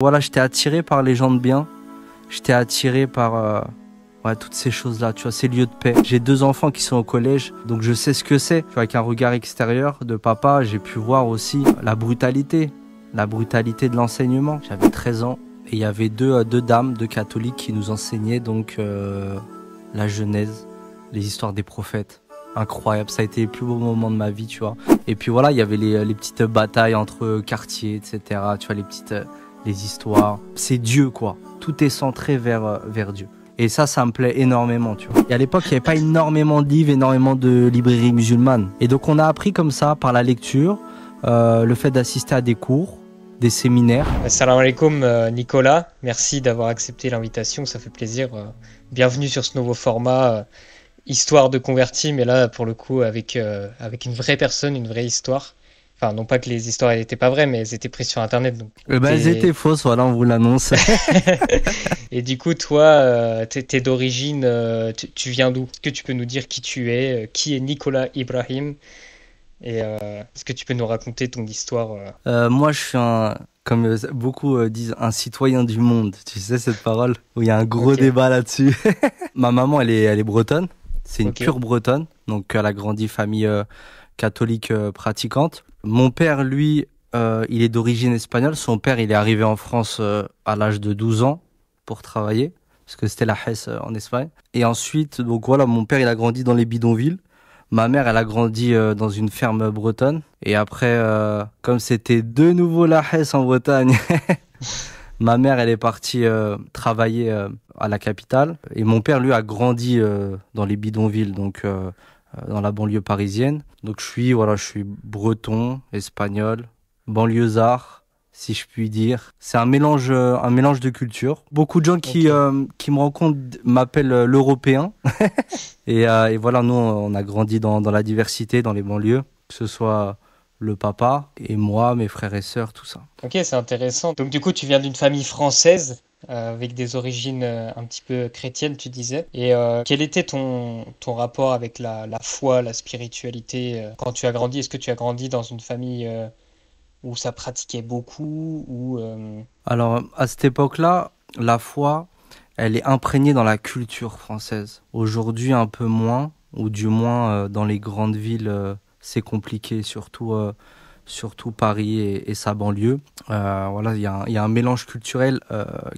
Voilà, j'étais attiré par les gens de bien. J'étais attiré par ouais, toutes ces choses-là, tu vois, ces lieux de paix. J'ai 2 enfants qui sont au collège, donc je sais ce que c'est. Tu vois, avec un regard extérieur de papa, j'ai pu voir aussi la brutalité de l'enseignement. J'avais 13 ans et il y avait deux dames, 2 catholiques qui nous enseignaient donc la Genèse, les histoires des prophètes. Incroyable, ça a été les plus beaux moments de ma vie, tu vois. Et puis voilà, il y avait les petites batailles entre quartiers, etc. Tu vois, les histoires. C'est Dieu, quoi. Tout est centré vers Dieu. Et ça me plaît énormément, tu vois. Et à l'époque, il n'y avait pas énormément de livres, énormément de librairies musulmanes. Et donc, on a appris comme ça, par la lecture, le fait d'assister à des cours, des séminaires. Salam alaikum Nicolas, merci d'avoir accepté l'invitation, ça fait plaisir. Bienvenue sur ce nouveau format, histoire de converti, mais là, pour le coup, avec une vraie personne, une vraie histoire. Enfin, non pas que les histoires n'étaient pas vraies, mais elles étaient prises sur Internet. Donc Elles étaient fausses, voilà, on vous l'annonce. Et du coup, toi, t'es d'origine, tu viens d'où? Est-ce que tu peux nous dire qui tu es? Qui est Nicolas Ibrahim? Et est-ce que tu peux nous raconter ton histoire? Moi, je suis comme beaucoup disent, un citoyen du monde. Tu sais cette parole où il y a un gros Ok. débat là-dessus. Ma maman, elle est bretonne. C'est une Ok. pure bretonne. Donc, elle a grandi famille catholique pratiquante. Mon père, lui, il est d'origine espagnole. Son père, il est arrivé en France à l'âge de 12 ans pour travailler, parce que c'était la Hesse en Espagne. Et ensuite, donc voilà, mon père, il a grandi dans les bidonvilles. Ma mère, elle a grandi dans une ferme bretonne. Et après, comme c'était de nouveau la Hesse en Bretagne, ma mère, elle est partie travailler à la capitale. Et mon père, lui, a grandi dans les bidonvilles, donc dans la banlieue parisienne. Donc je suis breton, espagnol, banlieusard, si je puis dire. C'est un mélange de cultures. Beaucoup de gens qui me rencontrent m'appellent l'Européen. Et voilà, nous, on a grandi dans la diversité, dans les banlieues, que ce soit le papa et moi, mes frères et sœurs, tout ça. Ok, c'est intéressant. Donc du coup, tu viens d'une famille française avec des origines un petit peu chrétiennes, tu disais. Et quel était ton rapport avec la foi, la spiritualité quand tu as grandi? Est-ce que tu as grandi dans une famille où ça pratiquait beaucoup ou Alors, à cette époque-là, la foi, elle est imprégnée dans la culture française. Aujourd'hui, un peu moins, ou du moins dans les grandes villes, c'est compliqué, surtout Paris et sa banlieue. Voilà, il y a un mélange culturel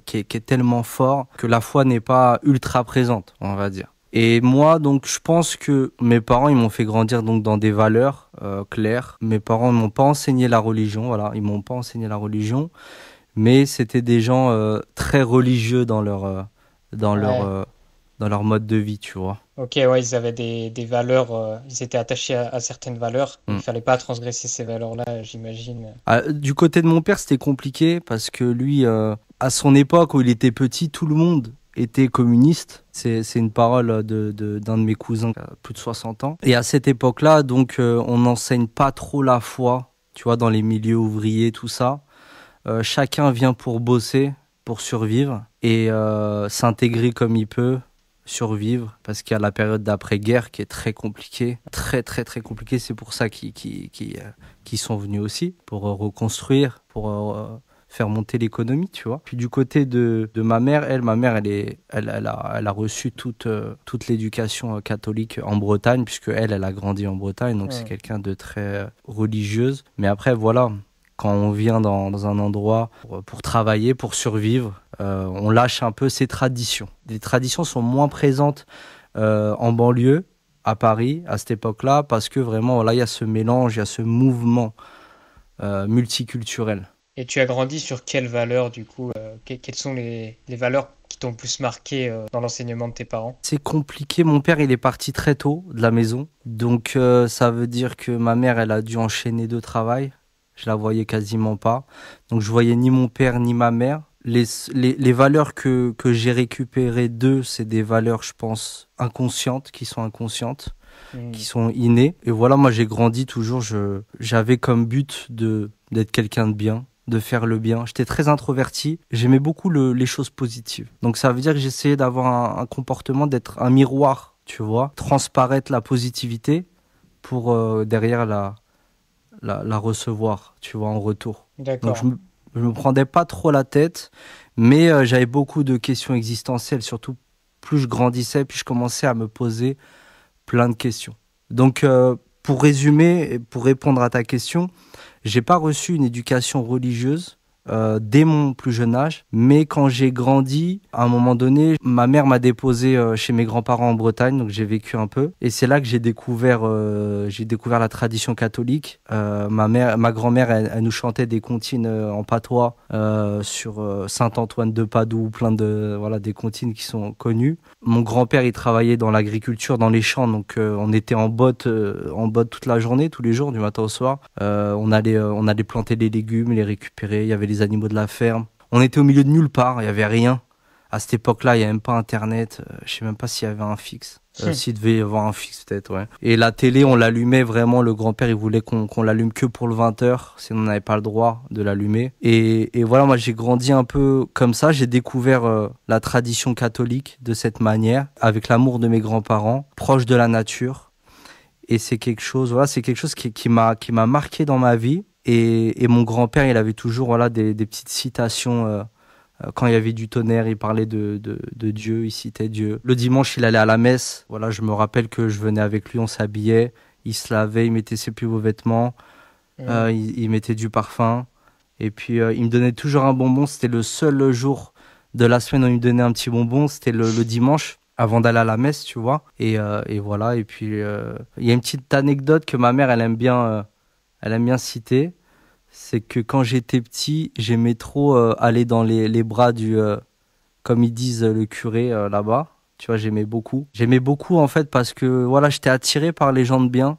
qui est tellement fort que la foi n'est pas ultra présente, on va dire. Et moi, donc, je pense que mes parents, ils m'ont fait grandir donc dans des valeurs claires. Mes parents ne m'ont pas enseigné la religion, voilà, ils m'ont pas enseigné la religion, mais c'était des gens très religieux dans leur, ouais. euh, dans leur mode de vie, tu vois. Ok, ouais, ils avaient des valeurs, ils étaient attachés à certaines valeurs. Il Mm. fallait pas transgresser ces valeurs-là, j'imagine. Du côté de mon père, c'était compliqué parce que lui, à son époque où il était petit, tout le monde était communiste. C'est une parole d'un de mes cousins qui a plus de 60 ans. Et à cette époque-là, donc, on n'enseigne pas trop la foi, tu vois, dans les milieux ouvriers, tout ça. Chacun vient pour bosser, pour survivre et s'intégrer comme il peut, survivre, parce qu'il y a la période d'après-guerre qui est très compliquée, très très très compliquée. C'est pour ça qu'ils sont venus aussi, pour reconstruire, pour faire monter l'économie, tu vois. Puis du côté de ma mère, elle a reçu toute l'éducation catholique en Bretagne, puisque elle a grandi en Bretagne, donc c'est Hmm. quelqu'un de très religieuse. Mais après, voilà, quand on vient dans un endroit pour travailler, pour survivre, on lâche un peu ses traditions. Les traditions sont moins présentes en banlieue, à Paris, à cette époque-là, parce que vraiment, là, il y a ce mélange, il y a ce mouvement multiculturel. Et tu as grandi sur quelles valeurs, du coup, quelles sont les valeurs qui t'ont le plus marqué dans l'enseignement de tes parents? C'est compliqué. Mon père, il est parti très tôt de la maison. Donc, ça veut dire que ma mère, elle a dû enchaîner 2 travails. Je la voyais quasiment pas. Donc, je voyais ni mon père ni ma mère. Les valeurs que j'ai récupérées d'eux, c'est des valeurs, je pense, inconscientes, Hmm. qui sont innées. Et voilà, moi, j'ai grandi toujours. J'avais comme but d'être quelqu'un de bien, de faire le bien. J'étais très introverti. J'aimais beaucoup les choses positives. Donc, ça veut dire que j'essayais d'avoir un comportement, d'être un miroir, tu vois, transparaître la positivité pour derrière la recevoir, tu vois, en retour. Donc D'accord. Je me prenais pas trop la tête, mais j'avais beaucoup de questions existentielles, surtout plus je grandissais, plus je commençais à me poser plein de questions. Donc, pour résumer, et pour répondre à ta question, j'ai pas reçu une éducation religieuse dès mon plus jeune âge, mais quand j'ai grandi, à un moment donné, ma mère m'a déposé chez mes grands-parents en Bretagne, donc j'ai vécu un peu, et c'est là que j'ai découvert la tradition catholique. Ma grand-mère, elle nous chantait des comptines en patois sur Saint Antoine de Padoue, plein de voilà des comptines qui sont connues. Mon grand-père, il travaillait dans l'agriculture, dans les champs, donc on était en botte toute la journée, tous les jours, du matin au soir. On allait planter les légumes, les récupérer. Il y avait les animaux de la ferme. On était au milieu de nulle part, il y avait rien. À cette époque-là, il n'y avait même pas Internet. Je sais même pas s'il y avait un fixe. S'il devait y avoir un fixe, peut-être, ouais. Et la télé, on l'allumait vraiment. Le grand-père, il voulait qu'on l'allume que pour le 20h, sinon on n'avait pas le droit de l'allumer. Et voilà, moi, j'ai grandi un peu comme ça. J'ai découvert la tradition catholique de cette manière, avec l'amour de mes grands-parents, proche de la nature. Et c'est quelque chose, voilà, c'est quelque chose qui m'a marqué dans ma vie. Et mon grand-père, il avait toujours, voilà, des petites citations. Quand il y avait du tonnerre, il parlait de Dieu, il citait Dieu. Le dimanche, il allait à la messe. Voilà, je me rappelle que je venais avec lui, on s'habillait, il se lavait, il mettait ses plus beaux vêtements, il mettait du parfum. Et puis, il me donnait toujours un bonbon. C'était le seul jour de la semaine où il me donnait un petit bonbon. C'était le dimanche, avant d'aller à la messe, tu vois. Et voilà. Et puis, il y a une petite anecdote que ma mère, elle aime bien citer. C'est que quand j'étais petit, j'aimais trop aller dans les bras comme ils disent, le curé là-bas. Tu vois, j'aimais beaucoup. J'aimais beaucoup en fait parce que voilà, j'étais attiré par les gens de bien.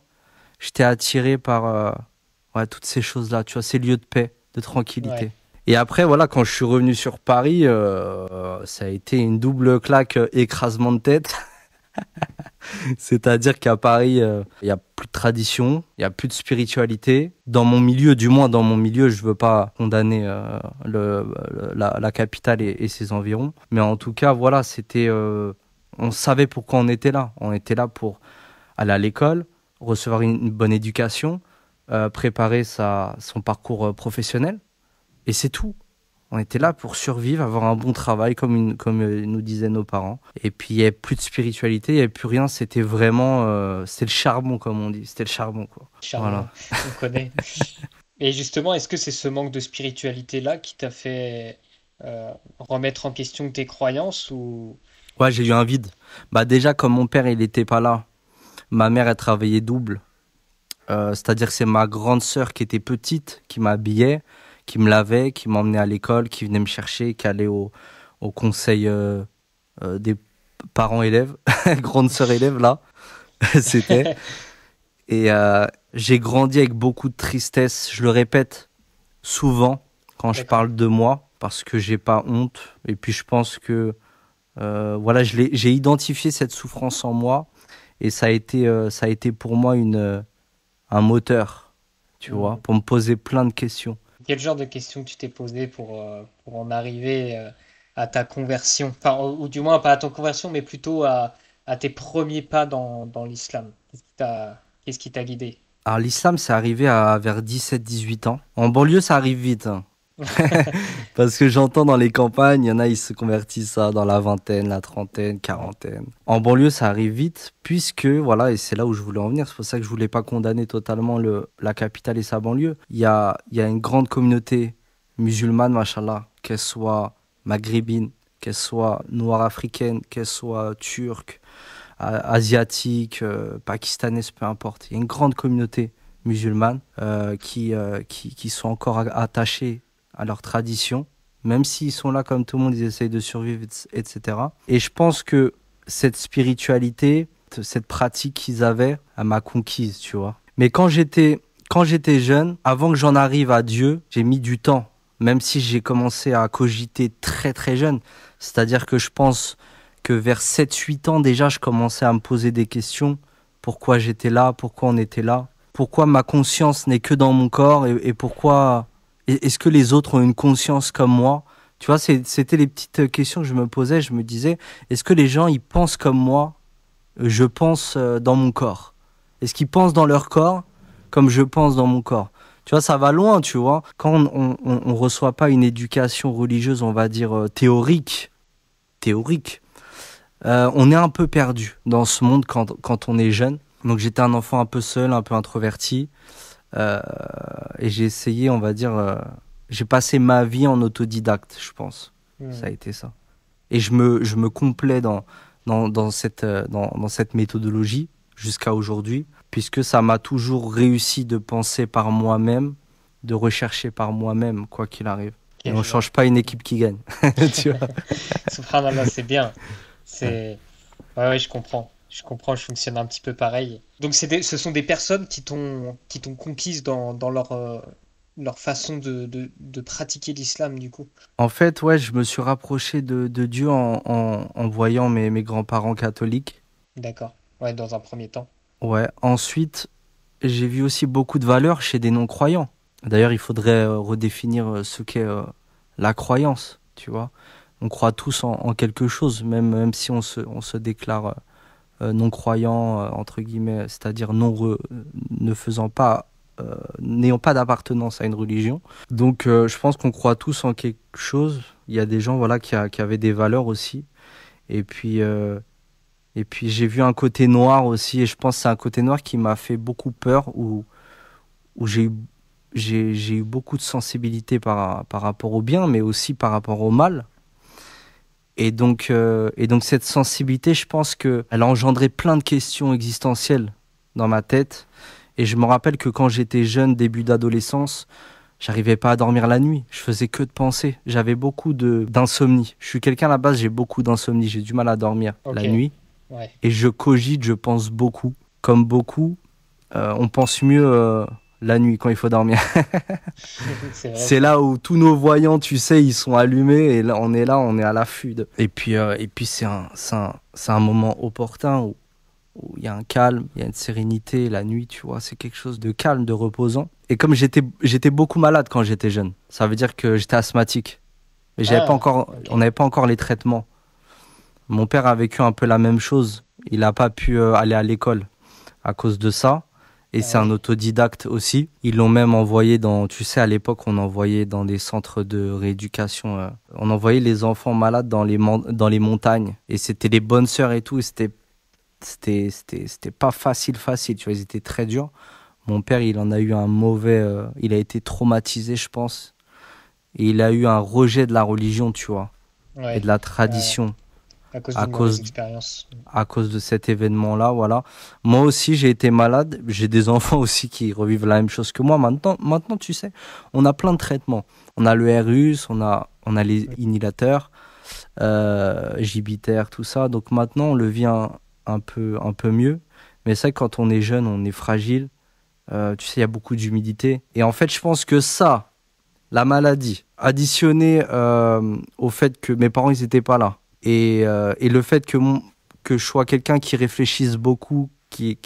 J'étais attiré par ouais, toutes ces choses-là, tu vois, ces lieux de paix, de tranquillité. Ouais. Et après, voilà, quand je suis revenu sur Paris, ça a été une double claque, écrasement de tête. C'est-à-dire qu'à Paris, il y a plus de tradition, il y a plus de spiritualité. Dans mon milieu, du moins dans mon milieu, je veux pas condamner la capitale et ses environs. Mais en tout cas, voilà, on savait pourquoi on était là. On était là pour aller à l'école, recevoir une bonne éducation, préparer son parcours professionnel. Et c'est tout. On était là pour survivre, avoir un bon travail, comme nous disaient nos parents. Et puis, il n'y avait plus de spiritualité, il n'y avait plus rien. C'était vraiment... c'était le charbon, comme on dit. C'était le charbon, quoi. Charbon, Voilà. on connaît. Et justement, est-ce que c'est ce manque de spiritualité-là qui t'a fait remettre en question tes croyances ou... Ouais, j'ai eu un vide. Bah déjà, comme mon père, il n'était pas là. Ma mère, elle travaillait double. C'est-à-dire que c'est ma grande sœur qui était petite, qui m'habillait, qui me lavait, qui m'emmenait à l'école, qui venait me chercher, qui allait au conseil des parents-élèves, grande sœur élève là, c'était. Et j'ai grandi avec beaucoup de tristesse, je le répète souvent quand je D'accord. parle de moi, parce que j'ai pas honte. Et puis je pense que voilà, j'ai identifié cette souffrance en moi, et ça a été pour moi un moteur, tu vois, Hmm. pour me poser plein de questions. Quel genre de questions tu t'es posé pour en arriver à ta conversion? Enfin, ou du moins pas à ton conversion, mais plutôt à tes premiers pas dans l'islam. Qu'est-ce qui t'a guidé? Alors l'islam, c'est arrivé vers 17-18 ans. En banlieue, ça arrive vite, hein. Parce que j'entends dans les campagnes, il y en a, ils se convertissent ça dans la vingtaine, la trentaine, Ouais. quarantaine. En banlieue, ça arrive vite, puisque, voilà, et c'est là où je voulais en venir, c'est pour ça que je voulais pas condamner totalement la capitale et sa banlieue. Il y a une grande communauté musulmane, machallah, qu'elle soit maghrébine, qu'elle soit noire africaine, qu'elle soit turque, asiatique, pakistanaise, peu importe. Il y a une grande communauté musulmane qui sont encore attachés à leur tradition, même s'ils sont là comme tout le monde, ils essayent de survivre, etc. Et je pense que cette spiritualité, cette pratique qu'ils avaient, elle m'a conquise, tu vois. Mais quand j'étais jeune, avant que j'en arrive à Dieu, j'ai mis du temps, même si j'ai commencé à cogiter très très jeune. C'est-à-dire que je pense que vers 7-8 ans déjà, je commençais à me poser des questions. Pourquoi j'étais là? Pourquoi on était là? Pourquoi ma conscience n'est que dans mon corps? Et pourquoi... Est-ce que les autres ont une conscience comme moi? Tu vois, c'était les petites questions que je me posais. Je me disais, est-ce que les gens, ils pensent comme moi? Je pense dans mon corps. Est-ce qu'ils pensent dans leur corps comme je pense dans mon corps? Tu vois, ça va loin, tu vois. Quand on reçoit pas une éducation religieuse, on va dire théorique, on est un peu perdu dans ce monde quand on est jeune. Donc j'étais un enfant un peu seul, un peu introverti. Euh, et j'ai essayé, on va dire, j'ai passé ma vie en autodidacte, je pense. Ça a Hmm. été ça. Et je me complais dans cette méthodologie jusqu'à aujourd'hui, puisque ça m'a toujours réussi de penser par moi-même, de rechercher par moi-même, quoi qu'il arrive. Et Ok, on ne je vois. change pas une équipe qui gagne. Tu vois? Subhanallah, c'est bien. Ouais. C'est Ouais, ouais, je comprends. Je comprends, je fonctionne un petit peu pareil. Donc ce sont des personnes qui t'ont conquise dans leur façon de pratiquer l'islam, du coup. En fait, ouais, je me suis rapproché de Dieu en voyant mes grands-parents catholiques. D'accord. Ouais, dans un premier temps. Ouais. Ensuite, j'ai vu aussi beaucoup de valeurs chez des non-croyants. D'ailleurs, il faudrait redéfinir ce qu'est la croyance, tu vois. On croit tous en quelque chose, même si on se déclare non-croyant, entre guillemets, c'est-à-dire ne faisant pas, n'ayant pas d'appartenance à une religion. Donc, je pense qu'on croit tous en quelque chose. Il y a des gens, voilà, qui avaient des valeurs aussi. Et puis, euh, et puis j'ai vu un côté noir aussi, et je pense que c'est un côté noir qui m'a fait beaucoup peur, où j'ai eu beaucoup de sensibilité par rapport au bien, mais aussi par rapport au mal. Et donc cette sensibilité, je pense qu'elle a engendré plein de questions existentielles dans ma tête. Et je me rappelle que quand j'étais jeune, début d'adolescence, j'arrivais pas à dormir la nuit. Je faisais que de penser. J'avais beaucoup d'insomnie. Je suis quelqu'un à la base, j'ai beaucoup d'insomnie. J'ai du mal à dormir Ok. la nuit. Ouais. Et je cogite, je pense beaucoup. Comme beaucoup, on pense mieux la nuit quand il faut dormir. C'est vrai C'est ça. là où tous nos voyants, tu sais, ils sont allumés et là, on est à l'affût. Et puis c'est un moment opportun où il y a un calme, il y a une sérénité. La nuit, tu vois, c'est quelque chose de calme, de reposant. Et comme j'étais beaucoup malade quand j'étais jeune, ça veut dire que j'étais asthmatique. Mais Ah, on ok. n'avait pas encore les traitements. Mon père a vécu un peu la même chose. Il n'a pas pu aller à l'école à cause de ça. Et Ah c'est un oui. autodidacte aussi. Ils l'ont même envoyé tu sais, à l'époque, on envoyait dans des centres de rééducation. On envoyait les enfants malades dans les montagnes. Et c'était les bonnes sœurs et tout. Et c'était pas facile, tu vois. Ils étaient très durs. Mon père, il en a eu un mauvais. Il a été traumatisé, je pense. Et il a eu un rejet de la religion, tu vois. Et Ouais. de la Ouais. tradition. À cause À d'une mauvaise cause expérience. à cause de cet événement-là, voilà. Moi aussi, j'ai été malade. J'ai des enfants aussi qui revivent la même chose que moi. Maintenant, tu sais, on a plein de traitements. On a le RUS, on a les inhalateurs, Jibiter, tout ça. Donc maintenant, on le vit un peu mieux. Mais c'est vrai que quand on est jeune, on est fragile. Tu sais, il y a beaucoup d'humidité. Et en fait, je pense que ça, la maladie, additionné au fait que mes parents, ils n'étaient pas là. Et le fait que je sois quelqu'un qui réfléchisse beaucoup, qui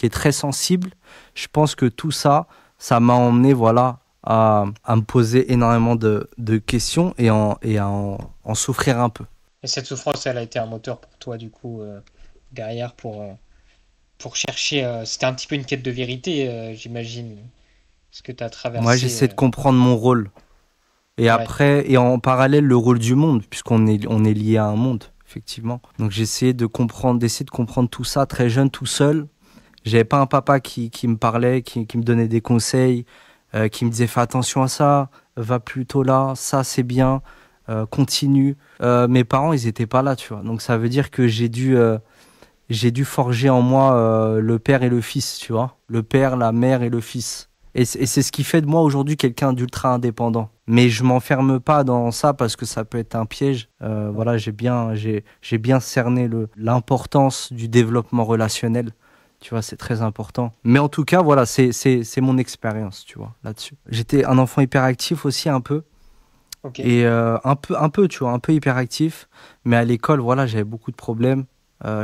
est très sensible, je pense que tout ça, ça m'a emmené, voilà, à me poser énormément de questions et à en souffrir un peu. Et cette souffrance, elle a été un moteur pour toi, du coup, derrière, pour chercher. C'était un petit peu une quête de vérité, j'imagine, ce que tu as Moi, traversé. j'essaie de comprendre mon rôle. Et Ouais. après, et en parallèle, le rôle du monde, puisqu'on est lié à un monde, effectivement. Donc j'essayais d'essayer de comprendre tout ça très jeune, tout seul. J'avais pas un papa qui me parlait, qui me donnait des conseils, qui me disait fais attention à ça, va plutôt là, ça c'est bien, continue. Mes parents, ils étaient pas là, tu vois. Donc ça veut dire que j'ai dû forger en moi le père et le fils, tu vois. Le père, la mère et le fils. Et c'est ce qui fait de moi aujourd'hui quelqu'un d'ultra indépendant. Mais je m'enferme pas dans ça parce que ça peut être un piège. Voilà, j'ai bien cerné l'importance du développement relationnel. Tu vois, c'est très important. Mais en tout cas, voilà, c'est mon expérience, tu vois, là-dessus. J'étais un enfant hyperactif aussi un peu. Ok. Et tu vois, un peu hyperactif. Mais à l'école, voilà, j'avais beaucoup de problèmes.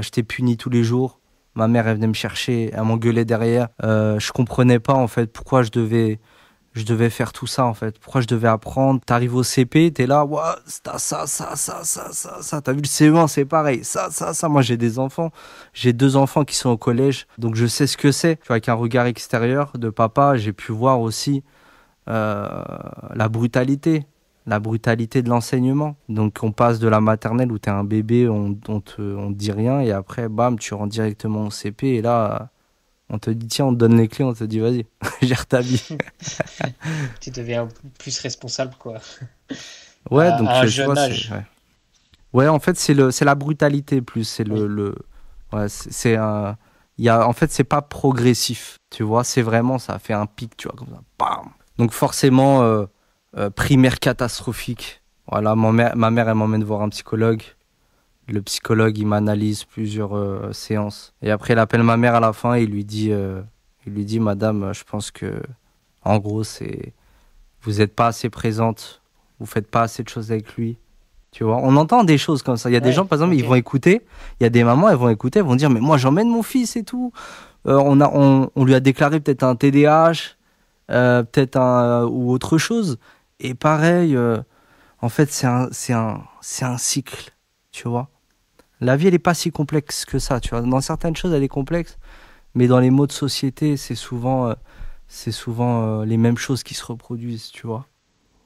J'étais puni tous les jours. Ma mère, elle venait me chercher, elle m'engueulait derrière. Je comprenais pas, en fait, pourquoi je je devais faire tout ça en fait? Pourquoi je devais apprendre? T'arrives au CP, t'es là, ouah, t'as ça. T'as vu le CE1, c'est pareil. Ça. Moi, j'ai des enfants. J'ai 2 enfants qui sont au collège. Donc, je sais ce que c'est. Tu vois, avec un regard extérieur de papa, j'ai pu voir aussi euh, la brutalité. La brutalité de l'enseignement. Donc, on passe de la maternelle où t'es un bébé, on te dit rien. Et après, bam, tu rentres directement au CP. Et là, on te dit, tiens, on te donne les clés. On te dit, vas-y, gère ta vie. Tu deviens plus responsable, quoi, Ouais, donc à un tu vois, jeune c'est âge. ouais. Ouais, en fait, c'est la brutalité plus, c'est Oui. ouais, c'est un il y a en fait, c'est pas progressif, tu vois, c'est vraiment ça fait un pic, tu vois comme ça. Bam. Donc forcément primaire catastrophique. Voilà, ma mère elle m'emmène voir un psychologue. Le psychologue, il m'analyse plusieurs séances et après il appelle ma mère à la fin et il lui dit madame, je pense que en gros, c'est vous êtes pas assez présente, vous faites pas assez de choses avec lui. Tu vois, on entend des choses comme ça. Il y a des gens, Ouais, par exemple, ils ok. vont écouter. Il y a des mamans, elles vont écouter, elles vont dire, mais moi, j'emmène mon fils et tout. On lui a déclaré peut-être un TDAH, peut-être ou autre chose. Et pareil, en fait, c'est un cycle. Tu vois, la vie, elle est pas si complexe que ça. Tu vois, dans certaines choses, elle est complexe, mais dans les mots de société, c'est souvent les mêmes choses qui se reproduisent. Tu vois.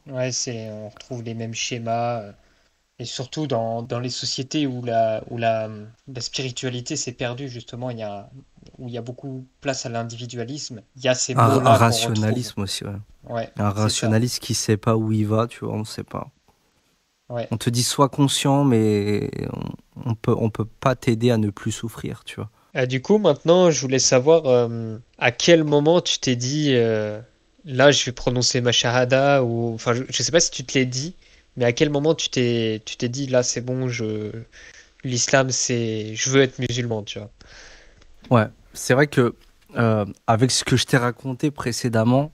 Ouais, on retrouve les mêmes schémas. Et surtout dans les sociétés où la spiritualité s'est perdue, justement, où il y a beaucoup place à l'individualisme, il y a ces Un mots-là qu'on retrouve. rationalisme aussi, ouais. Ouais, Un c'est ça. rationaliste qui sait pas où il va, tu vois, on sait pas. Ouais. On te dit sois conscient, mais on peut pas t'aider à ne plus souffrir, tu vois. Du coup, maintenant, je voulais savoir à quel moment tu t'es dit, là, je vais prononcer ma shahada, ou, enfin, je sais pas si tu te l'es dit, mais à quel moment tu t'es dit, là, c'est bon, l'islam, je veux être musulman, tu vois. Ouais, c'est vrai que avec ce que je t'ai raconté précédemment,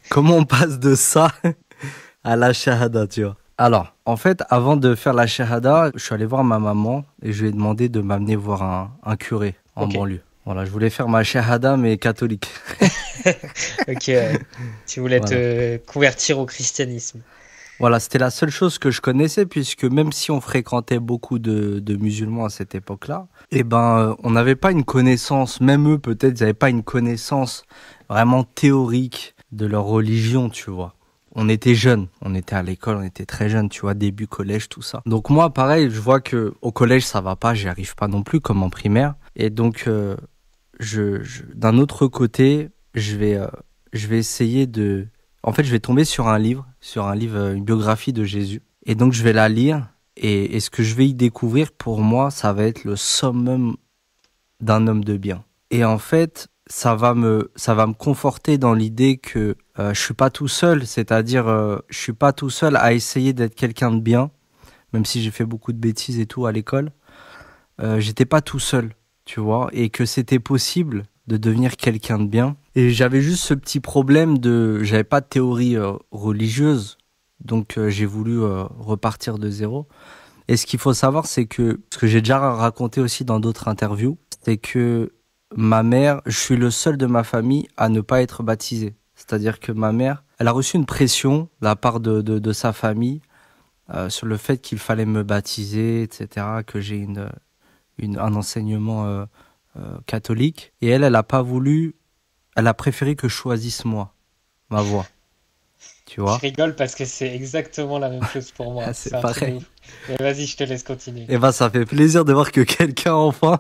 comment on passe de ça à la shahada, tu vois. Alors, en fait, avant de faire la shahada, je suis allé voir ma maman et je lui ai demandé de m'amener voir un curé en Ok, banlieue. Voilà, je voulais faire ma shahada, mais catholique. ok, ouais. Tu voulais Voilà. te convertir au christianisme. Voilà, c'était la seule chose que je connaissais, puisque même si on fréquentait beaucoup de musulmans à cette époque-là, eh ben, on n'avait pas une connaissance, même eux peut-être, ils n'avaient pas une connaissance vraiment théorique de leur religion, tu vois. On était jeunes, on était à l'école, on était très jeunes, tu vois, début collège, tout ça. Donc moi, pareil, je vois que au collège, ça va pas, j'y arrive pas non plus, comme en primaire. Et donc, d'un autre côté, je vais essayer de en fait, je vais tomber sur un livre, une biographie de Jésus. Et donc, je vais la lire. Et ce que je vais y découvrir, pour moi, ça va être le summum d'un homme de bien. Et en fait, ça va me conforter dans l'idée que je suis pas tout seul. C'est-à-dire, je suis pas tout seul à essayer d'être quelqu'un de bien, même si j'ai fait beaucoup de bêtises et tout à l'école. J'étais pas tout seul, tu vois, et que c'était possible de devenir quelqu'un de bien. Et j'avais juste ce petit problème j'avais pas de théorie religieuse, donc j'ai voulu repartir de zéro. Et ce qu'il faut savoir, c'est que, ce que j'ai déjà raconté aussi dans d'autres interviews, c'est que ma mère, je suis le seul de ma famille à ne pas être baptisé. C'est-à-dire que ma mère, elle a reçu une pression de la part de sa famille sur le fait qu'il fallait me baptiser, etc., que j'ai un enseignement catholique. Et elle a pas voulu, elle a préféré que je choisisse moi, ma voie, tu Je vois. rigole parce que c'est exactement la même chose pour moi. Ah, C'est c'est un truc de pareil. ouf. Mais vas-y, je te laisse continuer. Et ben ça fait plaisir de voir que quelqu'un enfin.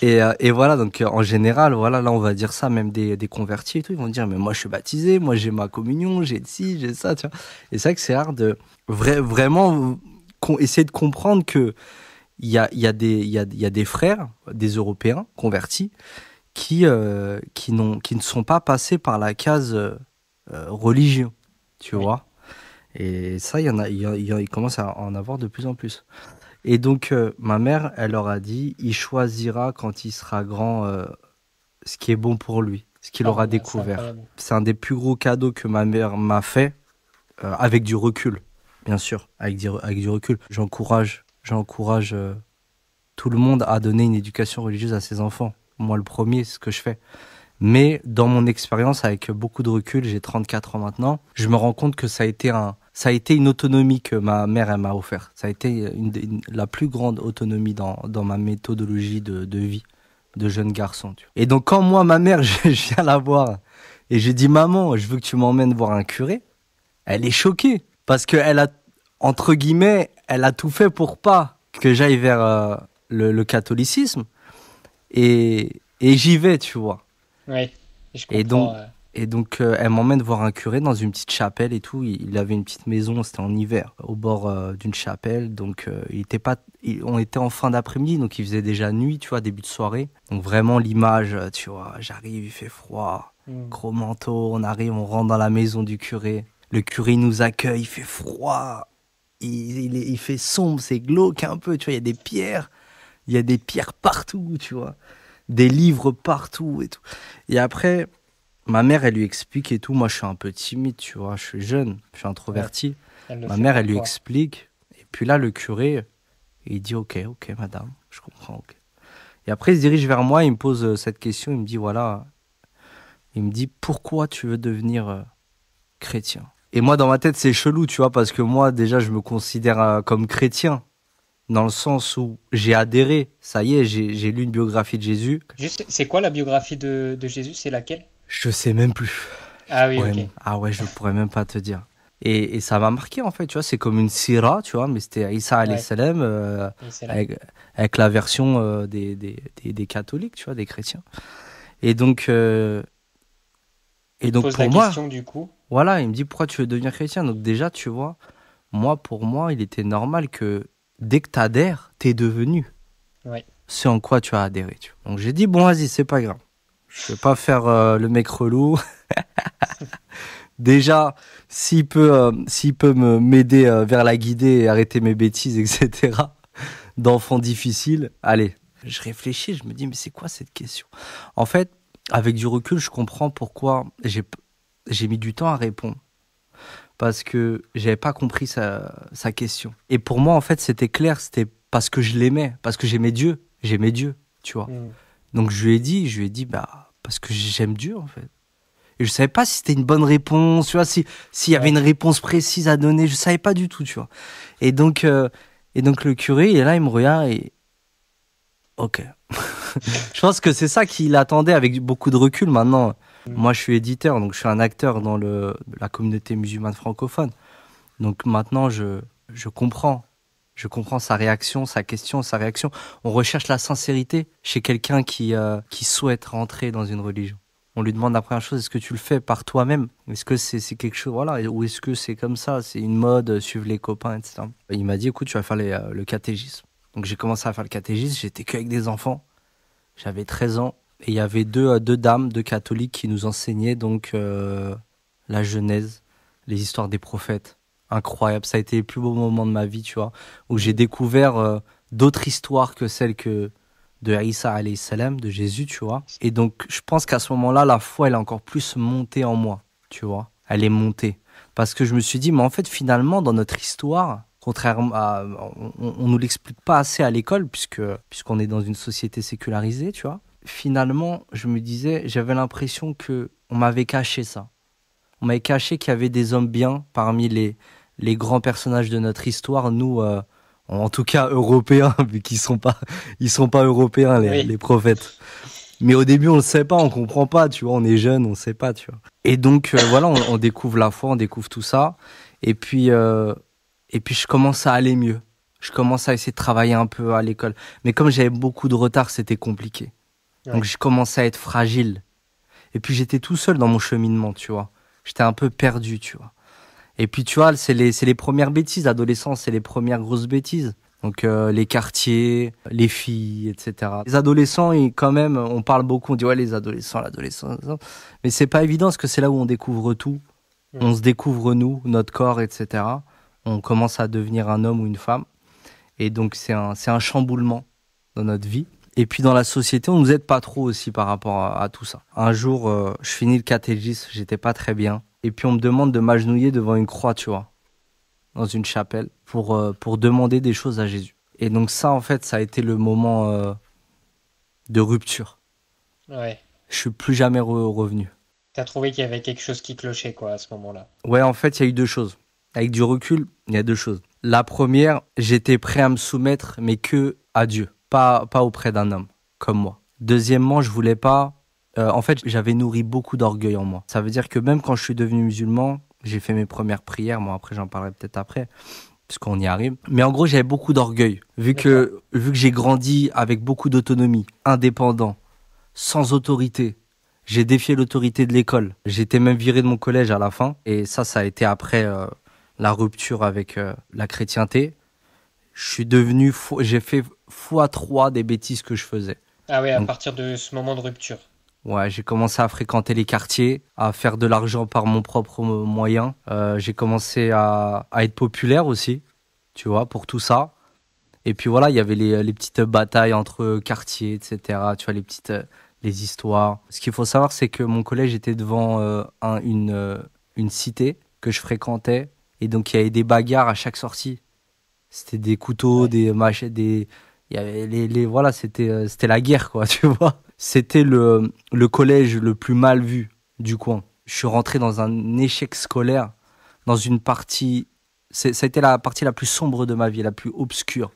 Et voilà, donc en général, voilà, là on va dire ça, même des convertis et tout, ils vont dire, mais moi je suis baptisé, moi j'ai ma communion, j'ai ci, j'ai ça, tu vois. Et c'est vrai que c'est rare de vraiment essayer de comprendre que il y a des frères, des Européens convertis, qui ne sont pas passés par la case religion, tu Oui. vois. Et ça, il y en a, il commence à en avoir de plus en plus. Et donc, ma mère, elle leur a dit, il choisira quand il sera grand ce qui est bon pour lui, ce qu'il Ah aura bah, c'est découvert. incroyable. C'est un des plus gros cadeaux que ma mère m'a fait, avec du recul, bien sûr, avec du recul. J'encourage tout le monde à donner une éducation religieuse à ses enfants. Moi, le premier, c'est ce que je fais. Mais dans mon expérience, avec beaucoup de recul, j'ai 34 ans maintenant, je me rends compte que ça a été une autonomie que ma mère elle m'a offert. Ça a été la plus grande autonomie dans ma méthodologie de vie de jeune garçon. Tu vois. Et donc quand moi, ma mère, je viens la voir et je dis maman, je veux que tu m'emmènes voir un curé, elle est choquée parce qu'elle a, entre guillemets, elle a tout fait pour pas que j'aille vers le catholicisme et j'y vais, tu vois. Oui, je Et donc, comprends. elle m'emmène voir un curé dans une petite chapelle et tout. Il avait une petite maison, c'était en hiver, au bord d'une chapelle. Donc, il était pas, on était en fin d'après-midi, donc il faisait déjà nuit, tu vois, début de soirée. Donc, vraiment, l'image, tu vois, j'arrive, il fait froid, Hmm. gros manteau, on arrive, on rentre dans la maison du curé. Le curé nous accueille, il fait froid, il fait sombre, c'est glauque un peu, tu vois, il y a des pierres partout, tu vois, des livres partout et tout. Et après, ma mère, elle lui explique et tout. Moi, je suis un peu timide, tu vois. Je suis jeune, je suis Ouais, introverti. elle le Ma fait mère, elle pour lui toi. explique. Et puis là, le curé, il dit ok, ok, madame, je comprends. Ok. Et après, il se dirige vers moi, il me pose cette question. Il me dit voilà, il me dit pourquoi tu veux devenir chrétien? Et moi, dans ma tête, c'est chelou, tu vois, parce que moi, déjà, je me considère comme chrétien, dans le sens où j'ai adhéré. Ça y est, j'ai lu une biographie de Jésus. Juste, c'est quoi la biographie de Jésus? C'est laquelle? Je sais même plus. Ah oui, ok. Ah ouais, je pourrais même pas te dire. Et ça m'a marqué en fait, tu vois, c'est comme une sira, tu vois, mais c'était Isa alayhi Ouais, salam et c'est là. avec, avec la version des catholiques, tu vois, des chrétiens. Et donc, euh, et Il te donc pose la pour moi, question du coup. voilà, il me dit pourquoi tu veux devenir chrétien? Donc déjà, tu vois, pour moi, il était normal que dès que t'adhères, t'es devenu Ouais. ce en quoi tu as adhéré. Tu vois. Donc j'ai dit, bon, vas-y, c'est pas grave. Je vais pas faire le mec relou. Déjà, s'il peut m'aider vers la guider et arrêter mes bêtises, etc., d'enfants difficiles, allez. Je réfléchis, je me dis, mais c'est quoi cette question? En fait, avec du recul, je comprends pourquoi j'ai mis du temps à répondre. Parce que j'avais pas compris sa question. Et pour moi, en fait, c'était clair, c'était parce que je l'aimais, parce que j'aimais Dieu, tu vois. Hmm. Donc je lui ai dit, bah, parce que j'aime Dieu, en fait. Et je savais pas si c'était une bonne réponse, tu vois, s'il y avait Ouais. une réponse précise à donner, je savais pas du tout, tu vois. Et donc, euh, et donc le curé, il est là, il me regarde et ok. Je pense que c'est ça qu'il attendait avec beaucoup de recul. Maintenant, Hmm. moi, je suis éditeur, donc je suis un acteur dans la communauté musulmane francophone. Donc maintenant, je comprends. Je comprends sa réaction, sa question, sa réaction. On recherche la sincérité chez quelqu'un qui souhaite rentrer dans une religion. On lui demande la première chose, est-ce que tu le fais par toi-même? Est-ce que c'est quelque chose, voilà, ou est-ce que c'est comme ça, c'est une mode, suivre les copains, etc. Et il m'a dit, écoute, tu vas faire le catégisme. Donc j'ai commencé à faire le catégisme, j'étais qu'avec des enfants. J'avais 13 ans. Et il y avait deux dames, deux catholiques qui nous enseignaient donc la Genèse, les histoires des prophètes. Incroyable, ça a été les plus beaux moments de ma vie, tu vois, où j'ai Hmm. découvert d'autres histoires que celles de Isa alayhi salam, de Jésus, tu vois. Et donc, je pense qu'à ce moment-là, la foi, elle est encore plus montée en moi, tu vois. Elle est montée. Parce que je me suis dit, mais en fait, finalement, dans notre histoire, contrairement à, on nous l'explique pas assez à l'école, puisqu'on est dans une société sécularisée, tu vois. Finalement, je me disais, j'avais l'impression que on m'avait caché ça. On m'avait caché qu'il y avait des hommes bien parmi les grands personnages de notre histoire, nous, en tout cas européens, vu ils sont pas européens, Oui. les prophètes. Mais au début, on le sait pas, on comprend pas, tu vois, on est jeune, on sait pas, tu vois. Et donc, voilà, on découvre la foi, on découvre tout ça. Et puis, euh, et puis, je commence à aller mieux. Je commence à essayer de travailler un peu à l'école. Mais comme j'avais beaucoup de retard, c'était compliqué. Donc, Ouais. je commençais à être fragile. Et puis, j'étais tout seul dans mon cheminement, tu vois. J'étais un peu perdu, tu vois. Et puis, tu vois, c'est les premières bêtises. L'adolescence, c'est les premières grosses bêtises. Donc, les quartiers, les filles, etc. Les adolescents, quand même, on parle beaucoup, on dit, ouais, les adolescents, l'adolescence. Mais c'est pas évident parce que c'est là où on découvre tout. Hmm. On se découvre nous, notre corps, etc. On commence à devenir un homme ou une femme. Et donc, c'est un chamboulement dans notre vie. Et puis, dans la société, on nous aide pas trop aussi par rapport à tout ça. Un jour, je finis le catéchisme, j'étais pas très bien. Et puis, on me demande de m'agenouiller devant une croix, tu vois, dans une chapelle, pour demander des choses à Jésus. Et donc, ça, en fait, ça a été le moment de rupture. Ouais. je suis plus jamais revenu. T'as trouvé qu'il y avait quelque chose qui clochait, quoi, à ce moment-là. Ouais, en fait, il y a eu deux choses. Avec du recul, il y a deux choses. La première, j'étais prêt à me soumettre, mais que à Dieu, pas auprès d'un homme comme moi. Deuxièmement, je voulais pas. En fait, j'avais nourri beaucoup d'orgueil en moi. Ça veut dire que même quand je suis devenu musulman, j'ai fait mes premières prières. Moi, après, j'en parlerai peut-être après, puisqu'on y arrive. Mais en gros, j'avais beaucoup d'orgueil, vu que j'ai grandi avec beaucoup d'autonomie, indépendant, sans autorité. J'ai défié l'autorité de l'école. J'ai été même viré de mon collège à la fin. Et ça a été après la rupture avec la chrétienté. J'ai fait fois 3 des bêtises que je faisais. Ah ouais, à Donc, partir de ce moment de rupture. ouais, j'ai commencé à fréquenter les quartiers, à faire de l'argent par mon propre moyen. J'ai commencé à être populaire aussi, tu vois, pour tout ça. Et puis voilà, il y avait les petites batailles entre quartiers, etc. Tu vois, les histoires. Ce qu'il faut savoir, c'est que mon collège était devant une cité que je fréquentais. Et donc, il y avait des bagarres à chaque sortie. C'était des couteaux, Ouais. des machettes, il y avait voilà, c'était la guerre, quoi, tu vois. C'était le collège le plus mal vu du coin. Je suis rentré dans un échec scolaire, dans une partie, ça a été la partie la plus sombre de ma vie, la plus obscure,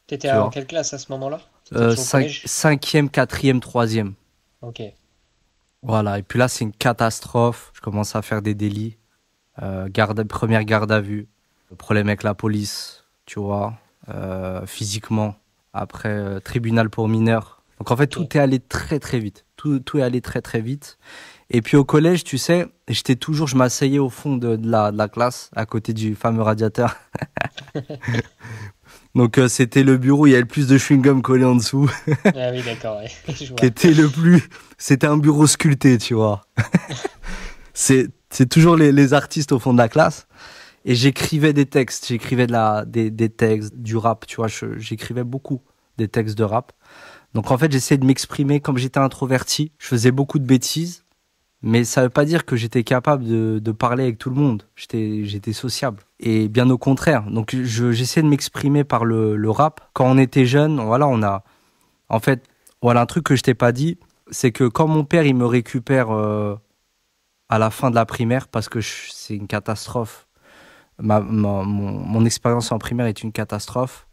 T'étais tu en vois. quelle classe à ce moment-là? T'étais toujours au collège? Cinquième, quatrième, troisième. Ok. Voilà. Et puis là, c'est une catastrophe. Je commence à faire des délits. Première garde à vue. Problème avec la police, tu vois. Physiquement. Après, tribunal pour mineurs. Donc en fait, Ok. tout est allé très très vite. Tout est allé très très vite. Et puis au collège, tu sais, je m'asseyais au fond de la classe, à côté du fameux radiateur. Donc c'était le bureau, où il y avait le plus de chewing-gum collé en dessous, Ah oui, d'accord, ouais. Je qui vois. était le plus... C'était un bureau sculpté, tu vois. C'est toujours les artistes au fond de la classe. Et j'écrivais des textes, des textes, du rap, tu vois, j'écrivais beaucoup des textes de rap. Donc en fait, j'essayais de m'exprimer comme j'étais introverti. Je faisais beaucoup de bêtises, mais ça veut pas dire que j'étais capable de parler avec tout le monde. J'étais sociable. Et bien au contraire. Donc j'essayais de m'exprimer par le rap. Quand on était jeune, voilà, en fait, voilà un truc que je t'ai pas dit, c'est que quand mon père, il me récupère à la fin de la primaire, parce que c'est une catastrophe. Mon expérience en primaire est une catastrophe.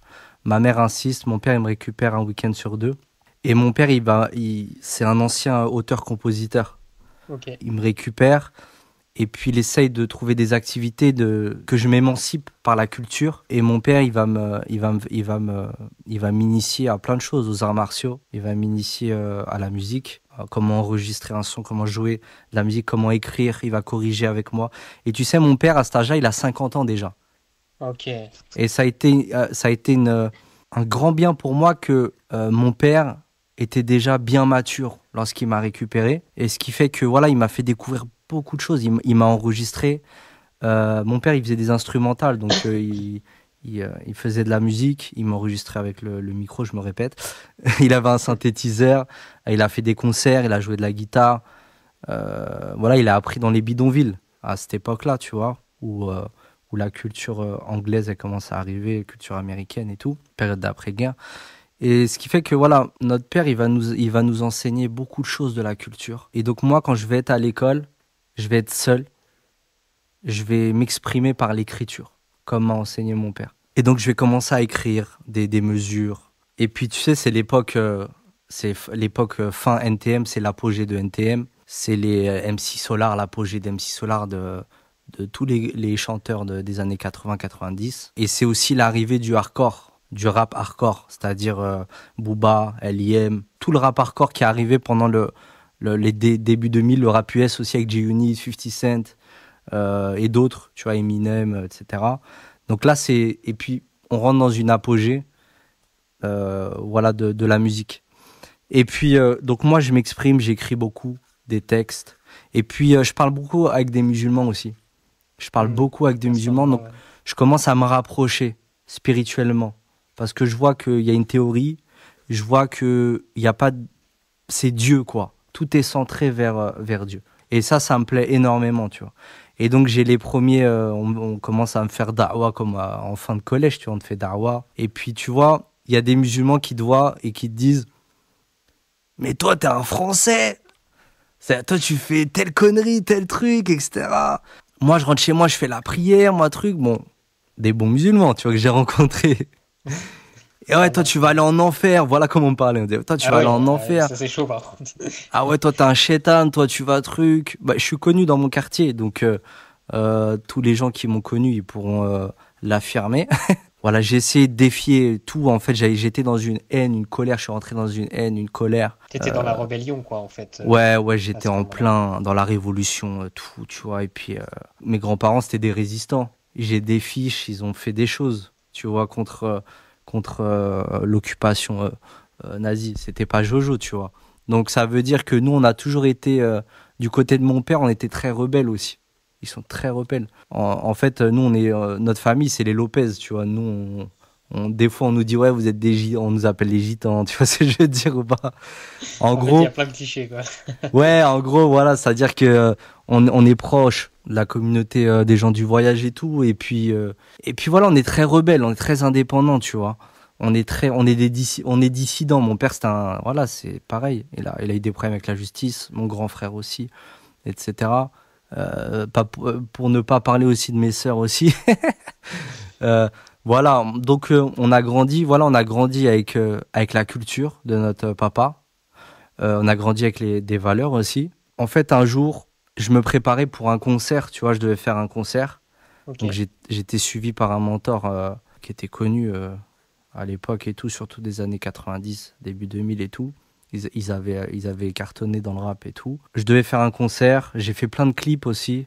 Ma mère insiste, mon père il me récupère un week-end sur 2. Et mon père, c'est un ancien auteur-compositeur. Ok. Il me récupère et puis il essaye de trouver des activités que je m'émancipe par la culture. Et mon père, il va m'initier à plein de choses, aux arts martiaux. Il va m'initier à la musique, comment enregistrer un son, comment jouer de la musique, comment écrire. Il va corriger avec moi. Et tu sais, mon père, à cet âge-là, il a 50 ans déjà. Ok. Et ça a été un grand bien pour moi que mon père était déjà bien mature lorsqu'il m'a récupéré. Et ce qui fait que voilà, il m'a fait découvrir beaucoup de choses. Il m'a enregistré. Mon père, il faisait des instrumentales, donc il faisait de la musique. Il m'enregistrait avec le micro, je me répète. Il avait un synthétiseur. Il a fait des concerts. Il a joué de la guitare. Voilà, il a appris dans les bidonvilles à cette époque-là, tu vois, où la culture anglaise elle commence à arriver, culture américaine et tout, période d'après-guerre. Et ce qui fait que voilà, notre père il va nous enseigner beaucoup de choses de la culture. Et donc moi, quand je vais être à l'école, je vais être seul, je vais m'exprimer par l'écriture, comme m'a enseigné mon père. Et donc je vais commencer à écrire des mesures. Et puis tu sais, c'est l'époque fin NTM, c'est l'apogée de NTM. C'est les MC Solar, l'apogée d'MC Solar de tous les chanteurs des années 80-90. Et c'est aussi l'arrivée du hardcore, du rap hardcore, c'est-à-dire Booba, L.I.M., tout le rap hardcore qui est arrivé pendant les débuts 2000, le rap US aussi avec G-Unit, 50 Cent et d'autres, tu vois, Eminem, etc. Donc là, et puis on rentre dans une apogée voilà, de la musique. Et puis, donc moi, je m'exprime, j'écris beaucoup des textes. Et puis, je parle beaucoup avec des musulmans aussi. Je parle Hmm. beaucoup avec des À ce musulmans, moment-là, donc ouais. je commence à me rapprocher spirituellement. Parce que je vois qu'il y a une théorie, je vois qu'il n'y a pas... C'est Dieu, quoi. Tout est centré vers Dieu. Et ça me plaît énormément, tu vois. Et donc, j'ai les premiers... on commence à me faire da'wah comme en fin de collège, tu vois, on te fait da'wah. Et puis, tu vois, il y a des musulmans qui te voient et qui te disent « Mais toi, t'es un Français !» C'est, toi, tu fais telle connerie, tel truc, etc. Moi, je rentre chez moi, je fais la prière, moi, truc. Bon, des bons musulmans, tu vois, que j'ai rencontrés. Et ouais, toi, Normal. tu vas aller en enfer. Voilà comment on me parlait. On disait, toi, tu Ah vas aller oui, en enfer. ça c'est chaud par contre. Ah ouais, toi, t'es un chétan, toi, tu vas truc. Bah, je suis connu dans mon quartier, donc tous les gens qui m'ont connu, ils pourront l'affirmer. Voilà, j'ai essayé de défier tout. En fait, j'étais dans une haine, une colère. Je suis rentré dans une haine, une colère. T'étais dans la rébellion, quoi, en fait, Ouais, à j'étais ce en moment-là. plein dans la révolution, tout, tu vois. Et puis, mes grands-parents, c'était des résistants. J'ai des fiches, ils ont fait des choses, tu vois, contre l'occupation nazie. C'était pas Jojo, tu vois. Donc, ça veut dire que nous, on a toujours été, du côté de mon père, on était très rebelles aussi. Ils sont très rebelles. En fait, nous, notre famille, c'est les Lopez, tu vois. Nous, des fois, on nous dit, ouais, vous êtes on nous appelle les gitans, tu vois ce que je veux dire ou pas? En En fait, il y a gros, plein de clichés, quoi. ouais, en gros, voilà, c'est-à-dire que on est proche de la communauté des gens du voyage et tout, et puis voilà, on est très rebelles, on est très indépendants, tu vois. On est dissidents. Mon père, voilà, c'est pareil. Il a eu des problèmes avec la justice, mon grand frère aussi, etc. Pas pour ne pas parler aussi de mes sœurs aussi. Euh, voilà, donc on a grandi avec la culture de notre papa. On a grandi avec des valeurs aussi. En fait, un jour, je me préparais pour un concert, tu vois, je devais faire un concert. Ok. Donc j'étais suivi par un mentor qui était connu à l'époque et tout, surtout des années 90, début 2000 et tout. Ils avaient cartonné dans le rap et tout. Je devais faire un concert, j'ai fait plein de clips aussi,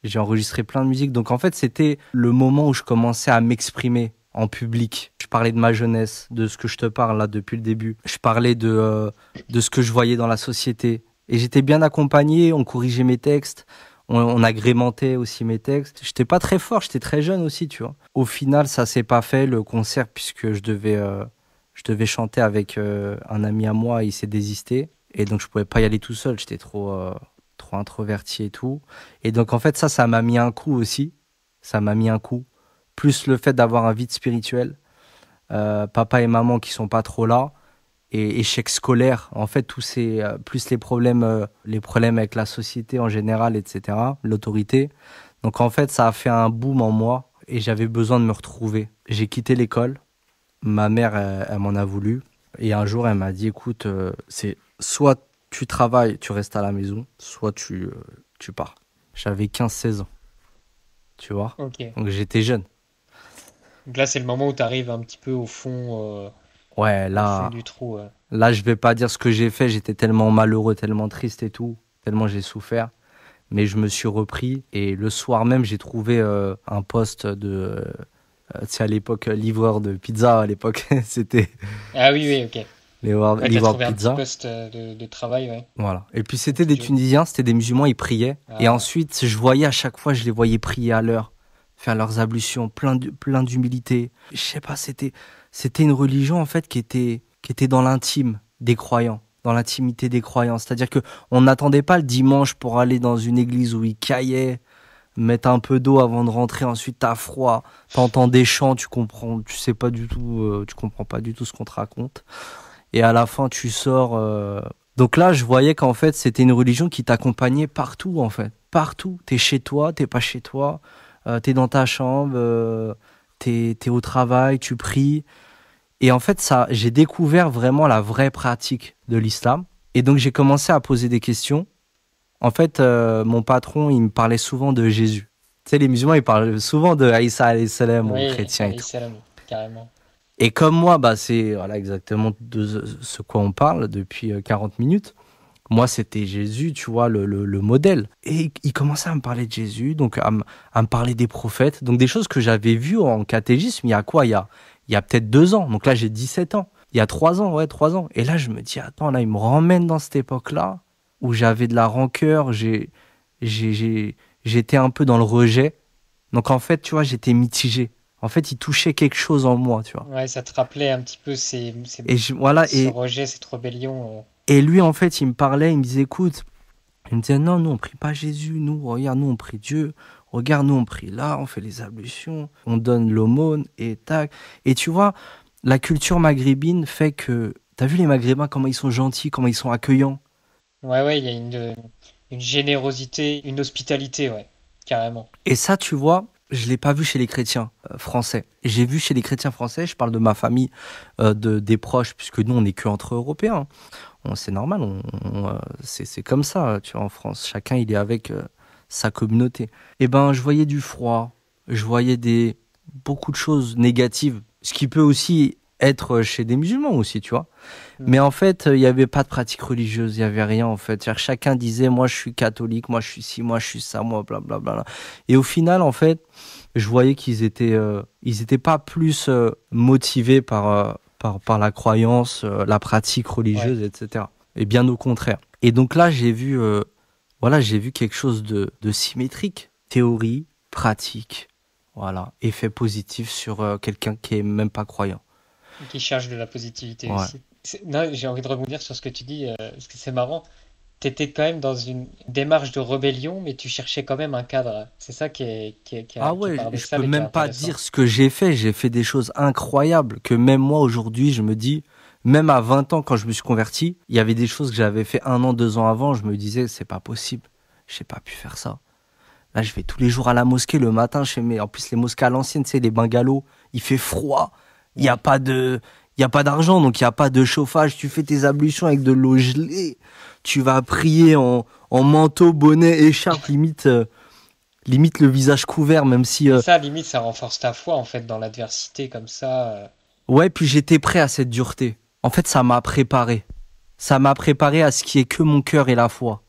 j'ai enregistré plein de musique. Donc en fait, c'était le moment où je commençais à m'exprimer en public. Je parlais de ma jeunesse, de ce que je te parle là depuis le début. Je parlais de ce que je voyais dans la société. Et j'étais bien accompagné, on corrigeait mes textes, on agrémentait aussi mes textes. J'étais pas très fort, j'étais très jeune aussi, tu vois. Au final, ça s'est pas fait le concert puisque je devais chanter avec un ami à moi, il s'est désisté. Et donc je pouvais pas y aller tout seul, j'étais trop introverti et tout. Et donc en fait ça m'a mis un coup aussi. Ça m'a mis un coup. Plus le fait d'avoir un vide spirituel, papa et maman qui sont pas trop là, et échec scolaire, en fait tous ces plus les problèmes avec la société en général, etc. L'autorité. Donc en fait ça a fait un boom en moi et j'avais besoin de me retrouver. J'ai quitté l'école. Ma mère elle m'en a voulu et un jour elle m'a dit écoute c'est soit tu travailles, tu restes à la maison, soit tu pars. J'avais 15 16 ans, tu vois. Ok. Donc j'étais jeune. Donc là, c'est le moment où tu arrives un petit peu Ouais, au fond là, du trou. là, je vais pas dire ce que j'ai fait. J'étais tellement malheureux, tellement triste et tout, tellement j'ai souffert. Mais je me suis repris et le soir même, j'ai trouvé un poste tu sais, à l'époque, livreur de pizza. À l'époque, c'était Ah oui, oui, ok. Ouais, t'as livreur de trouvé un petit pizza. poste de travail, ouais, Voilà. Et puis en c'était des studio. Tunisiens, c'était des musulmans, ils priaient. Et Ah, ensuite, je voyais à chaque fois, je les voyais prier à l'heure, faire leurs ablutions, plein d'humilité. Je sais pas, c'était une religion en fait qui était dans l'intime des croyants, dans l'intimité des croyants. C'est-à-dire que on n'attendait pas le dimanche pour aller dans une église où ils caillaient, mettre un peu d'eau avant de rentrer. Ensuite, t'as froid, t'entends des chants, tu sais pas du tout, tu comprends pas du tout ce qu'on te raconte. Et à la fin, tu sors. Donc là, je voyais qu'en fait, c'était une religion qui t'accompagnait partout, en fait. Partout. T'es chez toi, t'es pas chez toi, t'es dans ta chambre, t'es au travail, tu pries. Et en fait, ça, j'ai découvert vraiment la vraie pratique de l'islam. Et donc, j'ai commencé à poser des questions. En fait, mon patron, il me parlait souvent de Jésus. Tu sais, les musulmans, ils parlent souvent de Aïssa alayhi salam aux oui, chrétiens et alayhi tout. salam, carrément. Et comme moi, bah, c'est voilà, exactement de ce quoi on parle depuis 40 minutes. Moi, c'était Jésus, tu vois, le modèle. Et il commençait à me parler de Jésus, donc à me parler des prophètes, donc des choses que j'avais vues en catéchisme il y a quoi? Il y a peut-être 2 ans. Donc là, j'ai 17 ans. Il y a 3 ans, ouais, 3 ans. Et là, je me dis, attends, là, il me ramène dans cette époque-là où j'avais de la rancœur, j'étais un peu dans le rejet. Donc en fait, tu vois, j'étais mitigé. En fait, il touchait quelque chose en moi, tu vois. Ouais, ça te rappelait un petit peu Voilà, ce rejet, cette rébellion. et lui, en fait, il me parlait, il me disait, écoute, il me disait, non, nous, on prie pas Jésus, nous, regarde, nous, on prie Dieu, regarde, nous, on prie là, on fait les ablutions, on donne l'aumône, et tac. Et tu vois, la culture maghrébine fait que, t'as vu les Maghrébins, comment ils sont gentils, comment ils sont accueillants. Ouais, ouais, il y a une générosité, une hospitalité, ouais, carrément. Et ça, tu vois, je l'ai pas vu chez les chrétiens français. J'ai vu chez les chrétiens français, je parle de ma famille, des proches, puisque nous, on n'est que entre Européens. C'est normal, c'est comme ça, tu vois, en France. Chacun, il est avec sa communauté. Eh ben, je voyais du froid, je voyais beaucoup de choses négatives, ce qui peut aussi être chez des musulmans aussi, tu vois. Hmm. Mais en fait, il n'y avait pas de pratique religieuse, il n'y avait rien en fait. C'est-à-dire, chacun disait, moi je suis catholique, moi je suis ci, moi je suis ça, moi blablabla. Et au final, en fait, je voyais ils étaient pas plus motivés par la croyance, la pratique Ouais. religieuse, etc. Et bien au contraire. Et donc là, voilà, j'ai vu quelque chose de symétrique. Théorie, pratique, voilà, effet positif sur quelqu'un qui est même pas croyant. Qui cherche de la positivité Ouais. aussi. Non, j'ai envie de rebondir sur ce que tu dis, parce que c'est marrant. Tu étais quand même dans une démarche de rébellion, mais tu cherchais quand même un cadre. C'est ça Ah qui est ouais, je peux paradoxal et qui est même pas intéressant. dire ce que j'ai fait. J'ai fait des choses incroyables que même moi aujourd'hui, je me dis, même à 20 ans quand je me suis converti, il y avait des choses que j'avais fait 1 an, 2 ans avant. Je me disais, c'est pas possible. J'ai pas pu faire ça. Là, je vais tous les jours à la mosquée le matin. En plus, les mosquées à l'ancienne, tu sais, les bungalows, il fait froid. Il y a Ouais. pas de, il y a pas d'argent, donc il y a pas de chauffage. Tu fais tes ablutions avec de l'eau gelée. Tu vas prier en manteau, bonnet, écharpe, limite le visage couvert, même si, Et ça, limite, ça renforce ta foi, en fait, dans l'adversité, comme ça. ouais, puis j'étais prêt à cette dureté. En fait, ça m'a préparé. Ça m'a préparé à ce qui est que mon cœur et la foi.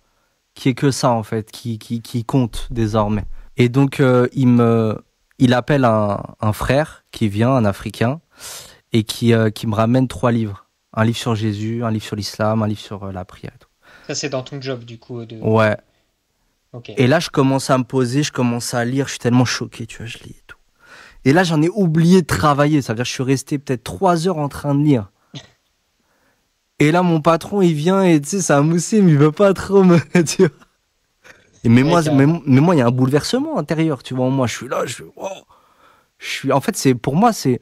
Qui est que ça, en fait, qui compte désormais. Et donc, il appelle un frère qui vient, un Africain, et qui me ramène 3 livres. Un livre sur Jésus, un livre sur l'islam, un livre sur la prière et tout. Ça, c'est dans ton job, du coup, Ouais. Ok. Et là, je commence à me poser, je commence à lire, je suis tellement choqué, tu vois, je lis et tout. Et là, j'en ai oublié de travailler. Ça veut dire que je suis resté peut-être 3 heures en train de lire. Et là, mon patron, il vient et tu sais, c'est un moussim, il veut pas trop me. Tu vois. Et Ouais, carrément. mais moi, il y a un bouleversement intérieur, tu vois. Moi, je suis là, oh, en fait, pour moi, c'est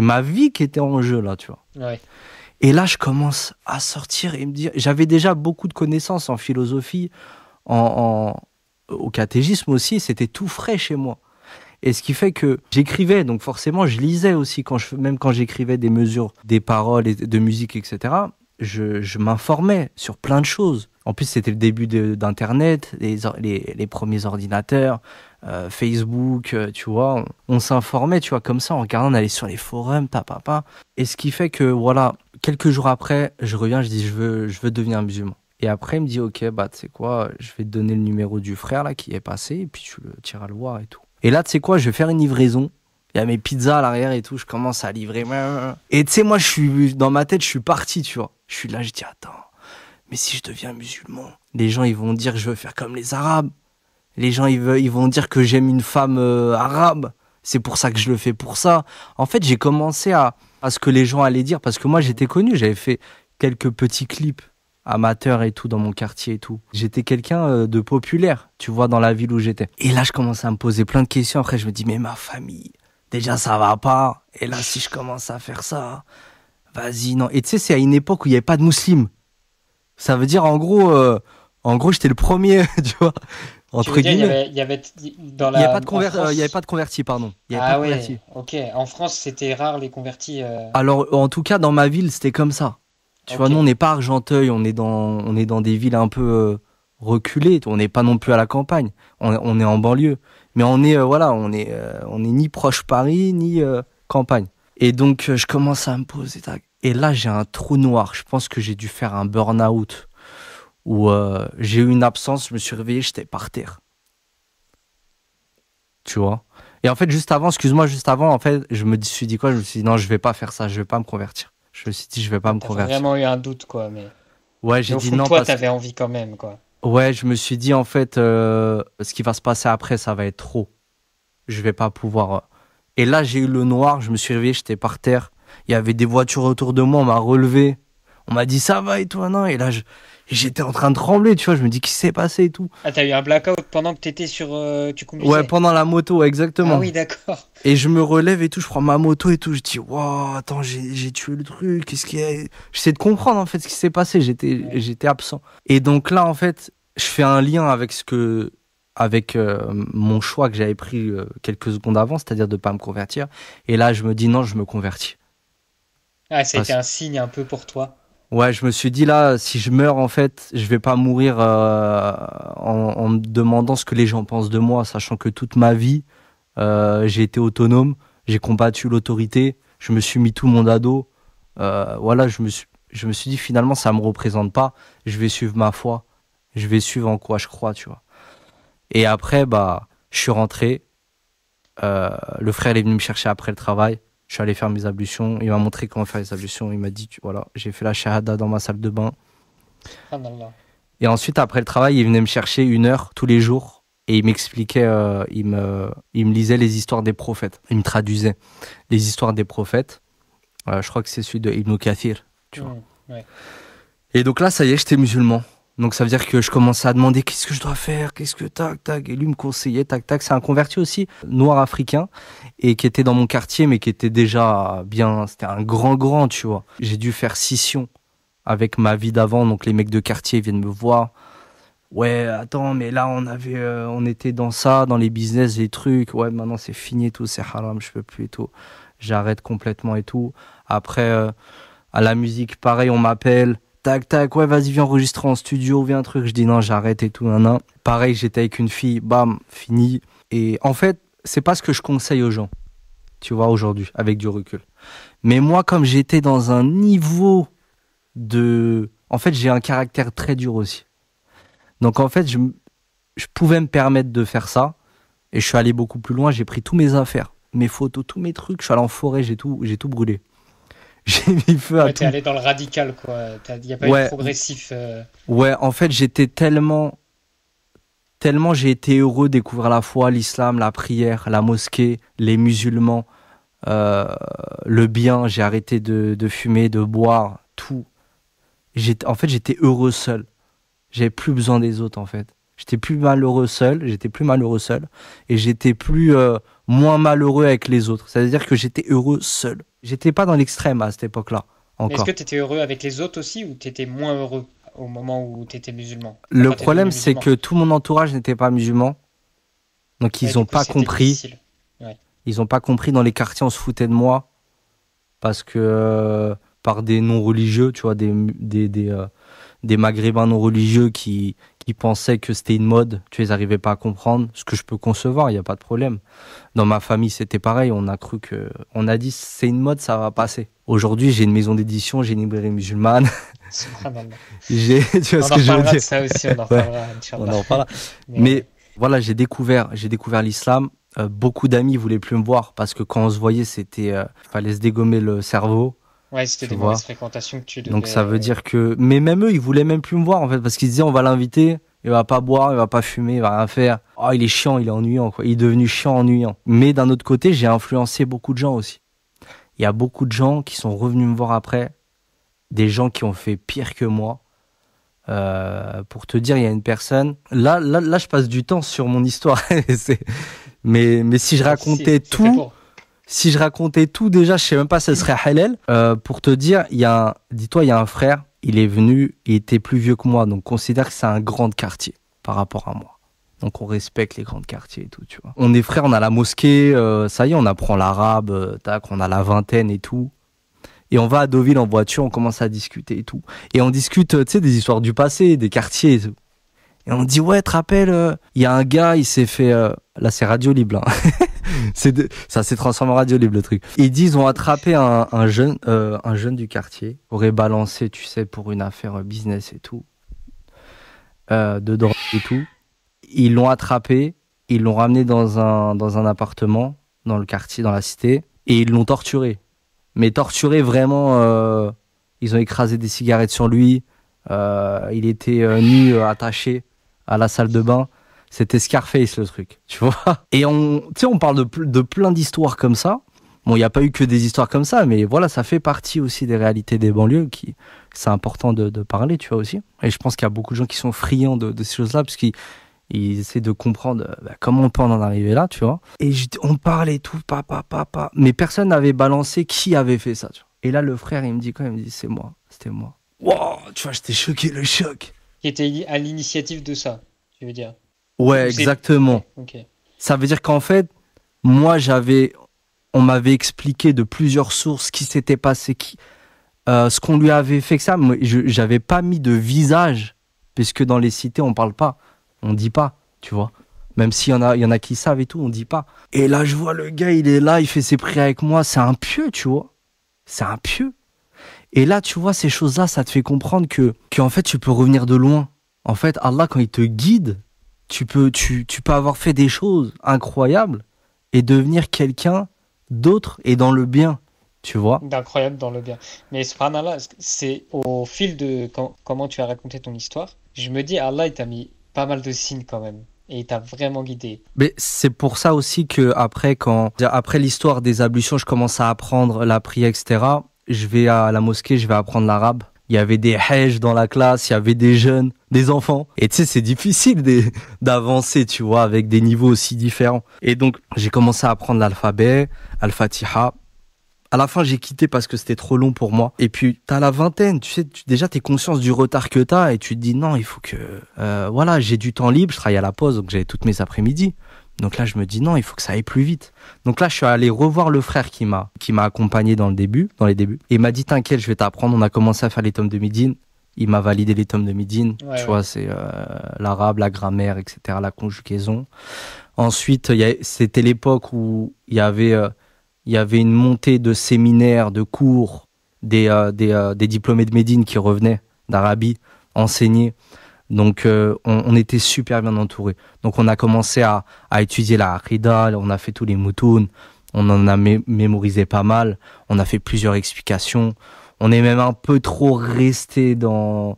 ma vie qui était en jeu, là, tu vois. Ouais. Et là, je commence à sortir et me dire, j'avais déjà beaucoup de connaissances en philosophie, au catéchisme aussi, c'était tout frais chez moi. Et ce qui fait que j'écrivais, donc forcément, je lisais aussi, même quand j'écrivais des mesures, des paroles, de musique, etc., je m'informais sur plein de choses. En plus, c'était le début d'Internet, les premiers ordinateurs, Facebook, tu vois. On s'informait, tu vois, comme ça, en regardant, on allait sur les forums, papa. Et ce qui fait que, voilà, quelques jours après, je reviens, je dis, je veux devenir musulman. Et après, il me dit, ok, bah, tu sais quoi, je vais te donner le numéro du frère, là, qui est passé, et puis tu iras le voir et tout. Et là, tu sais quoi, je vais faire une livraison. Il y a mes pizzas à l'arrière et tout, je commence à livrer. Et tu sais, moi, dans ma tête, je suis parti, tu vois. Je suis là, je dis, attends, mais si je deviens musulman, les gens, ils vont dire que je veux faire comme les Arabes. Les gens, ils vont dire que j'aime une femme arabe. C'est pour ça que je le fais pour ça. En fait, j'ai commencé à ce que les gens allaient dire, parce que moi, j'étais connu, j'avais fait quelques petits clips amateurs et tout dans mon quartier et tout. J'étais quelqu'un de populaire, tu vois, dans la ville où j'étais. Et là, je commence à me poser plein de questions. Après, je me dis, mais ma famille, déjà, ça va pas. Et là, si je commence à faire ça, vas-y, non. Et tu sais, c'est à une époque où il n'y avait pas de musulmans. Ça veut dire, en gros, j'étais le premier, tu vois, Tu veux entre dire, guillemets. il y avait dans Il n'y a pas en il y avait France. pas de convertis, pardon. Il n'y avait pas Ah de ouais, convertis. ok. En France, c'était rare les convertis. Alors, en tout cas, dans ma ville, c'était comme ça. Tu vois, Ok. nous, on n'est pas à Argenteuil, on est dans des villes un peu reculées. On n'est pas non plus à la campagne. On est en banlieue. Mais voilà, on est ni proche Paris, ni campagne. Et donc, je commence à me poser. Et là, j'ai un trou noir. Je pense que j'ai dû faire un burn-out. Où j'ai eu une absence, je me suis réveillé, j'étais par terre. Tu vois. Et en fait, juste avant, en fait, je me suis dit quoi? Je me suis dit non, je vais pas faire ça, je vais pas me convertir. Je me suis dit, je vais pas Ah, me t'as convertir. vraiment eu un doute, quoi. Ouais, Mais j'ai au dit fond de non toi, parce que, t'avais envie quand même, quoi. ouais, je me suis dit, en fait, ce qui va se passer après, ça va être trop. Je vais pas pouvoir. Et là, j'ai eu le noir, je me suis réveillé, j'étais par terre. Il y avait des voitures autour de moi, on m'a relevé. On m'a dit, ça va et toi, non? Et là, J'étais en train de trembler, tu vois. Je me dis, qu'est-ce qui s'est passé et tout. Ah, t'as eu un blackout pendant que t'étais sur... tu conduisais? Ouais, pendant la moto, exactement. Ah oui, d'accord. Et je me relève et tout, je prends ma moto et tout. Je dis, waouh, attends, j'ai tué le truc. Qu'est-ce qu'il y a? J'essaie de comprendre, en fait, ce qui s'est passé. J'étais absent. Et donc là, en fait, je fais un lien avec mon choix que j'avais pris quelques secondes avant, c'est-à-dire de pas me convertir. Et là, je me dis, non, je me convertis. Ah, ça a été Parce- un signe un peu pour toi. Ouais, je me suis dit là, si je meurs, en fait, je vais pas mourir en me demandant ce que les gens pensent de moi, sachant que toute ma vie, j'ai été autonome, j'ai combattu l'autorité, je me suis mis tout le monde à dos. Voilà, je me suis dit finalement, ça me représente pas, je vais suivre ma foi, je vais suivre en quoi je crois, tu vois. Et après, bah, je suis rentré, le frère est venu me chercher après le travail. Je suis allé faire mes ablutions. Il m'a montré comment faire les ablutions. Il m'a dit, voilà, j'ai fait la shahada dans ma salle de bain. Ah, non, non. Et ensuite, après le travail, il venait me chercher 1 heure tous les jours. Et il m'expliquait, il me lisait les histoires des prophètes. Il me traduisait les histoires des prophètes. Je crois que c'est celui de Ibn Kathir, tu vois. Ouais. Et donc là, ça y est, j'étais musulman. Donc ça veut dire que je commençais à demander qu'est-ce que je dois faire, qu'est-ce que tac, tac. Et lui me conseillait, tac, tac. C'est un converti aussi, noir africain, et qui était dans mon quartier, mais qui était déjà bien, c'était un grand, tu vois. J'ai dû faire scission avec ma vie d'avant, donc les mecs de quartier viennent me voir. Ouais, attends, mais là on était dans ça, dans les business, les trucs. Ouais, maintenant c'est fini et tout, c'est haram, je peux plus et tout. J'arrête complètement et tout. Après, à la musique, pareil, on m'appelle. Tac, tac, ouais, vas-y, viens enregistrer en studio, viens un truc. Je dis non, j'arrête et tout, nan. Pareil, j'étais avec une fille, bam, fini. Et en fait, c'est pas ce que je conseille aux gens, tu vois, aujourd'hui, avec du recul. Mais moi, comme j'étais dans un niveau de... En fait, j'ai un caractère très dur aussi. Donc, en fait, je pouvais me permettre de faire ça. Et je suis allé beaucoup plus loin. J'ai pris tous mes affaires, mes photos, tous mes trucs. Je suis allé en forêt, j'ai tout brûlé. J'ai mis feu à Ouais, t'es tout. allé dans le radical, quoi. Il n'y a pas eu de Ouais, progressif. ouais, en fait, j'étais tellement j'ai été heureux de découvrir la foi, l'islam, la prière, la mosquée, les musulmans, euh, le bien. J'ai arrêté de fumer, de boire, tout. En fait, j'étais heureux seul. J'avais plus besoin des autres, en fait. J'étais plus malheureux seul, et j'étais plus moins malheureux avec les autres. C'est-à-dire que j'étais heureux seul. J'étais pas dans l'extrême à cette époque-là, Mais est-ce encore. que tu étais heureux avec les autres aussi ou tu étais moins heureux au moment où tu étais musulman? Le Enfin, t'es devenu problème, c'est musulman. que tout mon entourage n'était pas musulman, donc Ouais, ils du ont coup, pas c'était compris. difficile. Ouais. Ils ont pas compris. Dans les quartiers, on se foutait de moi parce que par des non-religieux, tu vois, des Maghrébins non-religieux qui pensaient que c'était une mode, tu les arrivais pas à comprendre, ce que je peux concevoir, il n'y a pas de problème. Dans ma famille, c'était pareil, on a dit c'est une mode, ça va passer. Aujourd'hui, j'ai une maison d'édition, j'ai une librairie musulmane, Subhanallah. tu vois On ce en que je veux reparlera de dire? ça aussi, on en Ouais, reparlera, on Inch'Allah. en reparle. Mais Mais voilà, j'ai découvert l'islam. Beaucoup d'amis voulaient plus me voir parce que quand on se voyait, fallait se dégommer le cerveau, ouais, c'était tu des mauvaises vois. fréquentations que tu Donc ça veut devais. dire que, mais même eux, ils voulaient même plus me voir en fait parce qu'ils disaient on va l'inviter, il va pas boire, il va pas fumer, il va rien faire. Oh, il est chiant, il est ennuyant quoi. Il est devenu chiant, ennuyant. Mais d'un autre côté, j'ai influencé beaucoup de gens aussi. Il y a beaucoup de gens qui sont revenus me voir après, des gens qui ont fait pire que moi. Pour te dire, il y a une personne. Là, je passe du temps sur mon histoire. Mais si je Pas de souci, racontais c'est fait tout, pour. si je racontais tout, déjà, je sais même pas si ce serait halal. Pour te dire, dis-toi, il y a un frère. Il est venu, il était plus vieux que moi, donc considère que c'est un grand quartier par rapport à moi. Donc on respecte les grands quartiers et tout, tu vois. On est frères, on a la mosquée, ça y est, on apprend l'arabe, tac, on a la vingtaine et tout. Et on va à Deauville en voiture, on commence à discuter et tout. Et on discute, tu sais, des histoires du passé, des quartiers et tout. Et on dit, ouais, te rappelles, il y a un gars, il s'est fait... Là, c'est Radio Libre, hein. Ça s'est transformé en Radio Libre, le truc. Ils disent, ils ont attrapé un jeune du quartier, aurait balancé, tu sais, pour une affaire business et tout, de drogue et tout. Ils l'ont attrapé, ils l'ont ramené dans un appartement, dans le quartier, dans la cité, et ils l'ont torturé. Mais torturé vraiment, ils ont écrasé des cigarettes sur lui, il était nu, attaché à la salle de bain. C'était Scarface le truc, tu vois. Et tu sais, on parle de plein d'histoires comme ça. Bon, il n'y a pas eu que des histoires comme ça, mais voilà, ça fait partie aussi des réalités des banlieues qui, c'est important de parler, tu vois aussi. Et je pense qu'il y a beaucoup de gens qui sont friands de ces choses-là, parce qu'ils essaient de comprendre comment on peut en arriver là, tu vois. Et on parle et tout, papa. Mais personne n'avait balancé qui avait fait ça, tu vois. Et là, le frère, il me dit quoi? Il me dit, c'est moi, c'était moi. Wow, tu vois, j'étais choqué, le choc. Qui était à l'initiative de ça, tu veux dire? Ouais, exactement. Ouais, ok. Ça veut dire qu'en fait, moi, on m'avait expliqué de plusieurs sources ce qui s'était passé, ce qu'on lui avait fait que ça. Moi, j'avais pas mis de visage, puisque dans les cités, on parle pas, on dit pas, tu vois. Même s'il y en a qui savent et tout, on dit pas. Et là, je vois le gars, il est là, il fait ses prières avec moi. C'est un pieux, tu vois. C'est un pieux. Et là, tu vois, ces choses-là, ça te fait comprendre qu'en fait, tu peux revenir de loin. En fait, Allah, quand il te guide, tu peux avoir fait des choses incroyables et devenir quelqu'un d'autre et dans le bien, tu vois. D'incroyable dans le bien. Mais subhanallah, c'est au fil de comment tu as raconté ton histoire, je me dis, Allah, il t'a mis pas mal de signes quand même. Et il t'a vraiment guidé. Mais c'est pour ça aussi que après l'histoire des ablutions, je commence à apprendre la prière, etc. Je vais à la mosquée, je vais apprendre l'arabe. Il y avait des hajj dans la classe, il y avait des jeunes, des enfants. Et tu sais, c'est difficile d'avancer, tu vois, avec des niveaux aussi différents. Et donc, j'ai commencé à apprendre l'alphabet, Al-Fatiha. À la fin, j'ai quitté parce que c'était trop long pour moi. Et puis, t'as la vingtaine, tu sais, déjà, t'es conscience du retard que t'as et tu te dis, non, il faut que... voilà, j'ai du temps libre, je travaille à la pause, donc j'avais toutes mes après-midi. Donc là, je me dis, non, il faut que ça aille plus vite. Donc là, je suis allé revoir le frère qui m'a accompagné dans les débuts. Et il m'a dit, t'inquiète, je vais t'apprendre. On a commencé à faire les tomes de Médine. Il m'a validé les tomes de Médine. Ouais, tu vois, c'est l'arabe, la grammaire, etc., la conjugaison. Ensuite, c'était l'époque où il y avait une montée de séminaires, de cours, des diplômés de Médine qui revenaient d'Arabie, enseigner. Donc, on était super bien entourés. Donc, on a commencé à étudier la Aqidah, on a fait tous les moutoun, on en a mémorisé pas mal, on a fait plusieurs explications. On est même un peu trop resté dans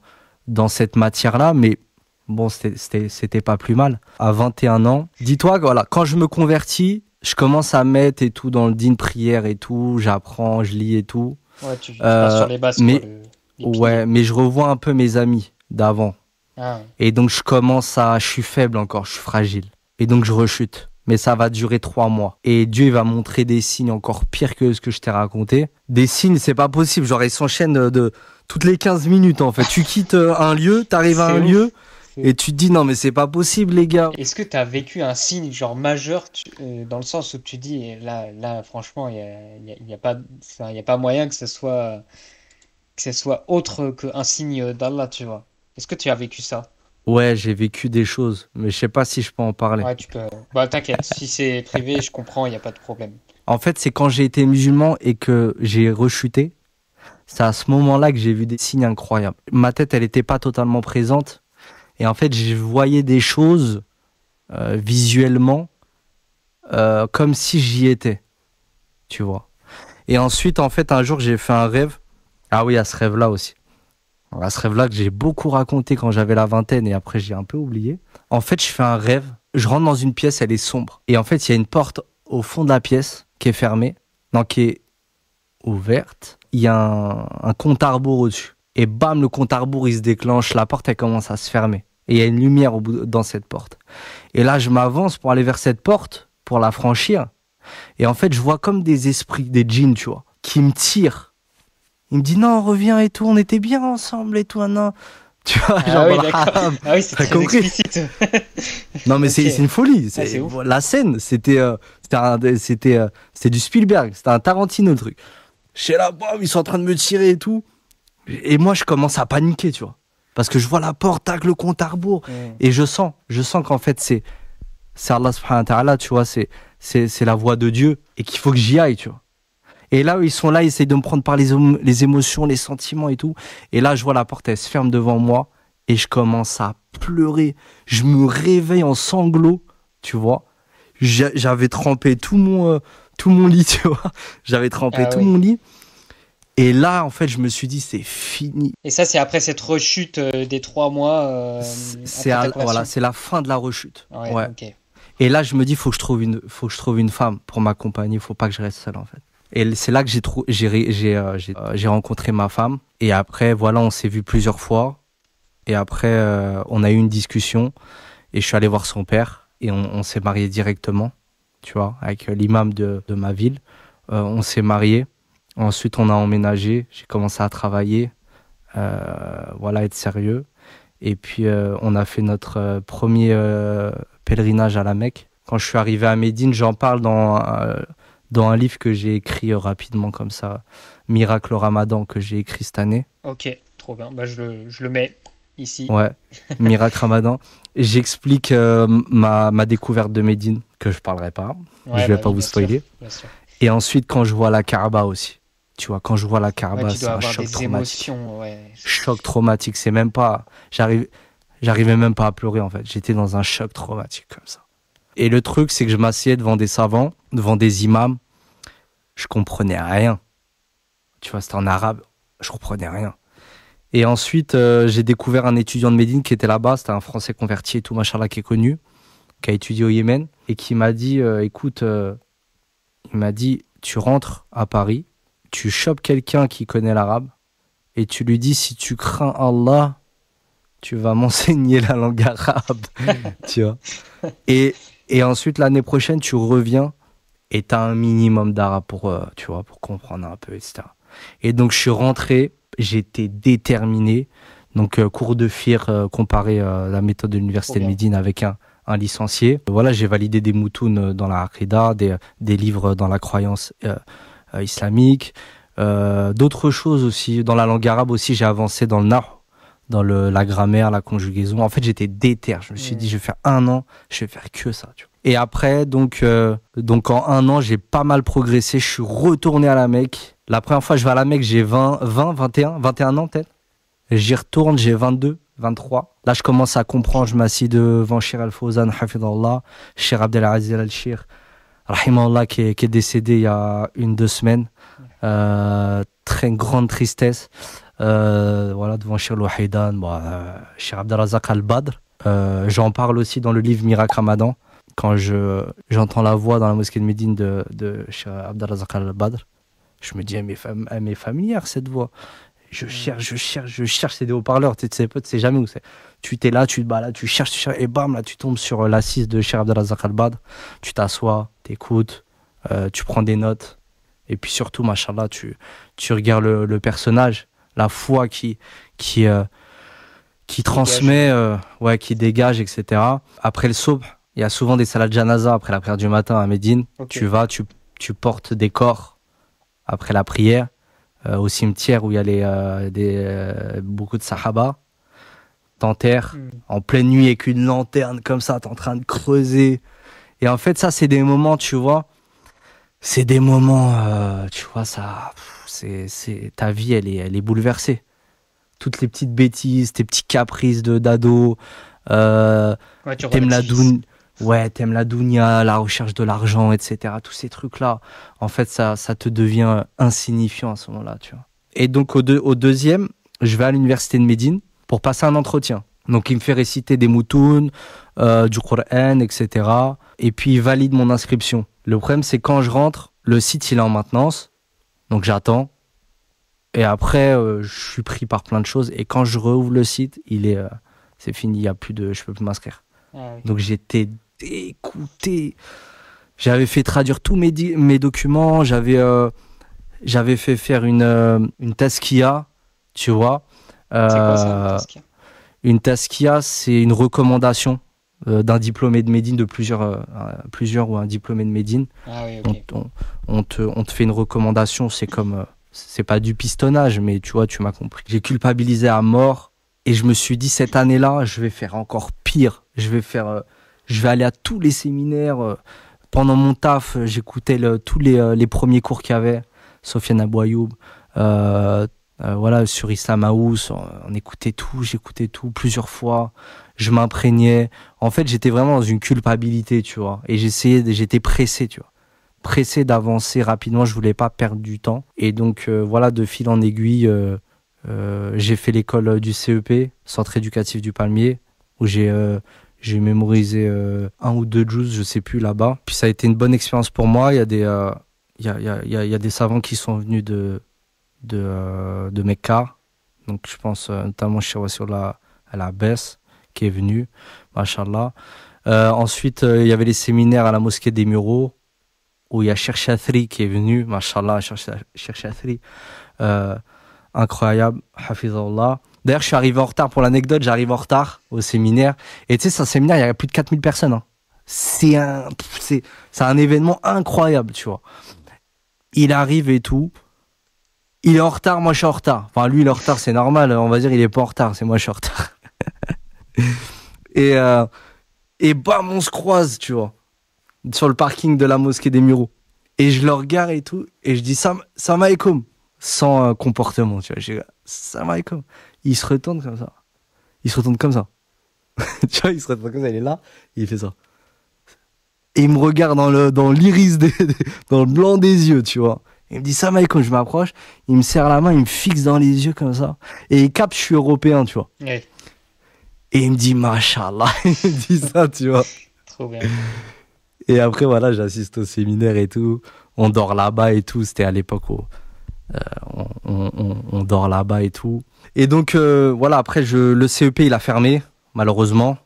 cette matière-là, mais bon, c'était pas plus mal. À 21 ans, dis-toi que voilà, quand je me convertis, je commence à mettre et tout dans le din prière et tout, j'apprends, je lis et tout. Ouais, tu passes sur les bases, mais, quoi, ouais, mais je revois un peu mes amis d'avant. Ah. Et donc, je suis faible encore, je suis fragile. Et donc, je rechute. Mais ça va durer 3 mois. Et Dieu, il va montrer des signes encore pires que ce que je t'ai raconté. Des signes, c'est pas possible. Genre, ils s'enchaînent de toutes les 15 minutes, en fait. Tu quittes un lieu, t'arrives à un lieu, et tu te dis, non, mais c'est pas possible, les gars. Est-ce que tu as vécu un signe, genre, majeur, dans le sens où tu dis, là franchement, il y a pas, enfin, il y a pas moyen que ce soit autre qu'un signe d'Allah, tu vois. Est-ce que tu as vécu ça? Ouais, j'ai vécu des choses, mais je sais pas si je peux en parler. Ouais, tu peux. Bah, t'inquiète, si c'est privé, je comprends, il n'y a pas de problème. En fait, c'est quand j'ai été musulman et que j'ai rechuté, c'est à ce moment-là que j'ai vu des signes incroyables. Ma tête, elle était pas totalement présente. Et en fait, je voyais des choses visuellement comme si j'y étais, tu vois. Et ensuite, en fait, un jour, j'ai fait un rêve. Ah oui, à ce rêve-là aussi. À ce rêve-là que j'ai beaucoup raconté quand j'avais la vingtaine et après j'ai un peu oublié. En fait, je fais un rêve. Je rentre dans une pièce, elle est sombre. Et en fait, il y a une porte au fond de la pièce qui est fermée, non, qui est ouverte. Il y a un compte à rebours au-dessus. Et bam, le compte à rebours, il se déclenche. La porte, elle commence à se fermer. Et il y a une lumière dans cette porte. Et là, je m'avance pour aller vers cette porte, pour la franchir. Et en fait, je vois comme des esprits, des djinns, tu vois, qui me tirent. Il me dit non, reviens et tout, on était bien ensemble et tout, non. Tu vois, Ah genre oui, dans le d'accord. haram. Ah oui, c'est T'as très compris? explicite. Non, mais Ok. c'est une folie. C'est ouf. La scène, c'était du Spielberg, c'était un Tarantino le truc. Je suis là, bam, ils sont en train de me tirer et tout. Et moi, je commence à paniquer, tu vois. Parce que je vois la porte, tac, le compte à rebours. Et je sens qu'en fait, c'est Allah subhanahu wa ta'ala, tu vois, c'est la voix de Dieu et qu'il faut que j'y aille, tu vois. Et là, ils sont là, ils essayent de me prendre par les émotions, les sentiments et tout. Et là, je vois la porte, elle se ferme devant moi et je commence à pleurer. Je me réveille en sanglots, tu vois. J'avais trempé tout mon lit, tu vois. J'avais trempé Ah tout oui. mon lit. Et là, en fait, je me suis dit, c'est fini. Et ça, c'est après cette rechute des 3 mois C'est après ta voilà, conversion. c'est la fin de la rechute. Ouais, Ouais. ok. Et là, je me dis, faut que je trouve une femme pour m'accompagner. Faut pas que je reste seul, en fait. Et c'est là que j'ai rencontré ma femme. Et après, voilà, on s'est vu plusieurs fois. Et après, on a eu une discussion. Et je suis allé voir son père. Et on s'est mariés directement, tu vois, avec l'imam de ma ville. On s'est mariés. Ensuite, on a emménagé. J'ai commencé à travailler. Voilà, être sérieux. Et puis, on a fait notre premier pèlerinage à la Mecque. Quand je suis arrivé à Médine, j'en parle dans un livre que j'ai écrit rapidement comme ça, Miracle au Ramadan, que j'ai écrit cette année. Ok, trop bien. Bah, je le mets ici. Ouais, Miracle Ramadan. J'explique ma découverte de Médine, que je parlerai pas. Ouais, Je vais bah pas oui, vous bien sûr, spoiler. bien sûr. Et ensuite, quand je vois la Kaaba aussi. Tu vois, quand je vois la Ouais, Kaaba, tu c'est dois un avoir choc des traumatique. émotions, ouais. Choc traumatique, c'est même pas... J'arrivais même pas à pleurer, en fait. J'étais dans un choc traumatique comme ça. Et le truc, c'est que je m'assieds devant des savants, devant des imams. Je comprenais rien. Tu vois, c'était en arabe. Je comprenais rien. Et ensuite, j'ai découvert un étudiant de Médine qui était là-bas. C'était un Français converti et tout, machallah, qui est connu, qui a étudié au Yémen et qui m'a dit, écoute, il m'a dit, tu rentres à Paris, tu chopes quelqu'un qui connaît l'arabe et tu lui dis, si tu crains Allah, tu vas m'enseigner la langue arabe. Tu vois. Et, et ensuite, l'année prochaine, tu reviens et tu as un minimum d'arabe pour, tu vois, pour comprendre un peu, etc. Et donc, je suis rentré, j'étais déterminé. Donc, cours de FIR, comparé la méthode de Trop l'Université de bien. Médine avec un licencié. Voilà, j'ai validé des moutounes dans la Aqidah, des livres dans la croyance islamique, d'autres choses aussi. Dans la langue arabe aussi, j'ai avancé dans le nahw, dans la grammaire, la conjugaison. En fait, j'étais déter. Je me suis dit, je vais faire 1 an, je vais faire que ça. Tu vois. Et après, donc en 1 an, j'ai pas mal progressé. Je suis retourné à la Mecque. La première fois que je vais à la Mecque, j'ai 21 ans peut-être. J'y retourne, j'ai 22, 23. Là, je commence à comprendre. Je m'assis devant Cheikh Al-Fawzan, Hafidallah, Cheikh Abdelaziz Al-Shir, Rahimahullah, qui est décédé il y a 2 semaines. Très grande tristesse. Voilà, devant Cheikh Louhaidan, Cheikh Abdelrazak Al-Badr. J'en parle aussi dans le livre Miracle Ramadan. Quand j'entends la voix dans la mosquée de Médine de Cheikh Abdelrazak Al-Badr, je me dis, elle m'est familière cette voix. Je cherche, c'est des haut-parleurs, tu sais jamais où c'est. Tu t'es là, tu te balades, tu cherches, et bam, là tu tombes sur l'assise de Cheikh Abdelrazak Al-Badr. Tu t'assois, t'écoutes, tu prends des notes. Et puis surtout, machallah, tu regardes le personnage, la foi qui transmet, qui dégage, etc. Après le soubh, il y a souvent des salades janaza après la prière du matin à Médine. Ok. Tu portes des corps après la prière au cimetière où il y a beaucoup de sahaba. T'enterres en pleine nuit avec une lanterne comme ça, t'es en train de creuser. Et en fait, ça, c'est des moments, tu vois. C'est des moments, tu vois, ça, ta vie, elle est bouleversée. Toutes les petites bêtises, tes petits caprices d'ado, Ouais, tu t'aimes relativises. t'aimes la dounia, la recherche de l'argent, etc. Tous ces trucs-là, en fait, ça te devient insignifiant à ce moment-là, tu vois. Et donc, au deuxième, je vais à l'université de Médine pour passer un entretien. Donc, il me fait réciter des moutounes, du Coran, etc. Et puis, il valide mon inscription. Le problème, c'est quand je rentre, le site, il est en maintenance. Donc, j'attends. Et après, je suis pris par plein de choses. Et quand je rouvre le site, c'est fini. Il y a plus je peux plus m'inscrire. Ah, ok. Donc, j'étais dégoûté. J'avais fait traduire tous mes documents. J'avais fait faire une taskia, tu vois. C'est quoi ça, une Euh, taskia? une taskia, c'est une recommandation d'un diplômé de Médine, de plusieurs ou un diplômé de Médine. Ah oui, On, ok. on te fait une recommandation, c'est comme, c'est pas du pistonnage, mais tu vois, tu m'as compris. J'ai culpabilisé à mort et je me suis dit, cette année-là, je vais faire encore pire. Je vais aller à tous les séminaires. Pendant mon taf, j'écoutais tous les premiers cours qu'il y avait, Sofiane Abouayoub, voilà, sur Islam House, on écoutait tout, j'écoutais tout plusieurs fois, je m'imprégnais. En fait, j'étais vraiment dans une culpabilité, tu vois, et j'étais pressé, tu vois, pressé d'avancer rapidement, je voulais pas perdre du temps. Et donc, voilà, de fil en aiguille, j'ai fait l'école du CEP, Centre éducatif du Palmier, où j'ai mémorisé 1 ou 2 juz, je sais plus, là-bas. Puis ça a été une bonne expérience pour moi. Il y a des savants qui sont venus de Mecca. Donc, je pense notamment chez Wassoula al-Abbas qui est venu, Mashallah. Ensuite, il y avait les séminaires à la mosquée des Mureaux, où il y a Cheikh Chathri qui est venu, Mashallah, Cheikh Chathri. Incroyable, Hafizallah. D'ailleurs, je suis arrivé en retard pour l'anecdote, j'arrive en retard au séminaire. Et tu sais, c'est un séminaire, il y a plus de 4000 personnes. Hein. C'est un événement incroyable, tu vois. Il arrive et tout. Il est en retard, moi je suis en retard. Enfin, lui, il est en retard, c'est normal. On va dire, il est pas en retard, c'est moi je suis en retard. Et bam, on se croise, tu vois, sur le parking de la mosquée des Mureaux. Et je le regarde et tout, et je dis Salam alaikum, sans comportement, tu vois. Je dis Salam alaikum. Il se retourne comme ça. Il se retourne comme ça. Tu vois, il se retourne comme ça, il est là, et il fait ça. Et il me regarde dans l'iris, dans le blanc des yeux, tu vois. Il me dit Salam alaikum, je m'approche, il me serre la main, il me fixe dans les yeux comme ça. Et il capte, je suis européen, tu vois. Ouais. Et il me dit Mashallah, il me dit ça, tu vois. Trop bien. Et après, voilà, j'assiste au séminaire et tout. On dort là-bas et tout. C'était à l'époque où on dort là-bas et tout. Et donc, voilà, après, le CEP, il a fermé, malheureusement.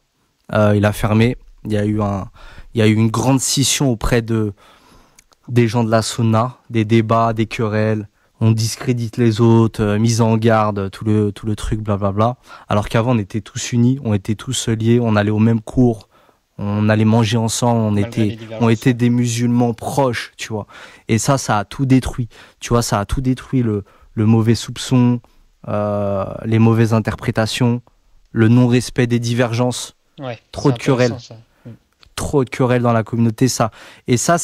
Il a fermé. Il y a eu une grande scission auprès des gens de la Sunna, des débats, des querelles. On discrédite les autres, mise en garde, tout le truc, blablabla. Alors qu'avant, on était tous unis, on était tous liés, on allait au même cours, on allait manger ensemble, on était des musulmans proches, tu vois. Et ça a tout détruit. Tu vois, ça a tout détruit, le mauvais soupçon, les mauvaises interprétations, le non-respect des divergences, Ouais, trop de querelles. Trop de querelles dans la communauté, ça. Et ça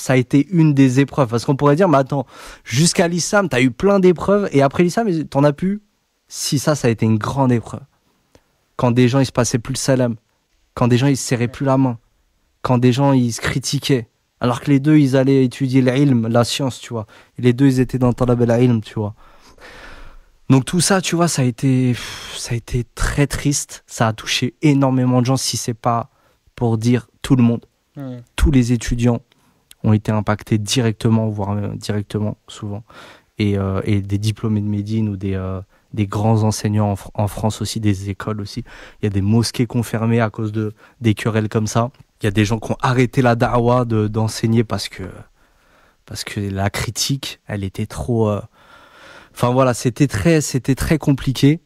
a été une des épreuves. Parce qu'on pourrait dire, mais attends, jusqu'à l'islam, t'as eu plein d'épreuves, et après l'islam, t'en as plus. Si ça a été une grande épreuve. Quand des gens, ils se passaient plus le salam. Quand des gens, ils se serraient plus la main. Quand des gens, ils se critiquaient. Alors que les deux, ils allaient étudier l'ilm, la science, tu vois. Et les deux, ils étaient dans talab al-ilm, tu vois. Donc tout ça, tu vois, ça a été très triste. Ça a touché énormément de gens, si c'est pas pour dire tout le monde. Tous les étudiants ont été impactés directement, voire directement, souvent. Et des diplômés de Médine ou des grands enseignants en France aussi, des écoles aussi. Il y a des mosquées qu'on fermait à cause des querelles comme ça. Il y a des gens qui ont arrêté la da'wa d'enseigner parce que la critique, elle était trop... Enfin voilà, c'était très compliqué.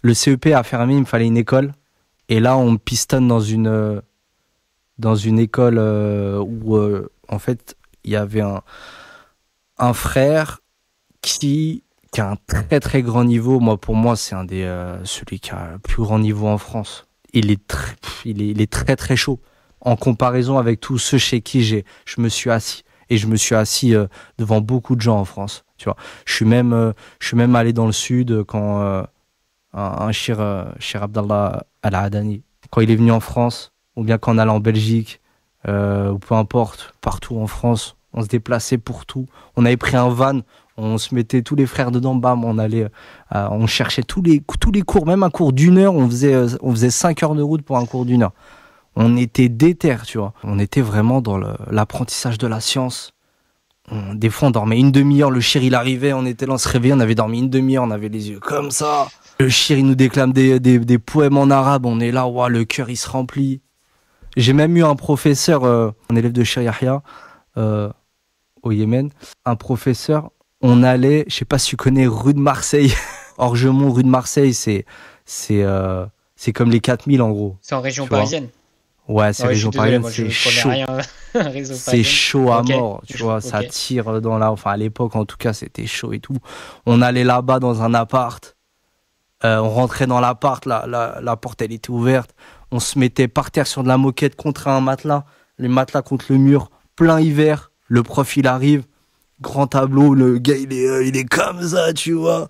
Le CEP a fermé, il me fallait une école. Et là, on me pistonne dans une école où, en fait, il y avait un frère qui a un très très grand niveau. Pour moi, c'est celui qui a le plus grand niveau en France. Il est très très chaud en comparaison avec tous ceux chez qui je me suis assis. Et je me suis assis devant beaucoup de gens en France. Tu vois, je suis même allé dans le sud quand un Shir Abdallah Al-Adani, quand il est venu en France, ou bien quand on allait en Belgique, ou peu importe, partout en France, on se déplaçait pour tout. On avait pris un van, on se mettait tous les frères dedans, bam, on cherchait tous les cours, même un cours d'une heure, on faisait 5 heures de route pour un cours d'une heure. On était déter, tu vois. On était vraiment dans l'apprentissage de la science. Des fois, on dormait une demi-heure, le shir, il arrivait, on était là, on se réveillait, on avait dormi une demi-heure, on avait les yeux comme ça. Le shir, il nous déclame des poèmes en arabe, on est là, ouah, le cœur, il se remplit. J'ai même eu un professeur, un élève de Shir Yahya, au Yémen, un professeur, on allait, je sais pas si tu connais, rue de Marseille, Orgemont, rue de Marseille, c'est comme les 4000 en gros. C'est en région parisienne. Ouais, c'est région parisienne, c'est chaud. C'est chaud à mort, tu vois, ça tire enfin à l'époque en tout cas, c'était chaud et tout. On allait là-bas dans un appart, on rentrait dans l'appart, la porte elle était ouverte, on se mettait par terre sur de la moquette contre un matelas, les matelas contre le mur, plein hiver, le prof il arrive, grand tableau, le gars il est comme ça, tu vois.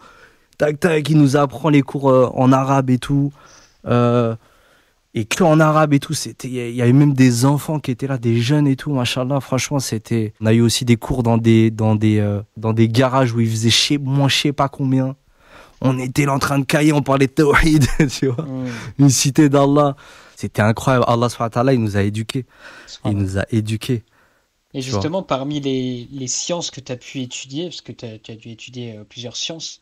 Tac tac, il nous apprend les cours en arabe et tout. Et que en arabe et tout, il y avait même des enfants qui étaient là, des jeunes et tout, machallah. Franchement, on a eu aussi des cours dans des garages où il faisait je sais pas combien. On était là en train de cailler, on parlait de tawhid, tu vois. Une cité d'Allah. C'était incroyable. Allah subhanahu wa ta'ala, il nous a éduqués. Il nous a éduqués. Et tu vois. justement, parmi les sciences que tu as pu étudier, parce que tu as dû étudier plusieurs sciences,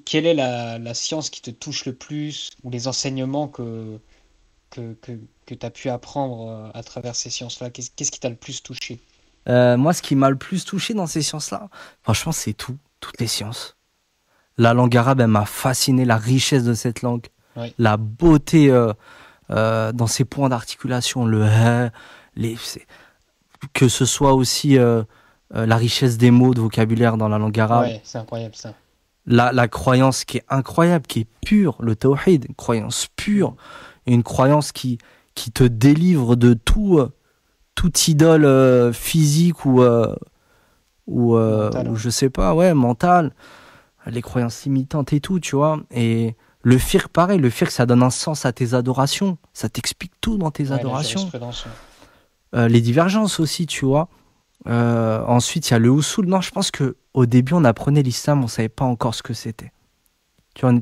quelle est la science qui te touche le plus, ou les enseignements que, que, que tu as pu apprendre à travers ces sciences-là? Qu'est-ce qui t'a le plus touché? Moi, ce qui m'a le plus touché dans ces sciences-là, franchement, c'est tout, toutes les sciences. La langue arabe, elle m'a fasciné, la richesse de cette langue, Oui, la beauté dans ses points d'articulation, le he, que ce soit aussi la richesse des mots, de vocabulaire dans la langue arabe, ouais, c'est incroyable ça. la croyance qui est incroyable, qui est pure, le tawhid, une croyance pure, Mm. une croyance qui te délivre de tout, toute idole physique Mental, ou ouais. je sais pas, ouais, mentale, les croyances limitantes et tout, tu vois. Et le fiqh, pareil, le fiqh, ça donne un sens à tes adorations, ça t'explique tout dans tes Ouais, la adorations. jurisprudence, ouais. Les divergences aussi, tu vois. Ensuite, il y a le usul. Non, je pense que au début, on apprenait l'islam, on savait pas encore ce que c'était. Tu vois,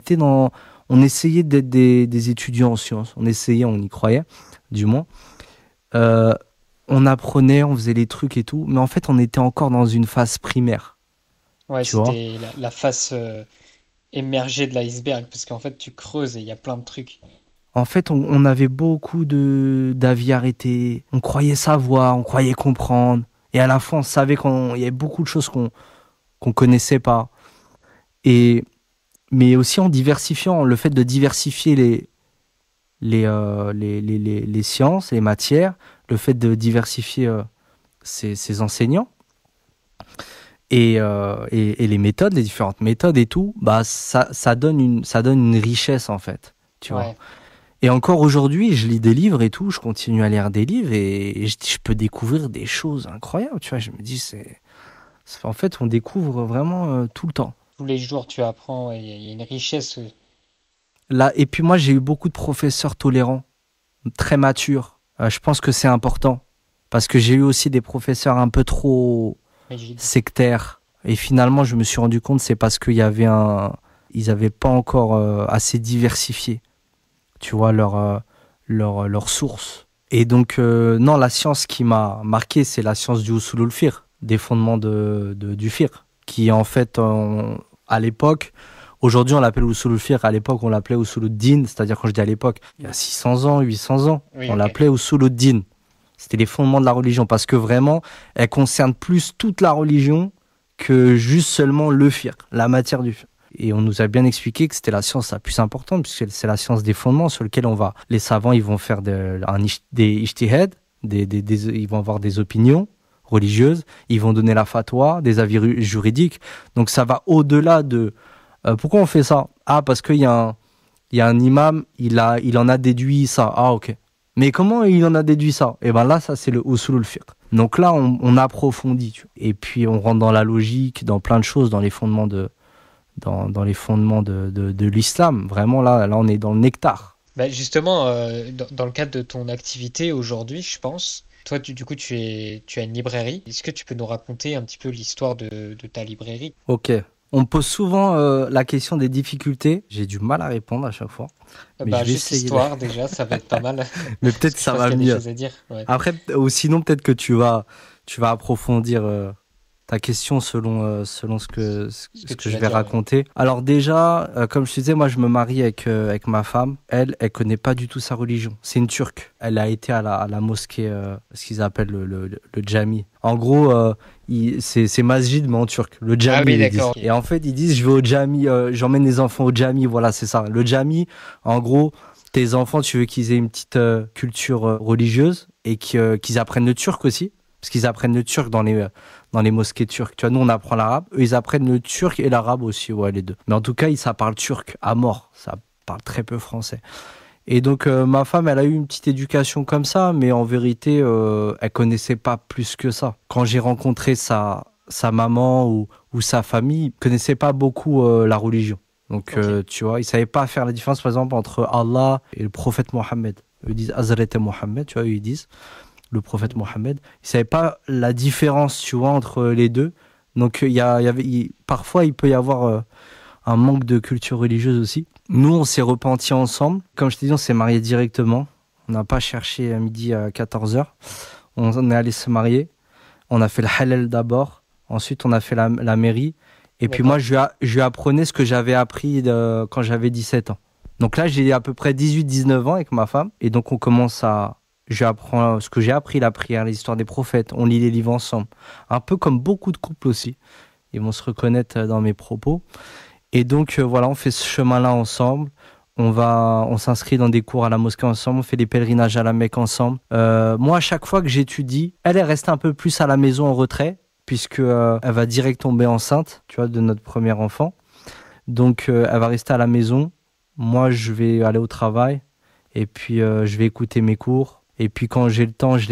on essayait d'être des étudiants en sciences. On essayait, on y croyait, du moins. Euh, on apprenait, on faisait les trucs et tout, mais en fait, on était encore dans une phase primaire, Ouais, tu vois. c'était la face émergée de l'iceberg, parce qu'en fait, tu creuses et il y a plein de trucs. En fait, on avait beaucoup de d'avis arrêtés. On croyait savoir, on croyait comprendre, et à la fin, on savait qu'il y avait beaucoup de choses qu'on connaissait pas. Et mais aussi en diversifiant, le fait de diversifier les sciences, les matières, le fait de diversifier ses enseignants et les méthodes, les différentes méthodes et tout, bah ça donne une richesse en fait, tu vois. Ouais. Et encore aujourd'hui, je lis des livres et tout, je continue à lire des livres et je peux découvrir des choses incroyables, tu vois. Je me dis, en fait, on découvre vraiment tout le temps. Tous les jours, tu apprends, ouais, il y a une richesse. Là, et puis moi, j'ai eu beaucoup de professeurs tolérants, très matures. Je pense que c'est important parce que j'ai eu aussi des professeurs un peu trop Rigide. sectaires. Et finalement, je me suis rendu compte, c'est parce qu'il y avait ils n'avaient pas encore assez diversifié, tu vois, leur source. Et donc, non, la science qui m'a marqué, c'est la science du usulul fiqh, des fondements du fiqh, qui en fait, à l'époque, aujourd'hui on l'appelle usulul fiqh, à l'époque on l'appelait usuluddin, c'est-à-dire quand je dis à l'époque, il y a 600 ans, 800 ans, Oui, on ok. l'appelait usuluddin. C'était les fondements de la religion, parce que vraiment, elle concerne plus toute la religion que juste seulement le fiqh, la matière du fiqh. Et on nous a bien expliqué que c'était la science la plus importante, puisque c'est la science des fondements sur lesquels les savants, ils vont faire des ijtihad, ils vont avoir des opinions religieuses, ils vont donner la fatwa, des avis juridiques. Donc ça va au-delà de, pourquoi on fait ça? Ah, parce il y a un imam, il en a déduit ça. Ah, ok. Mais comment il en a déduit ça? Et ben là, ça c'est le usulul fiqh. Donc là, on approfondit, tu vois. Et puis on rentre dans la logique, dans plein de choses, dans les fondements de l'islam. Vraiment, là, on est dans le nectar. Bah, justement, dans le cadre de ton activité aujourd'hui, je pense, toi, du coup, tu as une librairie. Est-ce que tu peux nous raconter un petit peu l'histoire de ta librairie? Ok. On me pose souvent la question des difficultés. J'ai du mal à répondre à chaque fois, mais je Bah, vais juste essayer de... l'histoire, déjà, ça va être pas mal. Mais Parce peut-être que je ça pense va qu'il y a des mieux. choses à dire. Ouais. Après, ou sinon, peut-être que tu vas approfondir ta question selon Ce que ce que tu je vas vais dire, ouais. raconter. Alors déjà, comme je te disais, moi je me marie avec ma femme. Elle connaît pas du tout sa religion. C'est une Turque. Elle a été à la mosquée, ce qu'ils appellent le jami. En gros, c'est masjid mais en turc. Le Ah jami, oui, ils disent. d'accord. Ok. Et en fait, ils disent, je vais au jami, j'emmène les enfants au jami. Voilà, c'est ça. Le jami, en gros, tes enfants, tu veux qu'ils aient une petite culture religieuse et qu'ils apprennent le turc aussi. Parce qu'ils apprennent le turc dans les mosquées turques. Tu vois, nous, on apprend l'arabe. Eux, ils apprennent le turc et l'arabe aussi, ouais, les deux. Mais en tout cas, ça parle turc à mort. Ça parle très peu français. Et donc, ma femme, elle a eu une petite éducation comme ça, mais en vérité, elle connaissait pas plus que ça. Quand j'ai rencontré sa maman ou sa famille, ils connaissaient pas beaucoup la religion. Donc, Ok. tu vois, ils savaient pas faire la différence, par exemple, entre Allah et le prophète Mohammed. Eux, ils disent Hazrat Mohammed, tu vois, eux, ils disent le prophète Mhm. Mohammed. Ils savaient pas la différence, tu vois, entre les deux. Donc, parfois, il peut y avoir un manque de culture religieuse aussi. Nous, on s'est repentis ensemble. Comme je te dis, on s'est mariés directement. On n'a pas cherché à midi à 14 heures. On est allé se marier. On a fait le halal d'abord. Ensuite, on a fait la mairie. Et puis moi, je lui apprenais ce que j'avais appris quand j'avais 17 ans. Donc là, j'ai à peu près 18-19 ans avec ma femme. Et donc, on commence à... Je lui apprends ce que j'ai appris, la prière, les histoires des prophètes. On lit les livres ensemble. Un peu comme beaucoup de couples aussi. Ils vont se reconnaître dans mes propos. Et donc, voilà, on fait ce chemin-là ensemble. On s'inscrit dans des cours à la mosquée ensemble. On fait des pèlerinages à la Mecque ensemble. Moi, à chaque fois que j'étudie, elle est restée un peu plus à la maison en retrait, puisque elle va direct tomber enceinte, tu vois, de notre premier enfant. Donc, elle va rester à la maison. Moi, je vais aller au travail. Et puis, je vais écouter mes cours. Et puis, quand j'ai le temps, je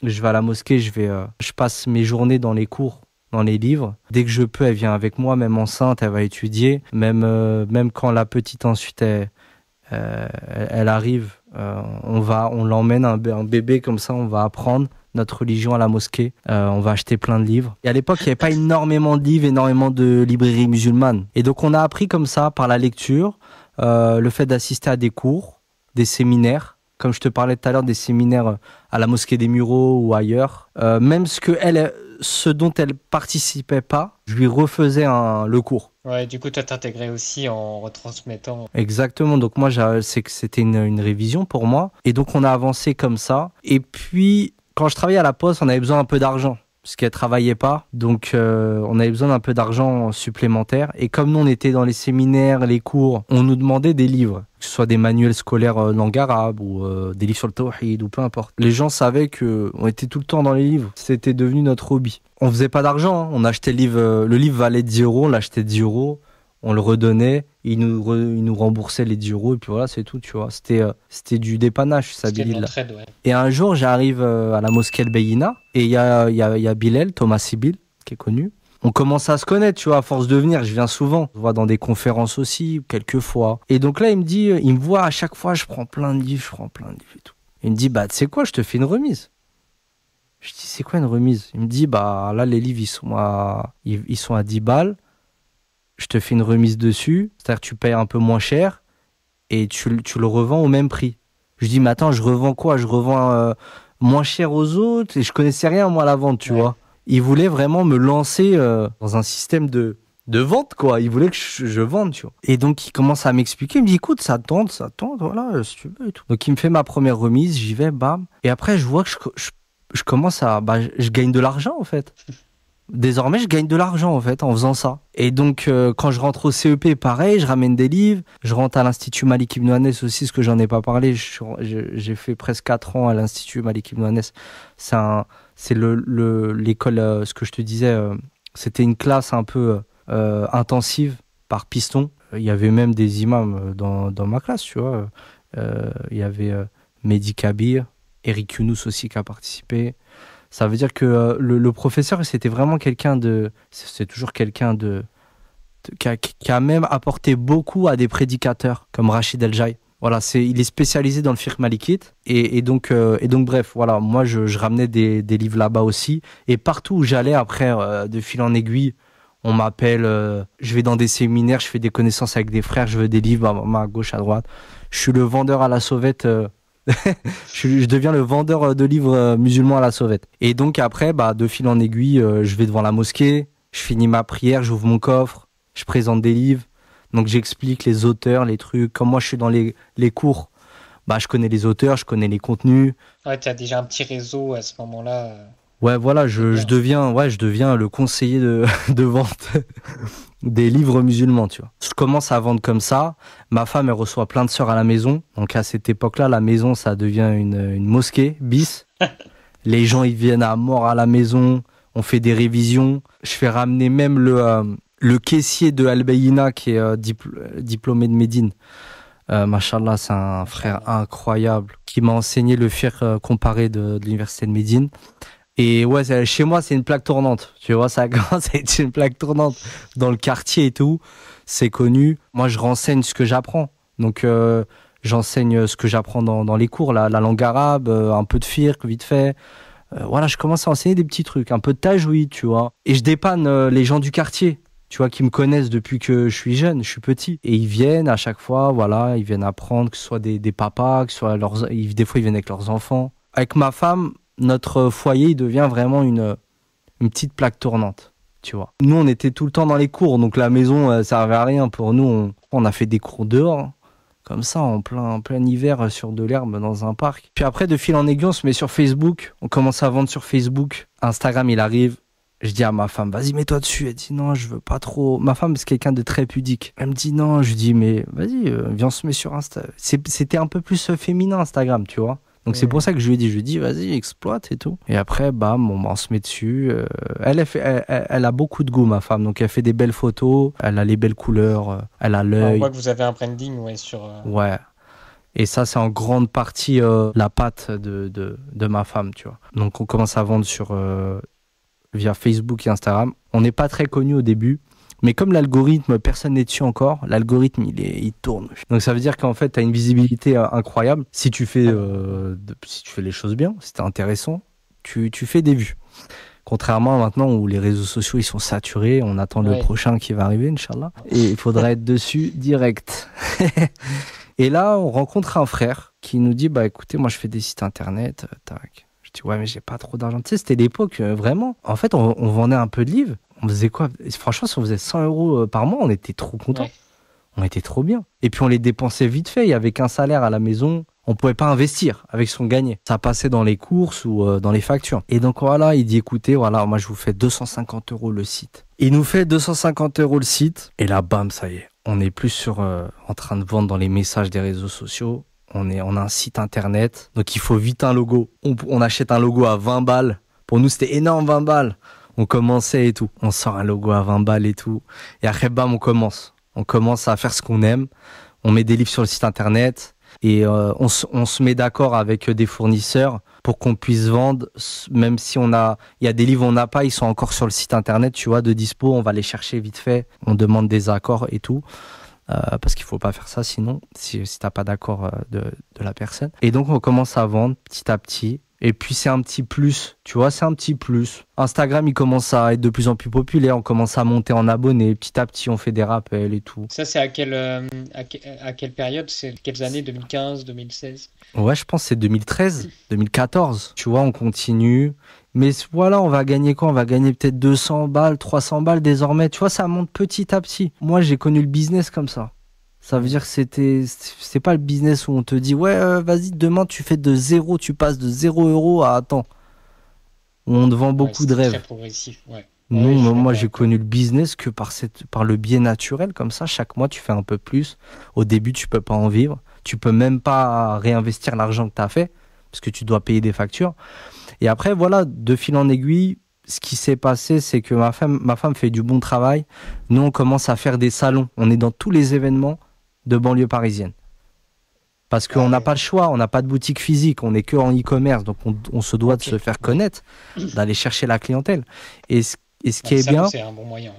vais à la mosquée. Je passe mes journées dans les cours, dans les livres. Dès que je peux, elle vient avec moi, même enceinte, elle va étudier. Même quand la petite, ensuite, elle arrive, on l'emmène, un bébé comme ça, on va apprendre notre religion à la mosquée. On va acheter plein de livres. Et à l'époque, il n'y avait pas énormément de livres, énormément de librairies musulmanes. Et donc, on a appris comme ça, par la lecture, le fait d'assister à des cours, des séminaires. Comme je te parlais tout à l'heure, des séminaires à la mosquée des Mureaux ou ailleurs. Même ce dont elle participait pas, je lui refaisais le cours. Ouais, du coup, toi, t'intégrais aussi en retransmettant. Exactement. Donc moi, c'est que c'était une révision pour moi. Et donc, on a avancé comme ça. Et puis, quand je travaillais à la Poste, on avait besoin un peu d'argent, parce qu'elle travaillait pas. Donc, on avait besoin d'un peu d'argent supplémentaire. Et comme nous, on était dans les séminaires, les cours, on nous demandait des livres, que ce soit des manuels scolaires langue arabe ou des livres sur le tawhid ou peu importe. Les gens savaient qu'on était tout le temps dans les livres. C'était devenu notre hobby. On faisait pas d'argent, hein. On achetait le livre valait 10 euros, on l'achetait 10 euros, on le redonnait, il nous remboursait les 10 euros et puis voilà, c'est tout, tu vois. C'était du dépannage, ça. C'était de l'entraide, ouais. Et un jour, j'arrive à la mosquée El Beyina et il y a Bilal, Thomas Sibyl, qui est connu. On commence à se connaître, tu vois, à force de venir, je viens souvent. Je vois dans des conférences aussi, quelques fois. Et donc là, il me voit à chaque fois, je prends plein de livres et tout. Il me dit, bah, tu sais quoi, je te fais une remise. Je dis, c'est quoi une remise? Il me dit, bah, là, les livres, ils sont à 10 balles. Je te fais une remise dessus. C'est-à-dire que tu payes un peu moins cher et tu le revends au même prix. Je dis, mais attends, je revends quoi? Je revends moins cher aux autres et je connaissais rien, moi, à la vente, tu vois. Il voulait vraiment me lancer dans un système de vente, quoi. Il voulait que je vende, tu vois. Et donc, il commence à m'expliquer. Il me dit, écoute, ça tente, voilà, si tu veux et tout. Donc, il me fait ma première remise, j'y vais, bam. Et après, je vois que je commence je gagne de l'argent, en fait. Désormais, je gagne de l'argent, en fait, en faisant ça. Et donc, quand je rentre au CEP, pareil, je ramène des livres. Je rentre à l'Institut Malik Ibn Anas aussi, ce que j'en ai pas parlé. J'ai fait presque 4 ans à l'Institut Malik Ibn Anas. C'est l'école, ce que je te disais, c'était une classe un peu intensive par piston. Il y avait même des imams dans ma classe, tu vois. Il y avait Mehdi Kabir, Eric Younous aussi qui a participé. Ça veut dire que le professeur, c'était vraiment c'est toujours quelqu'un qui a même apporté beaucoup à des prédicateurs comme Rachid El Jai. Voilà, il est spécialisé dans le fiqh malikite et donc bref, voilà, moi je ramenais des livres là-bas aussi et partout où j'allais après, de fil en aiguille, on m'appelle, je vais dans des séminaires, je fais des connaissances avec des frères, je veux des livres à gauche, à droite. Je suis le vendeur à la sauvette. Je deviens le vendeur de livres musulmans à la sauvette. Et donc après, de fil en aiguille, je vais devant la mosquée, je finis ma prière, j'ouvre mon coffre, je présente des livres. Donc j'explique les auteurs, les trucs. Comme moi je suis dans les cours, je connais les auteurs, je connais les contenus. Ouais, tu as déjà un petit réseau à ce moment-là. Ouais, voilà, je deviens le conseiller de vente des livres musulmans, tu vois. Je commence à vendre comme ça. Ma femme, elle reçoit plein de sœurs à la maison. Donc à cette époque-là, la maison, ça devient une mosquée bis. Les gens, ils viennent à mort à la maison. On fait des révisions. Je fais ramener même le caissier de Al Bayina qui est diplômé de Médine. Machallah, c'est un frère incroyable qui m'a enseigné le fiqh comparé de l'université de Médine. Et ouais, chez moi, c'est une plaque tournante. Tu vois, ça commence à être une plaque tournante dans le quartier et tout. C'est connu. Moi, je renseigne ce que j'apprends. Donc, j'enseigne ce que j'apprends dans les cours, la langue arabe, un peu de fiqh, vite fait. Voilà, je commence à enseigner des petits trucs, un peu de tajwid, tu vois. Et je dépanne les gens du quartier, tu vois, qui me connaissent depuis que je suis jeune, je suis petit. Et ils viennent à chaque fois, voilà, ils viennent apprendre, que ce soit des papas, que ce soit des fois ils viennent avec leurs enfants. Avec ma femme, notre foyer, il devient vraiment une petite plaque tournante, tu vois. Nous, on était tout le temps dans les cours, donc la maison, servait à rien pour nous. On a fait des cours dehors, comme ça, en plein hiver, sur de l'herbe, dans un parc. Puis après, de fil en aiguille, on se met sur Facebook. On commence à vendre sur Facebook. Instagram, il arrive. Je dis à ma femme, vas-y, mets-toi dessus. Elle dit, non, je veux pas trop. Ma femme, c'est quelqu'un de très pudique. Elle me dit, non. Je dis, mais vas-y, viens, on se met sur Insta. C'était un peu plus féminin, Instagram, tu vois. Donc c'est pour ça que je lui ai dit, vas-y, exploite et tout. Et après, bam, on se met dessus. Elle a beaucoup de goût, ma femme. Donc elle fait des belles photos, elle a les belles couleurs, elle a l'œil. On voit que vous avez un branding, ouais, sur... Ouais. Et ça, c'est en grande partie la patte de ma femme, tu vois. Donc on commence à vendre via Facebook et Instagram. On n'est pas très connus au début. Mais comme l'algorithme, personne n'est dessus encore, l'algorithme, il tourne. Donc ça veut dire qu'en fait, tu as une visibilité incroyable. Si tu fais les choses bien, si t'es intéressant, tu fais des vues. Contrairement à maintenant où les réseaux sociaux, ils sont saturés, on attend le prochain qui va arriver, Inch'Allah. Et il faudra être dessus direct. Et là, on rencontre un frère qui nous dit, bah écoutez, moi je fais des sites internet, tac. Je dis, ouais, mais j'ai pas trop d'argent. Tu sais, c'était l'époque, vraiment. En fait, on vendait un peu de livres. On faisait quoi? Franchement, si on faisait 100 euros par mois, on était trop contents. Ouais. On était trop bien. Et puis, on les dépensait vite fait. Il y avait qu'un salaire à la maison. On pouvait pas investir avec ce qu'on gagnait. Ça passait dans les courses ou dans les factures. Et donc, voilà, il dit, écoutez, voilà, moi, je vous fais 250 euros le site. Il nous fait 250 euros le site. Et là, bam, ça y est. On est plus en train de vendre dans les messages des réseaux sociaux. On a un site internet. Donc, il faut vite un logo. On achète un logo à 20 balles. Pour nous, c'était énorme, 20 balles. On commençait et tout. On sort un logo à 20 balles et tout. Et après, bam, on commence. On commence à faire ce qu'on aime. On met des livres sur le site internet. Et on se met d'accord avec des fournisseurs pour qu'on puisse vendre, même si il y a des livres on n'a pas, ils sont encore sur le site internet, tu vois, de dispo. On va les chercher vite fait. On demande des accords et tout. Parce qu'il faut pas faire ça sinon, si t'as pas d'accord de la personne. Et donc, on commence à vendre petit à petit. Et puis c'est un petit plus, tu vois, c'est un petit plus. Instagram, il commence à être de plus en plus populaire, on commence à monter en abonnés, petit à petit on fait des rappels et tout. Ça c'est à quelle période? C'est quelles années? 2015, 2016? Ouais, je pense que c'est 2013, 2014. Tu vois, on continue. Mais voilà, on va gagner quoi? On va gagner peut-être 200 balles, 300 balles désormais. Tu vois, ça monte petit à petit. Moi, j'ai connu le business comme ça. Ça veut dire que c'est pas le business où on te dit, ouais, vas-y, demain, tu fais de zéro, tu passes de 0 € à attends. On te vend beaucoup de rêves. Très progressif, ouais. Non, moi, j'ai connu le business que par le biais naturel, comme ça, chaque mois, tu fais un peu plus. Au début, tu peux pas en vivre. Tu peux même pas réinvestir l'argent que tu as fait, parce que tu dois payer des factures. Et après, voilà, de fil en aiguille, ce qui s'est passé, c'est que ma femme fait du bon travail. Nous, on commence à faire des salons. On est dans tous les événements de banlieue parisienne. Parce qu'on n'a pas le choix, on n'a pas de boutique physique, on n'est que en e-commerce, donc on se doit de se faire connaître, d'aller chercher la clientèle. Et ce qui est bien... C'est un bon moyen.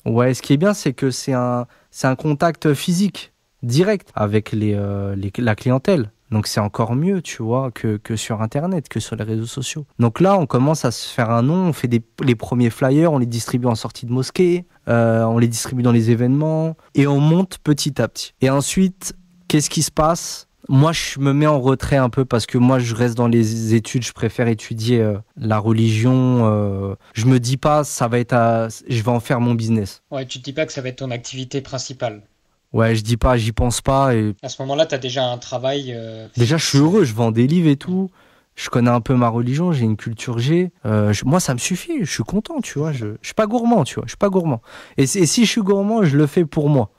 Ouais, ce qui est bien, c'est que c'est un contact physique, direct, avec la clientèle. Donc c'est encore mieux, tu vois, que sur Internet, que sur les réseaux sociaux. Donc là, on commence à se faire un nom, on fait les premiers flyers, on les distribue en sortie de mosquée, on les distribue dans les événements, et on monte petit à petit. Et ensuite, qu'est-ce qui se passe ? Moi, je me mets en retrait un peu parce que moi, je reste dans les études, je préfère étudier la religion. Je me dis pas, je vais en faire mon business. Ouais, tu te dis pas que ça va être ton activité principale. Ouais, je dis pas, j'y pense pas. Et... À ce moment-là, tu as déjà un travail... Déjà, je suis heureux, je vends des livres et tout. Je connais un peu ma religion, j'ai une culture G. Moi, ça me suffit, je suis content, tu vois. Je suis pas gourmand, tu vois, je suis pas gourmand. Et si je suis gourmand, je le fais pour moi.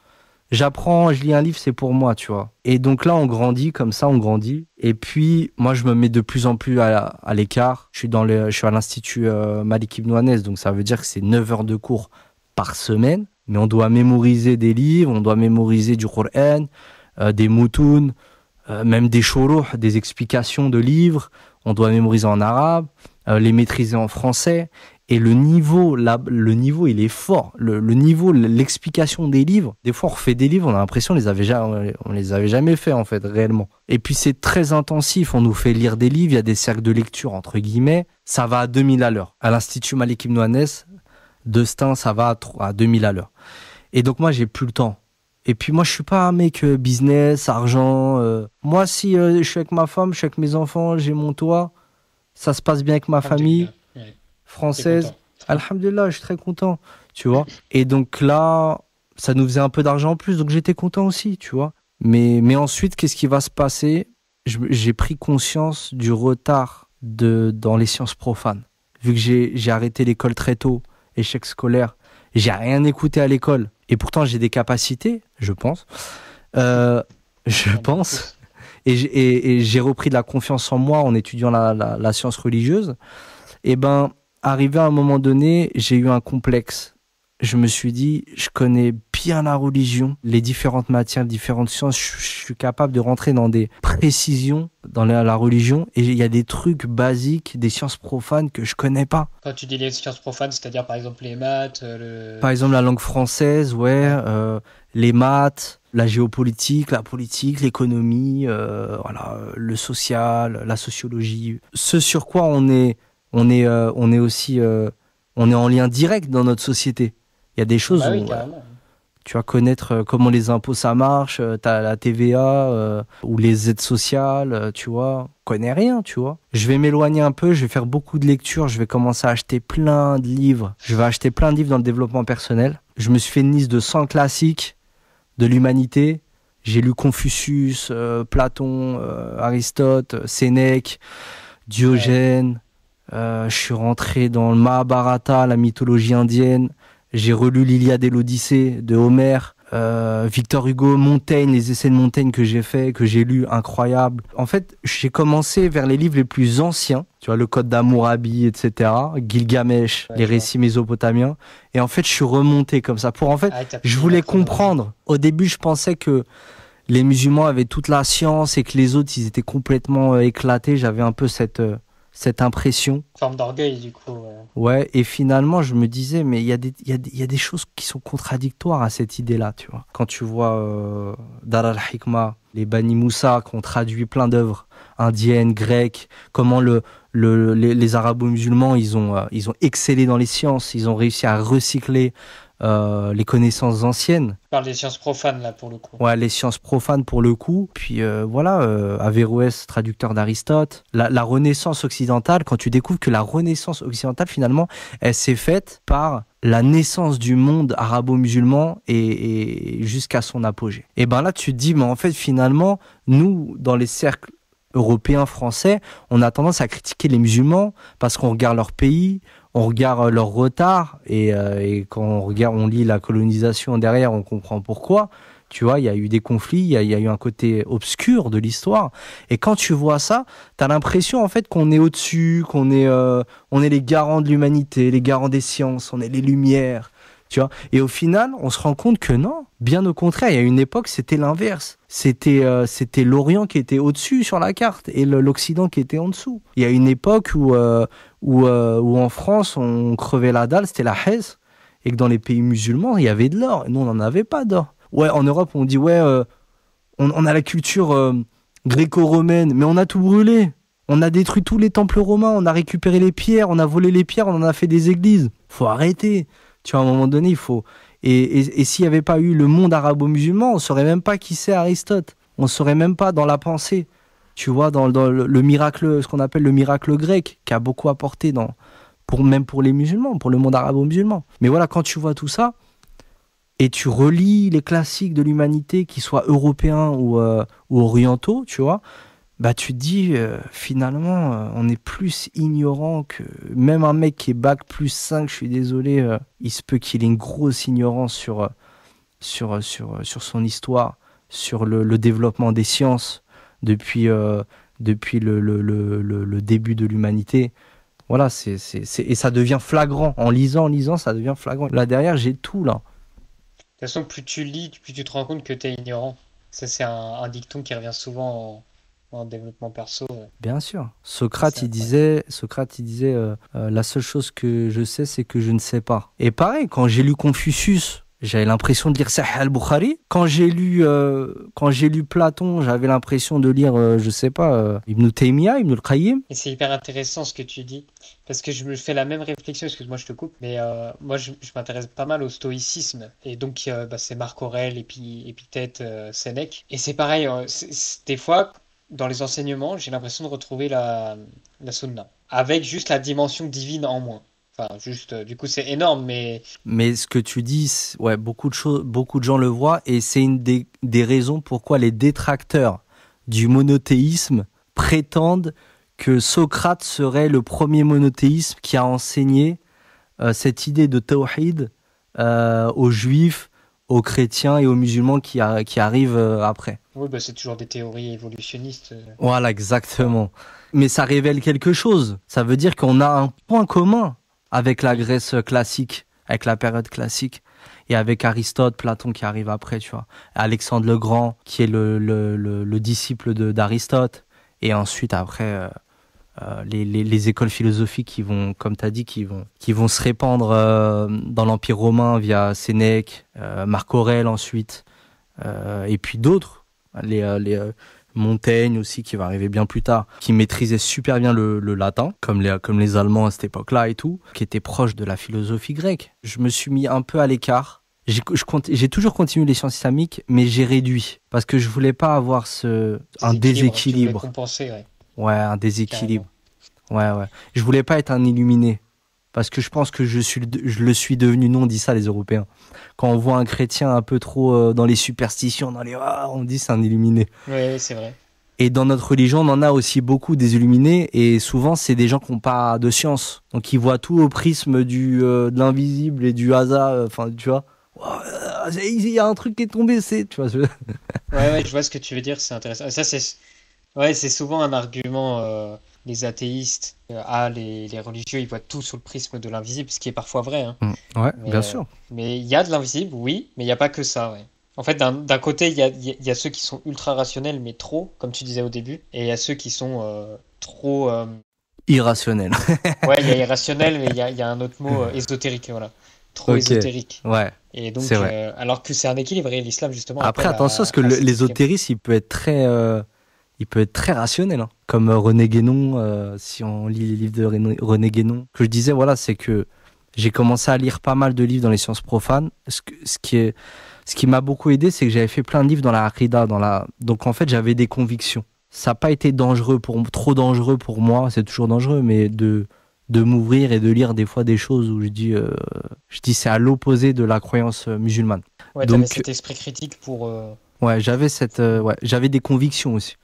J'apprends, je lis un livre, c'est pour moi, tu vois. Et donc là, on grandit comme ça, on grandit. Et puis, moi, je me mets de plus en plus à l'écart. Je suis à l'Institut Malik Ibn Anas, donc ça veut dire que c'est 9 heures de cours par semaine. Mais on doit mémoriser des livres, on doit mémoriser du Coran, des moutoun, même des shuruh, des explications de livres. On doit mémoriser en arabe, les maîtriser en français. Et le niveau, il est fort. Le niveau, l'explication des livres. Des fois, on refait des livres, on a l'impression on les avait jamais fait, en fait, réellement. Et puis, c'est très intensif. On nous fait lire des livres. Il y a des cercles de lecture, entre guillemets. Ça va à 2000 à l'heure. À l'Institut Malik Ibn Anas, de Stein, ça va à 2000 à l'heure. Et donc, moi, j'ai plus le temps. Et puis, moi, je suis pas un mec business, argent. Moi, si je suis avec ma femme, je suis avec mes enfants, j'ai mon toit, ça se passe bien avec ma famille. Française, Alhamdulillah, je suis très content, tu vois. Et donc là, ça nous faisait un peu d'argent en plus, donc j'étais content aussi, tu vois. Mais ensuite, qu'est-ce qui va se passer? J'ai pris conscience du retard dans les sciences profanes. Vu que j'ai arrêté l'école très tôt, échec scolaire, j'ai rien écouté à l'école. Et pourtant, j'ai des capacités, je pense. Euh, je On est pense. tous. Et j'ai repris de la confiance en moi en étudiant la science religieuse. Et ben, arrivé à un moment donné, j'ai eu un complexe. Je me suis dit, je connais bien la religion, les différentes matières, les différentes sciences. Je suis capable de rentrer dans des précisions dans la religion. Et il y a des trucs basiques, des sciences profanes que je connais pas. Quand tu dis les sciences profanes, c'est-à-dire par exemple les maths, Par exemple, la langue française, ouais, Ouais. les maths, la géopolitique, la politique, l'économie, voilà, le social, la sociologie. Ce sur quoi on est aussi, on est en lien direct dans notre société. Il y a des Ah choses bah oui, où carrément. tu vas connaître comment les impôts ça marche, t'as la TVA ou les aides sociales, tu vois. On connaît rien, tu vois. Je vais m'éloigner un peu, je vais faire beaucoup de lectures, je vais commencer à acheter plein de livres. Je vais acheter plein de livres dans le développement personnel. Je me suis fait une liste de 100 classiques de l'humanité. J'ai lu Confucius, Platon, Aristote, Sénèque, Ouais. Diogène. Je suis rentré dans le Mahabharata, la mythologie indienne. J'ai relu l'Iliade et l'Odyssée de Homère. Victor Hugo, Montaigne, les essais de Montaigne que j'ai fait, que j'ai lu, incroyable. En fait, j'ai commencé vers les livres les plus anciens, tu vois, le Code d'Hammurabi, etc., Gilgamesh, Ouais, les je vois. récits mésopotamiens. Et en fait, je suis remonté comme ça. Pour en fait, Ah, t'as je pris la voulais chronologie. comprendre. Au début, je pensais que les musulmans avaient toute la science et que les autres, ils étaient complètement éclatés. J'avais un peu cette impression. Forme d'orgueil, du coup. Ouais, et finalement, je me disais, mais il y a des choses qui sont contradictoires à cette idée-là, tu vois. Quand tu vois Dar al-Hikmah, les Bani Moussa, qui ont traduit plein d'œuvres indiennes, grecques, comment les arabo-musulmans, ils ont excellé dans les sciences, ils ont réussi à recycler les connaissances anciennes. Je parle des sciences profanes, là, pour le coup. Ouais, les sciences profanes pour le coup. Puis voilà, Averroès, traducteur d'Aristote. La Renaissance occidentale, quand tu découvres que la Renaissance occidentale, finalement, elle s'est faite par la naissance du monde arabo-musulman et jusqu'à son apogée. Et ben là, tu te dis, mais en fait, finalement, nous, dans les cercles européens, français, on a tendance à critiquer les musulmans parce qu'on regarde leur pays, on regarde leur retard et quand on regarde, on lit la colonisation derrière, on comprend pourquoi. Tu vois, il y a eu des conflits, il y a eu un côté obscur de l'histoire. Et quand tu vois ça, t'as l'impression en fait qu'on est au-dessus, on est les garants de l'humanité, les garants des sciences, on est les lumières. Tu vois. Et au final, on se rend compte que non, bien au contraire. Il y a une époque, c'était l'inverse. C'était l'Orient qui était au-dessus sur la carte et l'Occident qui était en dessous. Il y a une époque où en France, on crevait la dalle, c'était la Hesse, et que dans les pays musulmans, il y avait de l'or. Et nous, on n'en avait pas d'or. Ouais, en Europe, on dit, ouais, on a la culture gréco-romaine, mais on a tout brûlé. On a détruit tous les temples romains, on a récupéré les pierres, on a volé les pierres, on en a fait des églises. Faut arrêter. Tu vois, à un moment donné, il faut. Et s'il n'y avait pas eu le monde arabo-musulman, on ne saurait même pas qui c'est Aristote. On ne saurait même pas dans la pensée. Tu vois, dans le miracle, ce qu'on appelle le miracle grec, qui a beaucoup apporté même pour les musulmans, pour le monde arabo-musulman. Mais voilà, quand tu vois tout ça, et tu relis les classiques de l'humanité, qu'ils soient européens ou orientaux, tu vois, bah tu te dis, finalement, on est plus ignorant que... Même un mec qui est bac plus 5, je suis désolé, il se peut qu'il ait une grosse ignorance sur son histoire, sur le développement des sciences depuis le début de l'humanité. Voilà, et ça devient flagrant. En lisant, ça devient flagrant. Là derrière, j'ai tout, là. De toute façon, plus tu lis, plus tu te rends compte que t'es ignorant. Ça, c'est un dicton qui revient souvent en développement perso. Bien sûr. C'est incroyable. Socrate, il disait, la seule chose que je sais, c'est que je ne sais pas. Et pareil, quand j'ai lu Confucius, j'avais l'impression de lire Sahih al-Bukhari. Quand j'ai lu Platon, j'avais l'impression de lire, je sais pas, Ibn Taymiyyah, Ibn al-Qayyim. Et c'est hyper intéressant ce que tu dis, parce que je me fais la même réflexion, excuse-moi, je te coupe, mais moi je m'intéresse pas mal au stoïcisme, et donc bah, c'est Marc Aurèle, Épictète, Sénèque, et c'est pareil, des fois, dans les enseignements, j'ai l'impression de retrouver la sunna, avec juste la dimension divine en moins. Enfin, juste, du coup, c'est énorme, mais Mais ce que tu dis, ouais, beaucoup de choses, beaucoup de gens le voient, et c'est une des raisons pourquoi les détracteurs du monothéisme prétendent que Socrate serait le premier monothéisme qui a enseigné cette idée de tawhid aux juifs, aux chrétiens et aux musulmans qui arrivent après. oui, bah, c'est toujours des théories évolutionnistes. Voilà, exactement. Mais ça révèle quelque chose. Ça veut dire qu'on a un point commun avec la Oui, Grèce classique, avec la période classique, et avec Aristote, Platon qui arrive après, tu vois. Alexandre le Grand, qui est le disciple d'Aristote, et ensuite après les écoles philosophiques qui vont, comme tu as dit, qui vont se répandre dans l'Empire romain via Sénèque, Marc Aurèle ensuite, et puis d'autres, les Montaigne aussi qui va arriver bien plus tard, qui maîtrisait super bien le latin, comme les Allemands à cette époque-là et tout, qui était proche de la philosophie grecque. Je me suis mis un peu à l'écart. J'ai toujours continué les sciences islamiques, mais j'ai réduit parce que je voulais pas avoir un déséquilibre, tu voulais déséquilibre. compenser, ouais, Ouais, un déséquilibre. carrément. Ouais, ouais. Je voulais pas être un illuminé. Parce que je pense que je le suis devenu. Nous, on dit ça, les Européens. Quand on voit un chrétien un peu trop dans les superstitions, on dit c'est un illuminé. Oui, c'est vrai. Et dans notre religion, on en a aussi beaucoup des illuminés. Et souvent, c'est des gens qui n'ont pas de science. Donc, ils voient tout au prisme de l'invisible et du hasard. Enfin, tu vois. Ouah, il y a un truc qui est tombé, tu vois. Ouais, ouais, je vois ce que tu veux dire, c'est intéressant. Ça, c'est ouais, c'est souvent un argument, les athéistes, les religieux, ils voient tout sous le prisme de l'invisible, ce qui est parfois vrai, hein. Ouais, bien Mais sûr. mais il y a de l'invisible, oui, mais il n'y a pas que ça, ouais. En fait, d'un côté, il y a ceux qui sont ultra rationnels, mais trop, comme tu disais au début, et il y a ceux qui sont trop. Irrationnel. Ouais, il y a irrationnel, mais il y a un autre mot, ésotérique, voilà. Trop Ok. ésotérique. Ouais, Et c'est donc, vrai. alors que c'est un équilibre, et l'islam, justement, Après, appelle attention, parce que à cet équilibre. l'ésotérisme, il peut être très rationnel, hein. Comme René Guénon, si on lit les livres de René Guénon. Que je disais, voilà, c'est que j'ai commencé à lire pas mal de livres dans les sciences profanes. Ce qui m'a beaucoup aidé, c'est que j'avais fait plein de livres dans la Aqida, donc en fait, j'avais des convictions. Ça n'a pas été trop dangereux pour moi, c'est toujours dangereux, mais de m'ouvrir et de lire des fois des choses où je dis c'est à l'opposé de la croyance musulmane. Ouais, t'avais Donc, cet esprit critique pour. ouais, j'avais des convictions aussi.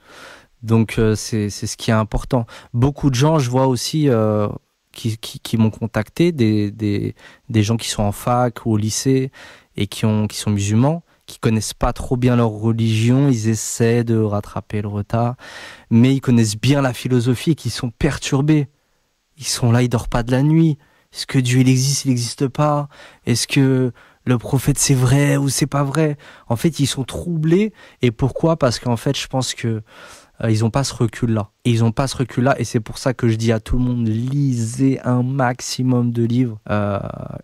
Donc c'est ce qui est important. Beaucoup de gens, je vois aussi qui m'ont contacté, des gens qui sont en fac ou au lycée et qui sont musulmans, qui connaissent pas trop bien leur religion, ils essaient de rattraper le retard, mais ils connaissent bien la philosophie et qui sont perturbés. Ils sont là, ils dorment pas de la nuit. Est-ce que Dieu il existe pas? Est-ce que le prophète c'est vrai ou c'est pas vrai? En fait, ils sont troublés. Et pourquoi? Parce qu'en fait, je pense que ils ont pas ce recul-là. Et ils ont pas ce recul-là, et c'est pour ça que je dis à tout le monde, lisez un maximum de livres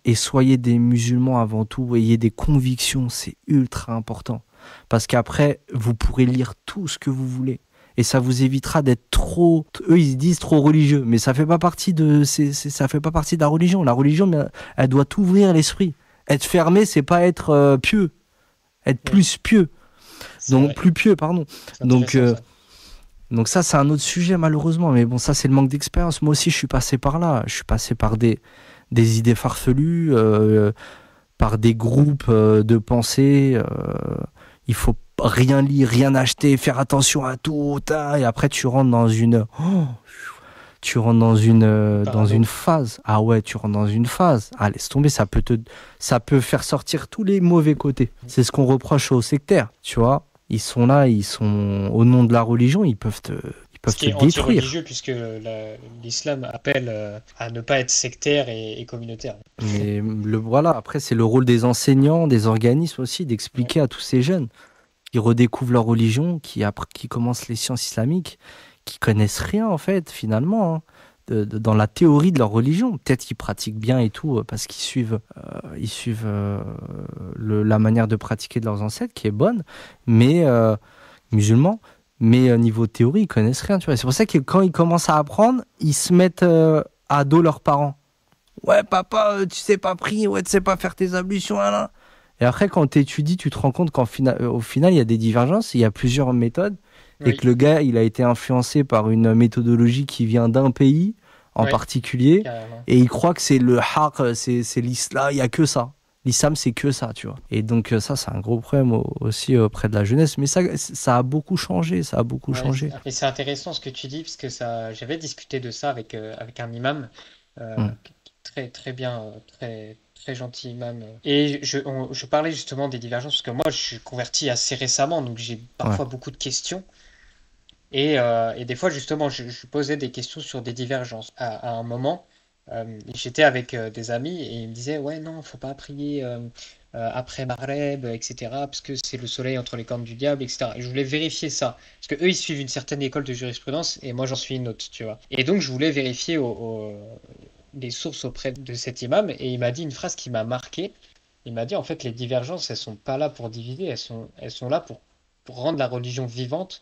et soyez des musulmans avant tout, ayez des convictions, c'est ultra important. Parce qu'après, vous pourrez lire tout ce que vous voulez. Et ça vous évitera d'être trop, eux ils disent trop religieux, mais ça fait pas partie ça fait pas partie de la religion. La religion, mais elle doit t'ouvrir l'esprit. Être fermé, c'est pas être pieux, être Ouais, plus pieux. c'est Donc vrai. plus pieux, pardon. C'est Donc intéressant ça. donc ça, c'est un autre sujet malheureusement, mais bon, ça c'est le manque d'expérience. Moi aussi, je suis passé par là. Je suis passé par des idées farfelues, par des groupes de pensée. Il faut rien lire, rien acheter, faire attention à tout, et après tu rentres dans une Parano. phase. Ah ouais, tu rentres dans une phase. Ah, laisse tomber, ça peut faire sortir tous les mauvais côtés. C'est ce qu'on reproche aux sectaires, tu vois. Ils sont là, ils sont au nom de la religion, ils Ce peuvent qui te est détruire. anti-religieux, puisque l'islam appelle à ne pas être sectaire et communautaire. Mais voilà, après, c'est le rôle des enseignants, des organismes aussi, Ouais. d'expliquer à tous ces jeunes qui redécouvrent leur religion, qui commencent les sciences islamiques, qui connaissent rien, en fait, finalement, hein, dans la théorie de leur religion. Peut-être qu'ils pratiquent bien et tout, parce ils suivent la manière de pratiquer de leurs ancêtres, qui est bonne, mais musulmans. Mais niveau théorie, ils connaissent rien, tu vois. C'est pour ça que quand ils commencent à apprendre, ils se mettent à dos leurs parents. Ouais, papa, tu sais pas prier, ouais, tu sais pas faire tes ablutions, là, là. Et après, quand tu étudies, tu te rends compte au final, il y a des divergences, il y a plusieurs méthodes, et Oui. que le gars, il a été influencé par une méthodologie qui vient d'un pays, en Ouais, particulier, carrément. et il croit que c'est le haq, c'est l'islam, il y a que ça. L'islam, c'est que ça, tu vois. Et donc ça, c'est un gros problème aussi auprès de la jeunesse. Mais ça a beaucoup changé, ça a beaucoup Ouais, changé. et c'est intéressant ce que tu dis, parce que ça, j'avais discuté de ça avec un imam, Mm. très, très bien, très, très gentil imam. Et je parlais justement des divergences, parce que moi, je suis converti assez récemment, donc j'ai Ouais, parfois beaucoup de questions. Et des fois, justement, je posais des questions sur des divergences. À un moment, j'étais avec des amis et ils me disaient, ouais, non, faut pas prier après Maghreb, etc., parce que c'est le soleil entre les cornes du diable, etc. Et je voulais vérifier ça. Parce que eux, ils suivent une certaine école de jurisprudence et moi, j'en suis une autre, tu vois. Et donc, je voulais vérifier les sources auprès de cet imam et il m'a dit une phrase qui m'a marqué. Il m'a dit, en fait, les divergences, elles sont pas là pour diviser, elles sont là pour rendre la religion vivante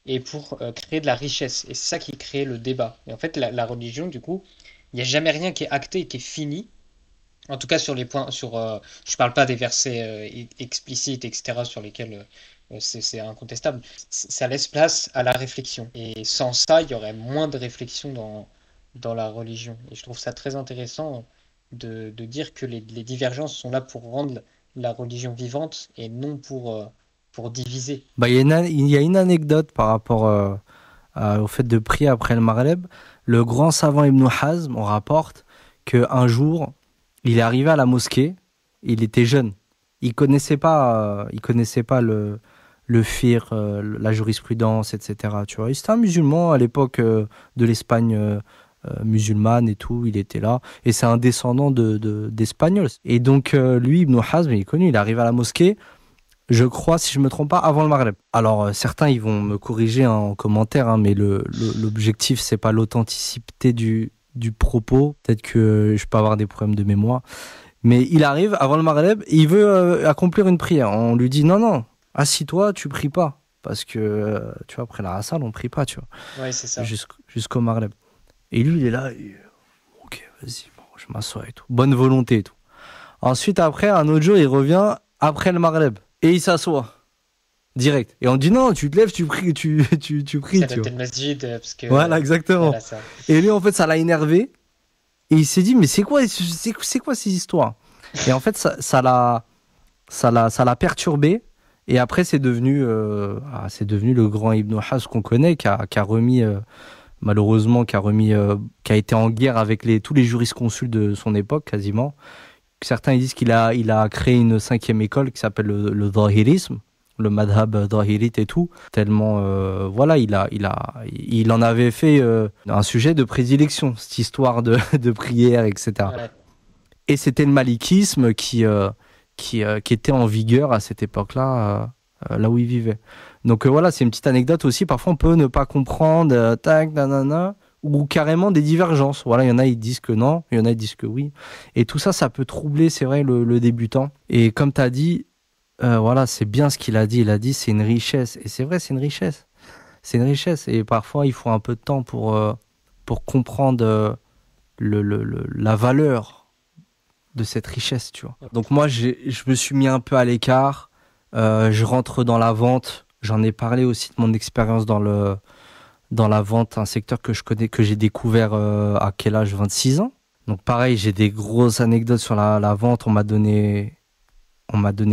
et pour créer de la richesse. Et c'est ça qui crée le débat. Et en fait, la religion, du coup, il n'y a jamais rien qui est acté et qui est fini. En tout cas, sur les points, je parle pas des versets explicites, etc., sur lesquels c'est incontestable. Ça laisse place à la réflexion. Et sans ça, il y aurait moins de réflexion dans la religion. Et je trouve ça très intéressant de dire que les divergences sont là pour rendre la religion vivante et non pour diviser. bah, il y a une anecdote par rapport au fait de prier après le Maghreb. Le grand savant Ibn Hazm, on rapporte qu'un jour, il est arrivé à la mosquée, il était jeune. Il connaissait pas le fiqh, la jurisprudence, etc. Tu vois, c'était un musulman à l'époque de l'Espagne musulmane et tout, il était là. Et c'est un descendant d'Espagnols. Et donc, lui, Ibn Hazm, il est connu, il est arrivé à la mosquée, je crois, si je me trompe pas, avant le Maghreb. Alors, certains, ils vont me corriger en commentaire, hein, mais l'objectif, c'est pas l'authenticité du propos. Peut-être que je peux avoir des problèmes de mémoire. Mais il arrive avant le Maghreb et il veut accomplir une prière. On lui dit non, non, assis-toi, tu pries pas. Parce que, tu vois, après la Hassal, on prie pas, tu vois, Ouais, c'est ça. jusqu'au Maghreb. Et lui, il est là, ok, vas-y, bon, je m'assois et tout. Bonne volonté et tout. Ensuite, après, un autre jour, il revient après le Maghreb. Et il s'assoit, direct. Et on dit non, tu te lèves, tu pries, tu pries, Ça tu date vois. le masjid, parce que Voilà, exactement. voilà ça. Et lui, en fait, ça l'a énervé. Et il s'est dit, mais c'est quoi ces histoires? Et en fait, ça l'a perturbé. Et après, c'est devenu le grand Ibn Hazm qu'on connaît, qui a remis, malheureusement, qui a été en guerre avec tous les jurisconsultes de son époque, quasiment. Certains ils disent il a créé une cinquième école qui s'appelle le Zahirisme, le Madhab Zahirite et tout. Tellement, voilà, il en avait fait un sujet de prédilection, cette histoire de prière, etc. Ouais. Et c'était le malikisme qui était en vigueur à cette époque-là, là où il vivait. Donc voilà, c'est une petite anecdote aussi. Parfois, on peut ne pas comprendre, tac, nanana, ou carrément des divergences. Voilà, il y en a, ils disent que non, il y en a, ils disent que oui. Et tout ça, ça peut troubler, c'est vrai, le débutant. Et comme tu as dit, voilà, c'est bien ce qu'il a dit. Il a dit, c'est une richesse. Et c'est vrai, c'est une richesse. C'est une richesse. Et parfois, il faut un peu de temps pour comprendre la valeur de cette richesse, tu vois. Donc moi, je me suis mis un peu à l'écart. Je rentre dans la vente. J'en ai parlé aussi de mon expérience dans la vente, un secteur que je connais, que j'ai découvert à quel âge? 26 ans. Donc pareil, j'ai des grosses anecdotes sur la vente. On m'a donné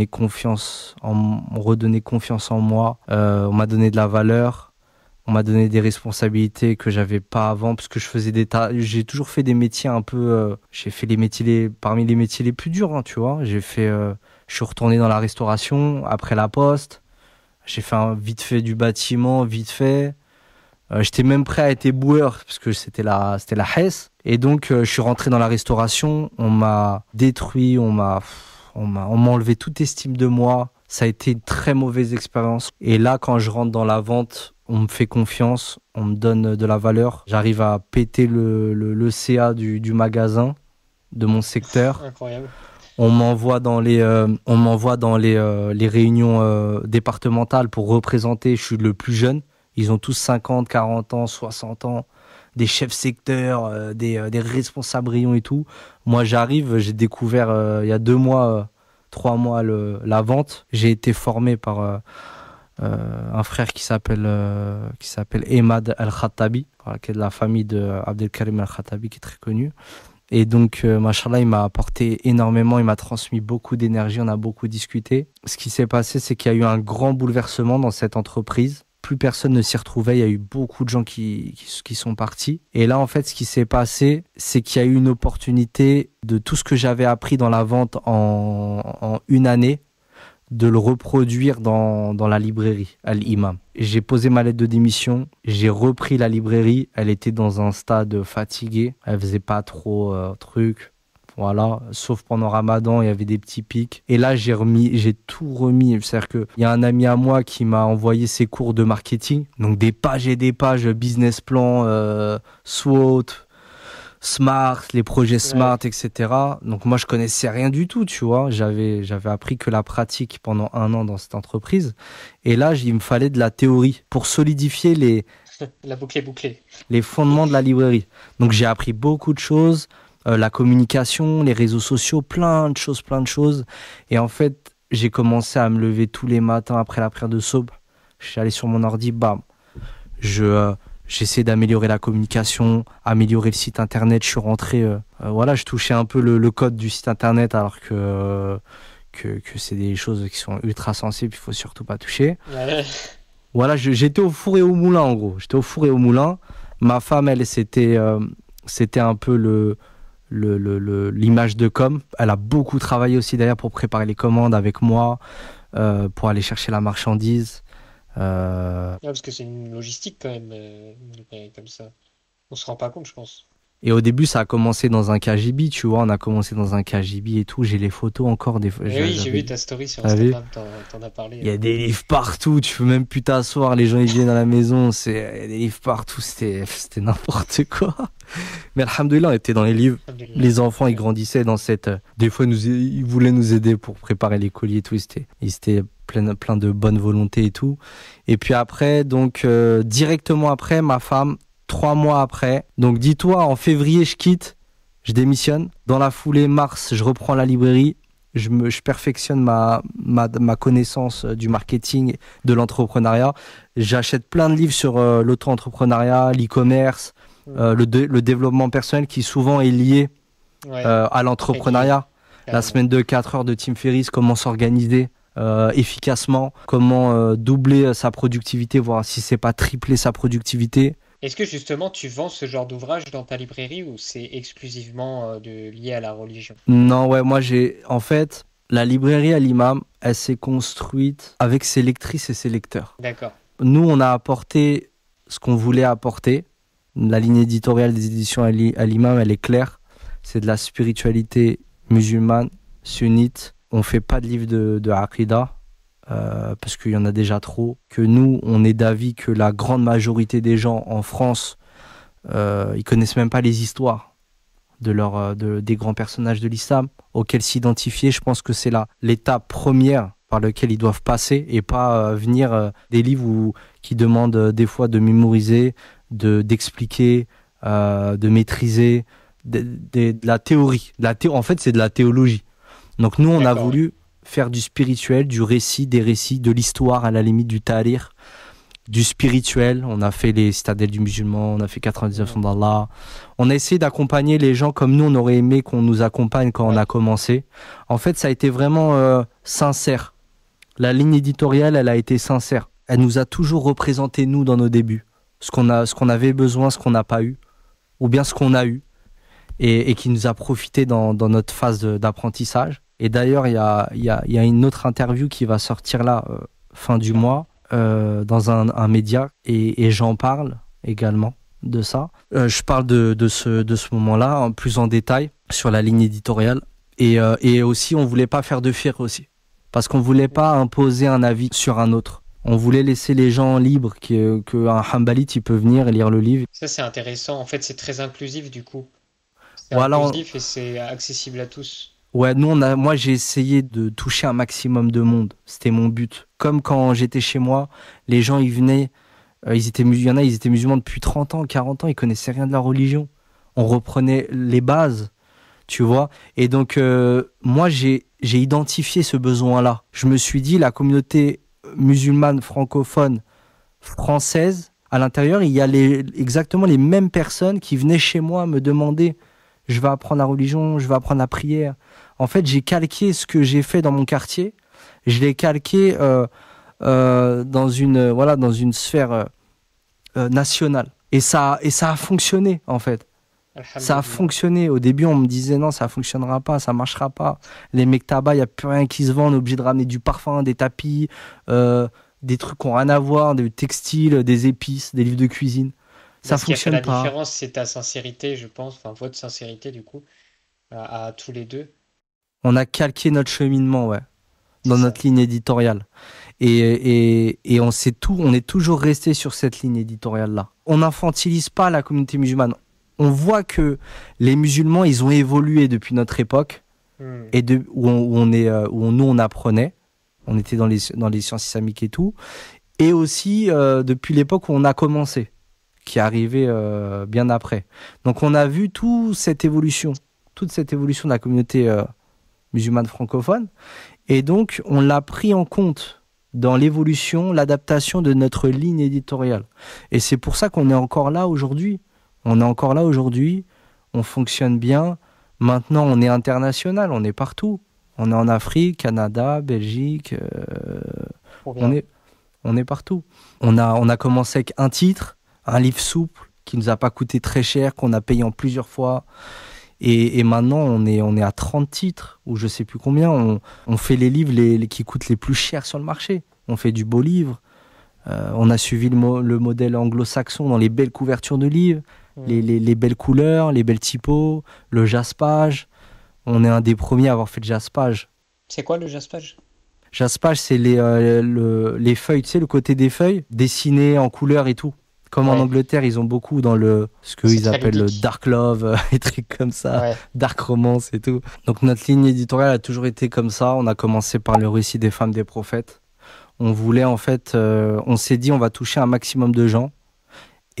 confiance, on redonné confiance en moi. On m'a donné de la valeur. On m'a donné des responsabilités que j'avais pas avant parce que j'ai toujours fait des métiers un peu j'ai fait parmi les métiers les plus durs, hein, tu vois. Je suis retourné dans la restauration après la poste. J'ai fait vite fait du bâtiment, vite fait. J'étais même prêt à être éboueur parce que c'était la Hesse. Et donc je suis rentré dans la restauration, on m'a détruit, on m'a enlevé toute estime de moi. Ça a été une très mauvaise expérience. Et là, quand je rentre dans la vente, on me fait confiance, on me donne de la valeur. J'arrive à péter le CA du magasin, de mon secteur. Incroyable. On m'envoie dans les réunions départementales pour représenter. Je suis le plus jeune. Ils ont tous 50, 40 ans, 60 ans, des chefs secteurs, des responsables rayons et tout. Moi, j'arrive, j'ai découvert il y a 2 mois, 3 mois la vente. J'ai été formé un frère qui s'appelle Emad Al-Khattabi, voilà, qui est de la famille de Abdelkarim Al-Khattabi, qui est très connu. Et donc, machallah, il m'a apporté énormément, il m'a transmis beaucoup d'énergie, on a beaucoup discuté. Ce qui s'est passé, c'est qu'il y a eu un grand bouleversement dans cette entreprise. Plus personne ne s'y retrouvait, il y a eu beaucoup de gens qui sont partis. Et là, en fait, ce qui s'est passé, c'est qu'il y a eu une opportunité de tout ce que j'avais appris dans la vente en une année, de le reproduire dans la librairie, Al-Imam. J'ai posé ma lettre de démission, j'ai repris la librairie, elle était dans un stade fatigué, elle faisait pas trop truc, voilà, sauf pendant Ramadan, il y avait des petits pics. Et là, j'ai tout remis, c'est-à-dire qu'il y a un ami à moi qui m'a envoyé ses cours de marketing, donc des pages et des pages, business plan, SWOT, Smart, les projets Smart, Ouais. etc. Donc moi, je connaissais rien du tout, tu vois. J'avais appris que la pratique pendant un an dans cette entreprise. Et là, il me fallait de la théorie pour solidifier La boucle est bouclée. les fondements de la librairie. Donc j'ai appris beaucoup de choses, la communication, les réseaux sociaux, plein de choses, plein de choses. Et en fait, j'ai commencé à me lever tous les matins après la prière de Saub. Je suis allé sur mon ordi, bam. J'essaie d'améliorer la communication, améliorer le site internet. Je suis rentré, voilà, je touchais un peu le code du site internet alors que c'est des choses qui sont ultra sensibles, il faut surtout pas toucher. Ouais. Voilà, j'étais au four et au moulin en gros. J'étais au four et au moulin. Ma femme, elle, c'était un peu l'image de com. Elle a beaucoup travaillé aussi d'ailleurs pour préparer les commandes avec moi, pour aller chercher la marchandise. Ouais, parce que c'est une logistique quand même, comme ça. On se rend pas compte, je pense. Et au début, ça a commencé dans un KGB, tu vois. On a commencé dans un KGB et tout. J'ai les photos encore des fois. Et oui, j'ai vu ta story sur T'as vu? Instagram, t'en as parlé. Il y a des livres partout. Tu peux même plus t'asseoir. Les gens, ils viennent à la maison. Il y a des livres partout. C'était n'importe quoi. Mais alhamdoulilah, on était dans les livres. Alhamdoulilah. Les enfants, ils Ouais. grandissaient dans cette. Des fois, ils voulaient nous aider pour préparer les colis et tout. Ils étaient plein de bonne volonté et tout. Et puis après, donc, directement après, ma femme, 3 mois après. Donc, dis-toi, en février, je quitte, je démissionne. Dans la foulée, mars, je reprends la librairie. Je perfectionne ma connaissance du marketing, de l'entrepreneuriat. J'achète plein de livres sur l'auto-entrepreneuriat, l'e-commerce, Mm. le développement personnel qui souvent est lié Ouais, à très lié, l'entrepreneuriat. La carrément. semaine de 4 heures de Tim Ferriss, comment s'organiser efficacement, comment doubler sa productivité, voir si c'est pas tripler sa productivité. Est-ce que justement tu vends ce genre d'ouvrage dans ta librairie ou c'est exclusivement lié à la religion? Non, ouais, moi en fait, la librairie à l'Imam, elle s'est construite avec ses lectrices et ses lecteurs. D'accord. Nous, on a apporté ce qu'on voulait apporter. La ligne éditoriale des éditions à l'Imam, elle est claire. C'est de la spiritualité musulmane, sunnite. On fait pas de livre de Aqida, parce qu'il y en a déjà trop. Que nous, on est d'avis que la grande majorité des gens en France, ils connaissent même pas les histoires des grands personnages de l'islam auxquels s'identifier. Je pense que c'est l'étape première par laquelle ils doivent passer et pas venir des livres qui demandent des fois de mémoriser, d'expliquer, de maîtriser de la théorie. En fait, c'est de la théologie. Donc nous, on a D'accord, oui. voulu faire du spirituel, du récit, des récits, de l'histoire à la limite du tahrir, du spirituel. On a fait les citadelles du musulman, on a fait 99 ans Mm. d'Allah. On a essayé d'accompagner les gens comme nous, on aurait aimé qu'on nous accompagne quand on Ouais. a commencé. En fait, ça a été vraiment sincère. La ligne éditoriale, elle a été sincère. Elle nous a toujours représenté, nous, dans nos débuts. Ce qu'on avait besoin, ce qu'on n'a pas eu, ou bien ce qu'on a eu, et qui nous a profité dans notre phase d'apprentissage. Et d'ailleurs, il y a une autre interview qui va sortir là, fin du mois, dans un média, et j'en parle également de ça. Je parle de ce moment-là, plus en détail, sur la ligne éditoriale. Et aussi, on voulait pas faire de fier aussi. Parce qu'on voulait pas imposer un avis sur un autre. On voulait laisser les gens libres, qu'un Hanbalite, il peut venir et lire le livre. Ça, c'est intéressant. En fait, c'est très inclusif du coup. C'est Voilà, inclusif et c'est accessible à tous. ouais, moi j'ai essayé de toucher un maximum de monde. C'était mon but. Comme quand j'étais chez moi, les gens ils venaient, il y en a, ils étaient musulmans depuis 30 ans, 40 ans, ils connaissaient rien de la religion. On reprenait les bases, tu vois. Et donc moi j'ai identifié ce besoin-là. Je me suis dit la communauté musulmane francophone française, à l'intérieur, il y a exactement les mêmes personnes qui venaient chez moi me demander je vais apprendre la religion, je vais apprendre la prière. En fait, j'ai calqué ce que j'ai fait dans mon quartier, je l'ai calqué dans une sphère nationale. Et ça a fonctionné, en fait. Ça a fonctionné. Au début, on me disait non, ça ne fonctionnera pas, ça ne marchera pas. Les mektaba, il n'y a plus rien qui se vend, on est obligé de ramener du parfum, des tapis, des trucs qui n'ont rien à voir, des textiles, des épices, des livres de cuisine. Ça Ce qui a fait fonctionne la pas. différence, c'est ta sincérité, je pense, enfin votre sincérité du coup, à tous les deux. On a calqué notre cheminement, ouais, C'est dans ça. notre ligne éditoriale. Et on est toujours resté sur cette ligne éditoriale-là. On n'infantilise pas la communauté musulmane. On voit que les musulmans, ils ont évolué depuis notre époque et nous on apprenait, on était dans les sciences islamiques et tout, et aussi depuis l'époque où on a commencé, qui est arrivé bien après. Donc on a vu toute cette évolution de la communauté musulmane francophone, et donc on l'a pris en compte dans l'évolution, l'adaptation de notre ligne éditoriale. Et c'est pour ça qu'on est encore là aujourd'hui. On est encore là aujourd'hui, on fonctionne bien. Maintenant, on est international, on est partout. On est en Afrique, Canada, Belgique, Trop bien. on est partout. On a commencé avec un titre, un livre souple, qui nous a pas coûté très cher, qu'on a payé en plusieurs fois. Et maintenant, on est à 30 titres, ou je sais plus combien. On fait les livres qui coûtent les plus chers sur le marché. On fait du beau livre. On a suivi le modèle anglo-saxon dans les belles couvertures de livres. Les belles couleurs, les belles typos, le jaspage. On est un des premiers à avoir fait le jaspage. C'est quoi le jaspage? Jaspage, c'est les feuilles, tu sais, le côté des feuilles, dessinées en couleur et tout. Comme en Ouais, Angleterre, ils ont beaucoup dans ce c'est qu'ils très appellent le ludique. dark love, des trucs comme ça, Ouais, dark romance et tout. Donc notre ligne éditoriale a toujours été comme ça. On a commencé par le récit des femmes des prophètes. On voulait en fait, on s'est dit on va toucher un maximum de gens.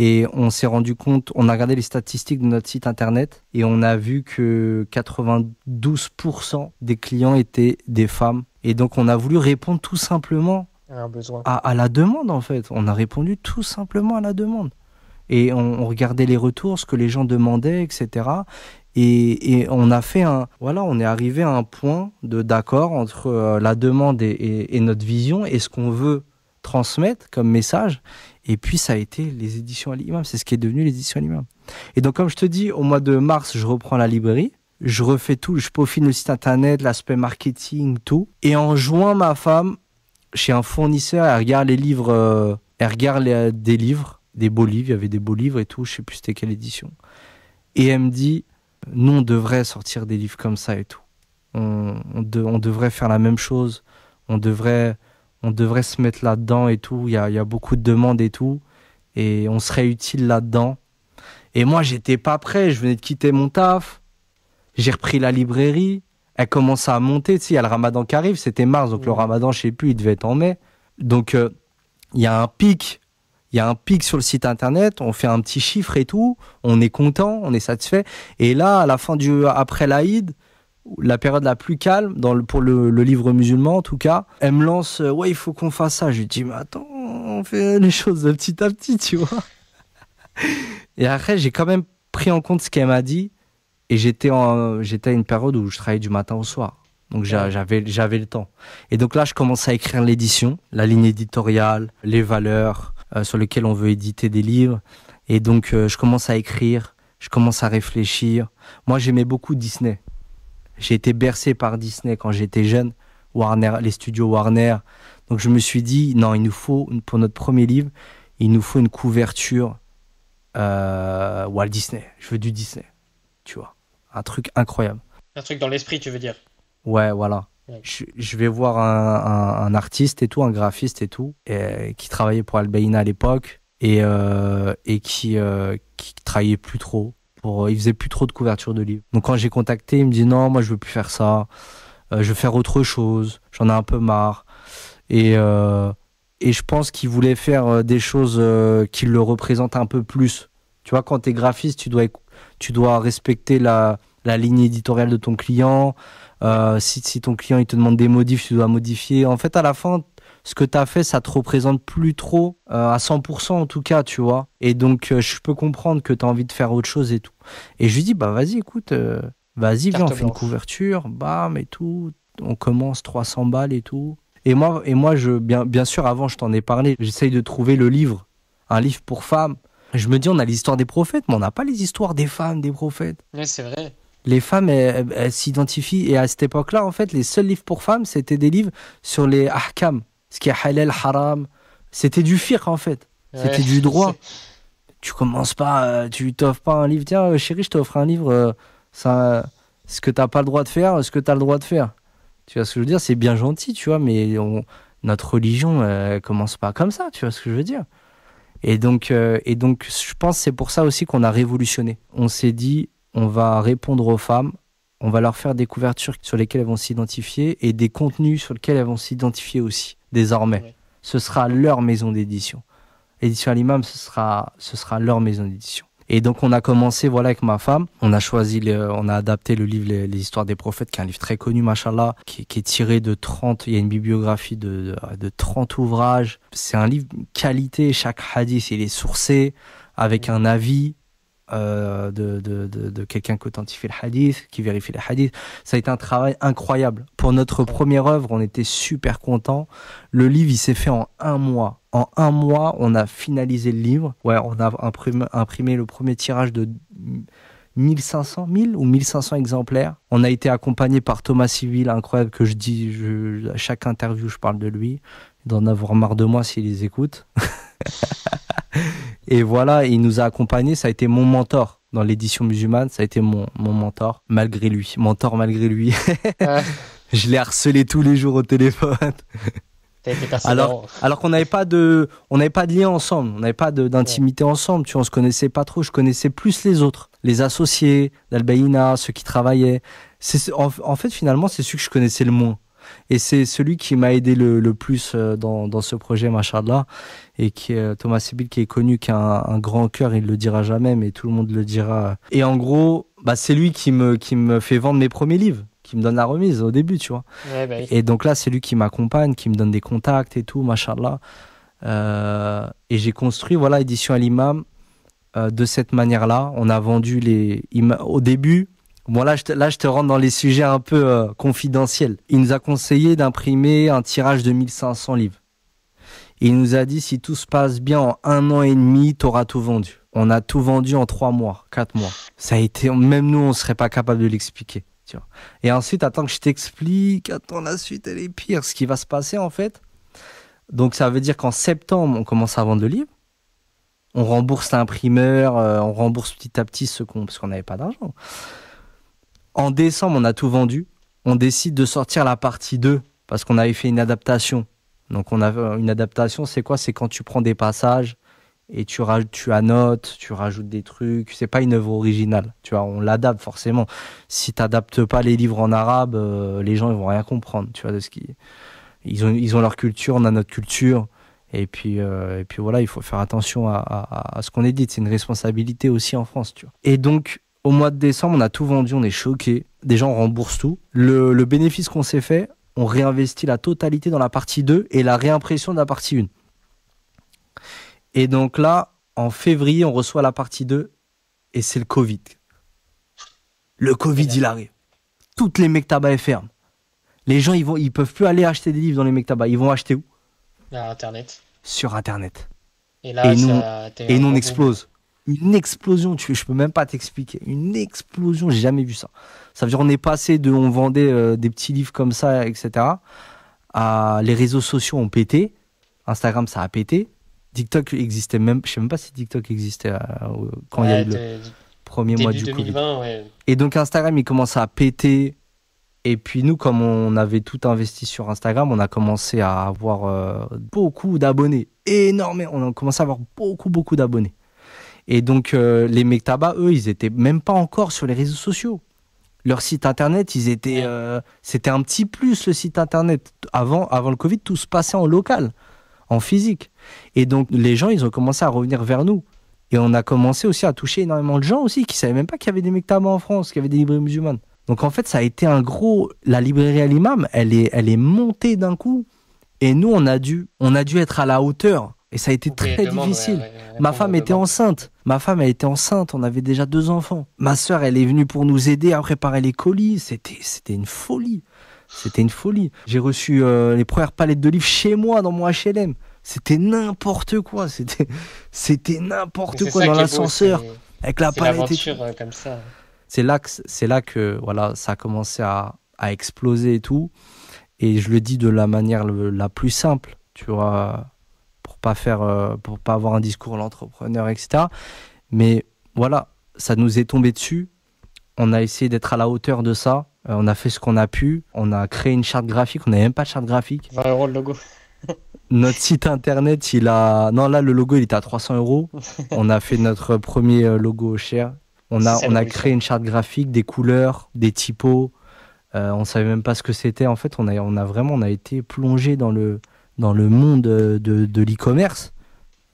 Et on s'est rendu compte, on a regardé les statistiques de notre site internet et on a vu que 92% des clients étaient des femmes. Et donc on a voulu répondre tout simplement un besoin. à la demande en fait. On a répondu tout simplement à la demande. Et on regardait les retours, ce que les gens demandaient, etc. Et on a fait on est arrivé à un point d'accord entre la demande et notre vision et ce qu'on veut transmettre comme message. Et puis ça a été les éditions à l'imam, c'est ce qui est devenu les éditions à l'imam. Et donc comme je te dis, au mois de mars, je reprends la librairie, je refais tout, je peaufine le site internet, l'aspect marketing, tout. Et en juin, ma femme, chez un fournisseur, elle regarde les livres, des livres, des beaux livres, il y avait des beaux livres et tout, je sais plus c'était quelle édition. Et elle me dit, nous on devrait sortir des livres comme ça et tout. On devrait faire la même chose, on devrait se mettre là-dedans et tout. Il y a beaucoup de demandes et tout. Et on serait utile là-dedans. Et moi, j'étais pas prêt. Je venais de quitter mon taf. J'ai repris la librairie. Elle commence à monter. Tu sais, il y a le ramadan qui arrive. C'était mars. Donc le ramadan, je sais plus, il devait être en mai. Donc, il y a un pic. Il y a un pic sur le site internet. On fait un petit chiffre et tout. On est content. On est satisfait. Et là, à la fin après l'Aïd, la période la plus calme pour le livre musulman en tout cas, elle me lance ouais, il faut qu'on fasse ça. Je lui dis mais attends, on fait les choses de petit à petit, tu vois. Et après j'ai quand même pris en compte ce qu'elle m'a dit et j'étais à une période où je travaillais du matin au soir. Donc j'avais le temps. Et donc là je commence à écrire l'édition, la ligne éditoriale, les valeurs sur lesquelles on veut éditer des livres. Et donc je commence à écrire, je commence à réfléchir. Moi j'aimais beaucoup Disney. J'ai été bercé par Disney quand j'étais jeune, Warner, les studios Warner. Donc je me suis dit, non, il nous faut, pour notre premier livre, il nous faut une couverture Walt Disney. Je veux du Disney, tu vois. Un truc incroyable. Un truc dans l'esprit, tu veux dire? Ouais, voilà. Ouais. Je vais voir un artiste et tout, un graphiste et tout, qui travaillait pour Albaïna à l'époque et qui travaillait plus trop. Il faisait plus trop de couverture de livres. Donc quand j'ai contacté, il me dit non, moi je veux plus faire ça. Je veux faire autre chose. J'en ai un peu marre. Et je pense qu'il voulait faire des choses qui le représentent un peu plus. Tu vois, quand tu es graphiste, tu dois respecter la ligne éditoriale de ton client. Si ton client il te demande des modifs, tu dois modifier. En fait, à la fin, ce que t'as fait, ça te représente plus trop, à 100% en tout cas, tu vois. Et donc, je peux comprendre que t'as envie de faire autre chose et tout. Et je lui dis, bah vas-y, écoute, vas-y, viens, on Carte fait une blanche. couverture, bam, et tout. On commence 300 balles et tout. Et moi bien sûr, avant, je t'en ai parlé, j'essaye de trouver le livre, un livre pour femmes. Je me dis, on a l'histoire des prophètes, mais on n'a pas les histoires des femmes, des prophètes. Ouais, c'est vrai. Les femmes, elles s'identifient. Et à cette époque-là, en fait, les seuls livres pour femmes, c'était des livres sur les ahkam, ce qui est halal, haram. C'était du fiqh, en fait. Ouais, C'était du droit. c'est Tu commences pas, tu t'offres pas un livre. Tiens, chérie, je t'offre un livre. Ce que t'as pas le droit de faire, ce que t'as le droit de faire. Tu vois ce que je veux dire? C'est bien gentil, tu vois, mais notre religion, commence pas comme ça. Tu vois ce que je veux dire? Et donc, je pense que c'est pour ça aussi qu'on a révolutionné. On s'est dit, on va répondre aux femmes, on va leur faire des couvertures sur lesquelles elles vont s'identifier et des contenus sur lesquels elles vont s'identifier aussi, désormais. ouais. Ce sera leur maison d'édition. Édition Al-Imam, ce sera leur maison d'édition. Et donc, on a commencé, voilà, avec ma femme. On a on a adapté le livre Les Histoires des Prophètes, qui est un livre très connu, machallah, qui est tiré de 30, il y a une bibliographie de 30 ouvrages. C'est un livre qualité, chaque hadith, il est sourcé, avec un avis, de quelqu'un qui authentifie le hadith, qui vérifie les hadiths. Ça a été un travail incroyable. Pour notre première œuvre, on était super contents. Le livre, il s'est fait en 1 mois. En 1 mois, on a finalisé le livre. Ouais, on a imprimé le premier tirage de 1000 ou 1500 exemplaires. On a été accompagné par Thomas Civil, incroyable, que à chaque interview, je parle de lui. Il doit en avoir marre de moi s'il les écoute. Et voilà, il nous a accompagnés. Ça a été mon mentor dans l'édition musulmane. Ça a été mon mentor, malgré lui. Mentor malgré lui. Ah, Je l'ai harcelé tous les jours au téléphone. t'as été Alors, persévérant. alors qu'on n'avait pas de lien ensemble. On n'avait pas Ouais. d'intimité ensemble. Tu vois, on se connaissait pas trop. Je connaissais plus les autres. Les associés d'Al-Baïna, ceux qui travaillaient. En fait, finalement, c'est celui que je connaissais le moins. Et c'est celui qui m'a aidé le plus, dans ce projet, machallah. Et qui est Thomas Sibyl, qui est connu, qui a un grand cœur, il le dira jamais, mais tout le monde le dira. Et en gros, bah, c'est lui qui me fait vendre mes premiers livres, qui me donne la remise au début, tu vois. Ouais, bah oui. Et donc là, c'est lui qui m'accompagne, qui me donne des contacts et tout, machallah. Et j'ai construit, voilà, Édition Al-Imam, de cette manière-là. On a vendu au début. Bon, là, je te rentre dans les sujets un peu, confidentiels. Il nous a conseillé d'imprimer un tirage de 1500 livres. Et il nous a dit, si tout se passe bien, en 1 an et demi, t'auras tout vendu. On a tout vendu en 3 mois, 4 mois. Ça a été, même nous, on serait pas capable de l'expliquer, tu vois. Et ensuite, attends que je t'explique. Attends, la suite, elle est pire. Ce qui va se passer, en fait. Donc, ça veut dire qu'en septembre, on commence à vendre le livre. On rembourse l'imprimeur, on rembourse petit à petit parce qu'on n'avait pas d'argent. En décembre, on a tout vendu. On décide de sortir la partie 2 parce qu'on avait fait une adaptation. Donc, on avait une adaptation, c'est quoi? C'est quand tu prends des passages et tu annotes, tu rajoutes des trucs. C'est pas une œuvre originale. Tu vois, on l'adapte forcément. Si tu n'adaptes pas les livres en arabe, les gens ils vont rien comprendre. Tu vois, ils ont leur culture, on a notre culture. Et puis voilà, il faut faire attention à ce qu'on édite. C'est une responsabilité aussi en France, tu vois. Et donc, au mois de décembre, on a tout vendu, on est choqués. Des gens remboursent tout. Le bénéfice qu'on s'est fait, on réinvestit la totalité dans la partie 2 et la réimpression de la partie 1. Et donc là, en février, on reçoit la partie 2 et c'est le Covid. Le Et Covid, là, il arrive. Toutes les mektabas elles ferment. Les gens, ils peuvent plus aller acheter des livres dans les mektabas. Ils vont acheter où? à Internet. Sur Internet. Et Et là, nous, ça, t'as eu et un nous on gros boom. explose. Une explosion, je peux même pas t'expliquer. Une explosion, j'ai jamais vu ça. Ça veut dire on est passé on vendait, des petits livres comme ça, etc. Les réseaux sociaux ont pété. Instagram, ça a pété. TikTok existait même, je sais même pas si TikTok existait, quand il y a eu Ouais, le premier mois début du Covid. 2020, ouais. Et donc Instagram, il commençait à péter. Et puis nous, comme on avait tout investi sur Instagram, on a commencé à avoir, beaucoup d'abonnés. Énormément. On a commencé à avoir beaucoup, beaucoup d'abonnés. Et donc, les Mektaba, eux, ils étaient même pas encore sur les réseaux sociaux. Leur site internet, Ouais. c'était un petit plus, le site internet. Avant le Covid, tout se passait en local, en physique. Et donc, les gens, ils ont commencé à revenir vers nous. Et on a commencé aussi à toucher énormément de gens aussi qui savaient même pas qu'il y avait des Mektaba en France, qu'il y avait des librairies musulmanes. Donc, en fait, ça a été la librairie Al-Imam, elle est montée d'un coup. Et nous, on a dû être à la hauteur. Et ça a été Pour qu'il très demande, ouais, difficile. Ma répondre aux femme était demandes. enceinte. Ma femme, elle était enceinte. On avait déjà 2 enfants. Ma sœur, elle est venue pour nous aider à préparer les colis. C'était une folie. C'était une folie. J'ai reçu les premières palettes de livres chez moi, dans mon HLM. C'était n'importe quoi. C'était Mais n'importe c'est quoi ça dans qui est beau, l'ascenseur, avec la c'est palette et tout. l'aventure comme ça. C'est là que voilà, ça a commencé à exploser et tout. Et je le dis de la manière la plus simple, tu vois, pour pas avoir un discours l'entrepreneur, etc. Mais voilà, ça nous est tombé dessus. On a essayé d'être à la hauteur de ça. On a fait ce qu'on a pu. On a créé une charte graphique. On n'avait même pas de charte graphique. 20 € le logo. Notre site internet, non, là, le logo, il était à 300 euros. On a fait notre premier logo cher. On C'est a, ça on a créé l'évolution. une charte graphique, des couleurs, des typos. On savait même pas ce que c'était. En fait, on a été plongé dans le monde de l'e-commerce.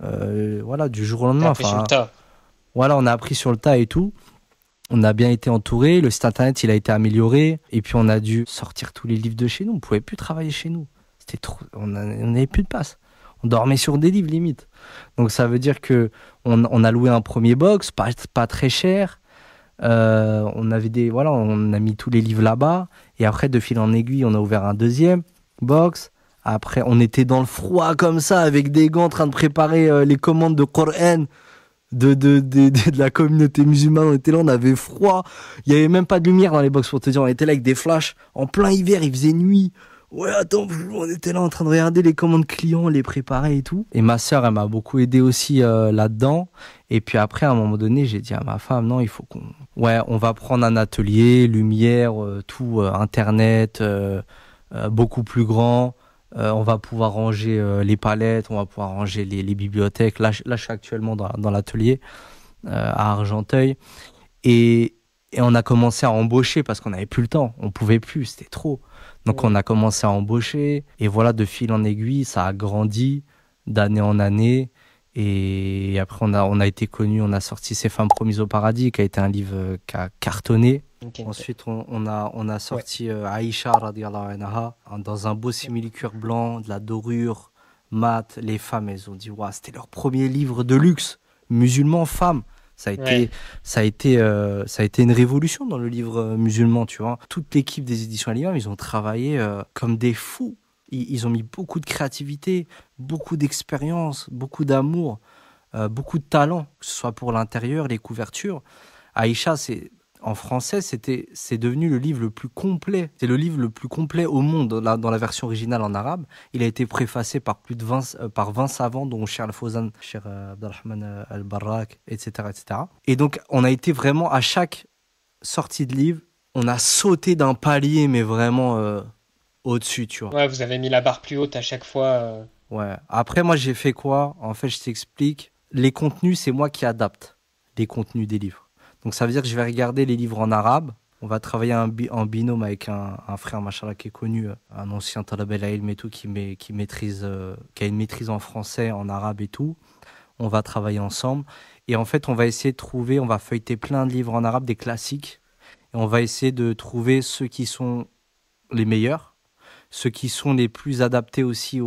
Voilà, du jour au T'as lendemain. appris sur le Enfin, tas. voilà, on a appris sur le tas et tout. On a bien été entouré. Le site internet, il a été amélioré. Et puis, on a dû sortir tous les livres de chez nous. On pouvait plus travailler chez nous. C'était trop. On n'avait plus de place. On dormait sur des livres limite. Donc, ça veut dire que on a loué un premier box, pas très cher. Voilà, on a mis tous les livres là-bas. Et après, de fil en aiguille, on a ouvert un deuxième box. Après, on était dans le froid comme ça, avec des gants en train de préparer les commandes de Coran de la communauté musulmane. On était là, on avait froid. Il n'y avait même pas de lumière dans les box pour te dire. On était là avec des flashs. En plein hiver, il faisait nuit. Ouais, attends, on était là en train de regarder les commandes clients, les préparer et tout. Et ma sœur, elle m'a beaucoup aidé aussi là-dedans. Et puis après, à un moment donné, j'ai dit à ma femme, non, il faut qu'on... Ouais, on va prendre un atelier, lumière, tout, Internet, beaucoup plus grand. On va pouvoir ranger les palettes, on va pouvoir ranger les bibliothèques. Là, je suis actuellement dans l'atelier à Argenteuil. Et on a commencé à embaucher parce qu'on n'avait plus le temps. On pouvait plus, c'était trop. Donc on Mm. a commencé à embaucher. Et voilà, de fil en aiguille, ça a grandi d'année en année. Et après, on a été connus, on a sorti Ces femmes promises au paradis, qui a été un livre qui a cartonné. Ok. Ensuite, on a Ouais. sorti Aïcha, radiallahu anha, dans un beau simili-cuir blanc, de la dorure, mat. Les femmes, elles ont dit, waouh, c'était leur premier livre de luxe, musulman, femmes. Ça a Ouais. été, ça a été une révolution dans le livre musulman, tu vois. Toute l'équipe des éditions Al-Imam, ils ont travaillé comme des fous. Ils ont mis beaucoup de créativité, beaucoup d'expérience, beaucoup d'amour, beaucoup de talent, que ce soit pour l'intérieur, les couvertures. Aïcha, en français, c'est devenu le livre le plus complet. C'est le livre le plus complet au monde dans la version originale en arabe. Il a été préfacé par plus de 20 savants, dont Cheikh Al-Fawzan, Cheikh Abdelrahman Al-Barrak, etc., etc. Et donc, on a été vraiment, à chaque sortie de livre, on a sauté d'un palier, mais vraiment au-dessus, tu vois. Ouais, vous avez mis la barre plus haute à chaque fois. Ouais. Après, moi, j'ai fait quoi? En fait, je t'explique. Les contenus, c'est moi qui adapte les contenus des livres. Donc, ça veut dire que je vais regarder les livres en arabe. On va travailler en binôme avec un frère, machallah, qui est connu, un ancien talab el-ilm et tout, qui maîtrise, qui a une maîtrise en français, en arabe et tout. On va travailler ensemble. Et en fait, on va essayer de trouver, on va feuilleter plein de livres en arabe, des classiques. Et on va essayer de trouver ceux qui sont les meilleurs, ceux qui sont les plus adaptés aussi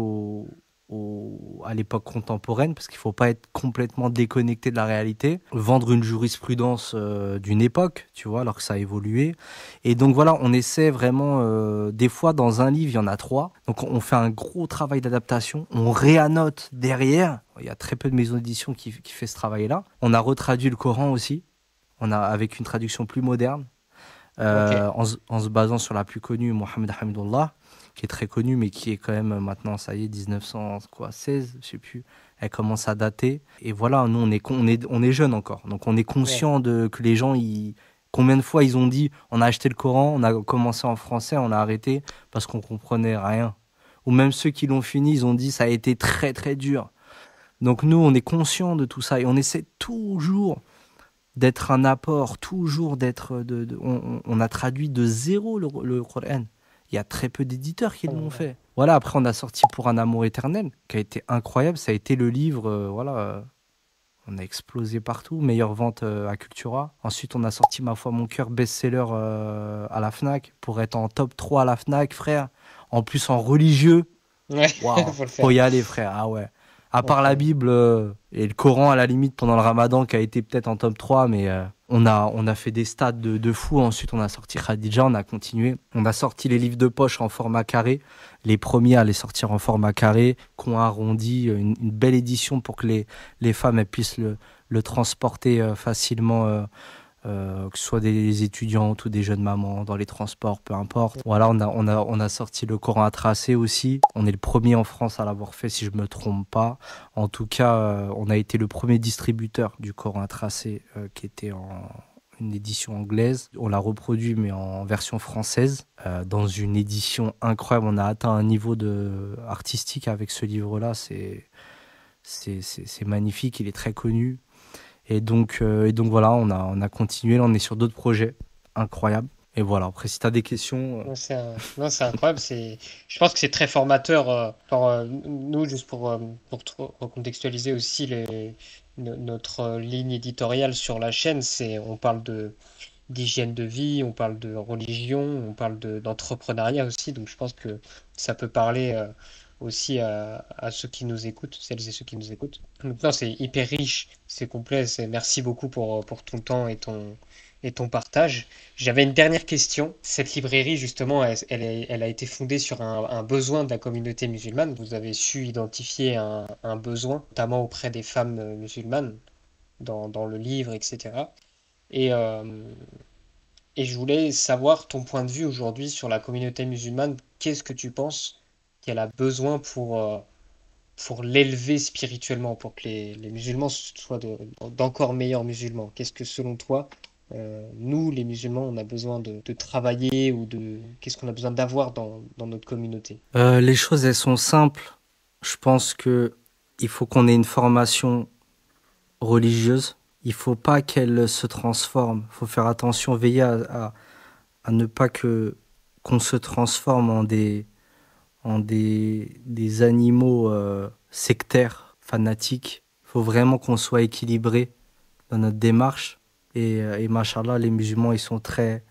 à l'époque contemporaine, parce qu'il ne faut pas être complètement déconnecté de la réalité, vendre une jurisprudence d'une époque, tu vois, alors que ça a évolué. Et donc voilà, on essaie vraiment, des fois dans un livre, il y en a 3, donc on fait un gros travail d'adaptation, on réannote derrière, il y a très peu de maisons d'édition qui fait ce travail-là. On a retraduit le Coran aussi, avec une traduction plus moderne, Ok. en se basant sur la plus connue, Mohamed Hamidullah, qui est très connue, mais qui est quand même maintenant, ça y est, 1916, je sais plus. Elle commence à dater. Et voilà, nous, on est jeunes encore. Donc, on est Ouais. conscient que les gens, combien de fois ils ont dit, on a acheté le Coran, on a commencé en français, on a arrêté parce qu'on comprenait rien. Ou même ceux qui l'ont fini, ils ont dit, ça a été très, très dur. Donc, nous, on est conscient de tout ça et on essaie toujours d'être un apport, toujours d'être. On a traduit de zéro le Coran. Il y a très peu d'éditeurs qui l'ont Ouais. fait. Voilà, après, on a sorti Pour un amour éternel, qui a été incroyable. Ça a été le livre, voilà, on a explosé partout. Meilleure vente à Cultura. Ensuite, on a sorti Ma foi, mon cœur, best-seller à la Fnac, pour être en top 3 à la Fnac, frère. En plus, en religieux. Ouais, Waouh, faut le faut faire. y aller, frère. Ah ouais. À Faut le part la faire. Bible et le Coran, à la limite, pendant le Ramadan, qui a été peut-être en top 3, mais on a fait des stats de fou. Ensuite, on a sorti Khadija, on a continué. On a sorti les livres de poche en format carré. Les premiers à les sortir en format carré, qu'on a arrondi, une belle édition pour que les femmes elles puissent le transporter facilement. Que ce soit des étudiantes ou des jeunes mamans dans les transports, peu importe. Voilà, on a sorti le Coran à tracer aussi. On est le premier en France à l'avoir fait, si je me trompe pas. En tout cas, on a été le premier distributeur du Coran à tracer qui était en une édition anglaise. On l'a reproduit, mais en version française, dans une édition incroyable. On a atteint un niveau artistique avec ce livre-là. C'est magnifique, il est très connu. Et donc voilà, on a continué. Là, on est sur d'autres projets incroyables. Et voilà, après, si tu as des questions. Non, c'est incroyable. Je pense que c'est très formateur. Nous, juste pour recontextualiser aussi notre ligne éditoriale sur la chaîne, on parle d'hygiène de vie, on parle de religion, on parle d'entrepreneuriat aussi. Donc, je pense que ça peut parler aussi à ceux qui nous écoutent, celles et ceux qui nous écoutent. Donc, non, c'est hyper riche, c'est complet. Merci beaucoup pour ton temps et ton partage. J'avais une dernière question. Cette librairie, justement, elle a été fondée sur un besoin de la communauté musulmane. Vous avez su identifier un besoin, notamment auprès des femmes musulmanes, dans le livre, etc. Et, euh, et je voulais savoir ton point de vue aujourd'hui sur la communauté musulmane. Qu'est-ce que tu penses qu'elle a besoin pour l'élever spirituellement, pour que les musulmans soient d'encore meilleurs musulmans? Qu'est-ce que selon toi, nous, les musulmans, on a besoin de travailler qu'est-ce qu'on a besoin d'avoir dans notre communauté? Les choses, elles sont simples. Je pense que il faut qu'on ait une formation religieuse. Il faut pas qu'elle se transforme. Il faut faire attention, veiller à ne pas qu'on se transforme en des animaux sectaires, fanatiques. Il faut vraiment qu'on soit équilibré dans notre démarche. Et machallah, les musulmans, ils sont très.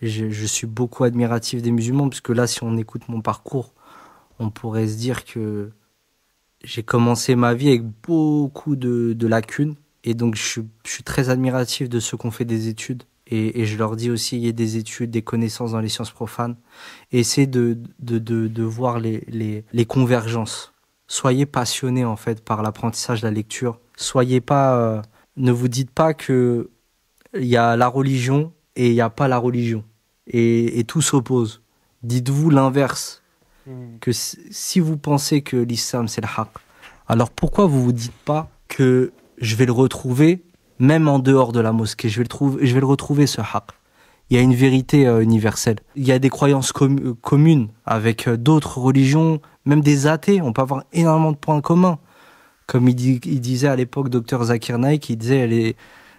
Je suis beaucoup admiratif des musulmans, parce que là, si on écoute mon parcours, on pourrait se dire que j'ai commencé ma vie avec beaucoup de lacunes. Et donc, je suis très admiratif de ceux qui ont fait des études. Et je leur dis aussi, il y a des études, des connaissances dans les sciences profanes. Et essayez de voir les convergences. Soyez passionnés, en fait, par l'apprentissage de la lecture. Soyez pas, ne vous dites pas que il y a la religion et il n'y a pas la religion. Et tout s'oppose. Dites-vous l'inverse, Hmm. que si vous pensez que l'islam c'est le haqq, alors pourquoi vous vous dites pas que je vais le retrouver même en dehors de la mosquée, je vais le retrouver ce haqq. Il y a une vérité universelle. Il y a des croyances communes avec d'autres religions, même des athées. On peut avoir énormément de points communs. Comme il disait à l'époque, docteur Zakir Naik, il disait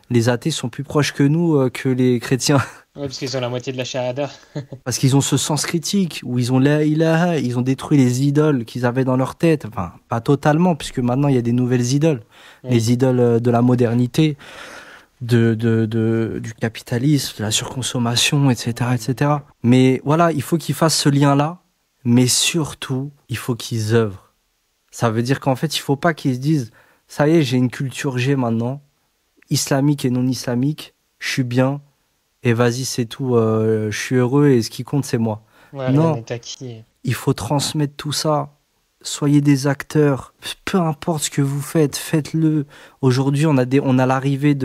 les athées sont plus proches que nous que les chrétiens. Ouais, parce qu'ils ont la moitié de la shahada. Parce qu'ils ont ce sens critique, où ils ont la ilaha, ils ont détruit les idoles qu'ils avaient dans leur tête. Enfin, pas totalement, puisque maintenant il y a des nouvelles idoles. Oui. Les idoles de la modernité, du capitalisme, de la surconsommation, etc., etc. Mais voilà, il faut qu'ils fassent ce lien-là, mais surtout, il faut qu'ils œuvrent. Ça veut dire qu'en fait, il faut pas qu'ils se disent, ça y est, j'ai une culture G maintenant, islamique et non islamique, je suis bien, et vas-y, c'est tout, je suis heureux et ce qui compte, c'est moi. Ouais, rien Non, n'est acquis. il faut transmettre tout ça. Soyez des acteurs, peu importe ce que vous faites, faites-le. Aujourd'hui, on a l'arrivée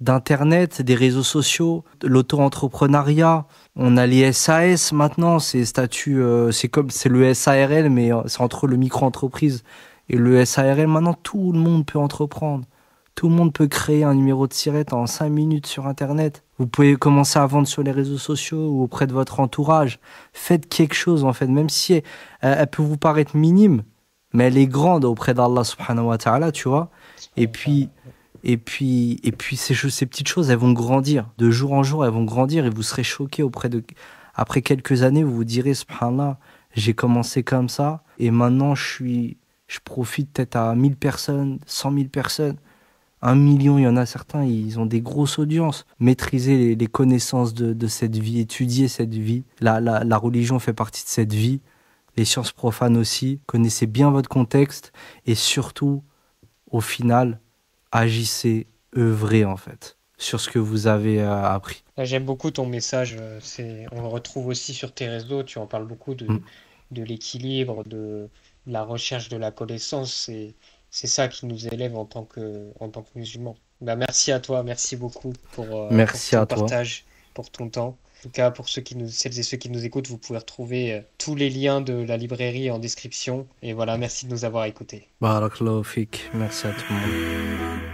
d'Internet, des réseaux sociaux, de l'auto-entrepreneuriat. On a les SAS maintenant, c'est le SARL, mais c'est entre le micro-entreprise et le SARL. Maintenant, tout le monde peut entreprendre. Tout le monde peut créer un numéro de SIRET en 5 minutes sur Internet. Vous pouvez commencer à vendre sur les réseaux sociaux ou auprès de votre entourage. Faites quelque chose, en fait, même si elle peut vous paraître minime, mais elle est grande auprès d'Allah subhanahu wa ta'ala, tu vois. Et puis, et puis ces petites choses, elles vont grandir. De jour en jour, elles vont grandir et vous serez choqués après quelques années, vous vous direz, subhanallah, j'ai commencé comme ça et maintenant je profite peut-être à 1000 personnes, 100 000 personnes. 1 million, il y en a certains, ils ont des grosses audiences. Maîtriser les connaissances de cette vie, étudier cette vie. La religion fait partie de cette vie. les sciences profanes aussi. Connaissez bien votre contexte et surtout, au final, agissez, œuvrez en fait sur ce que vous avez appris. Là, j'aime beaucoup ton message. On le retrouve aussi sur tes réseaux. Tu en parles beaucoup Mm. de l'équilibre, de la recherche de la connaissance. C'est ça qui nous élève en tant que musulmans. Bah, merci à toi. Merci beaucoup pour Merci ton à toi. partage, pour ton temps. En tout cas, pour celles et ceux qui nous écoutent, vous pouvez retrouver tous les liens de la librairie en description. Et voilà, merci de nous avoir écoutés. Barakallahu fik. Merci à tout le monde.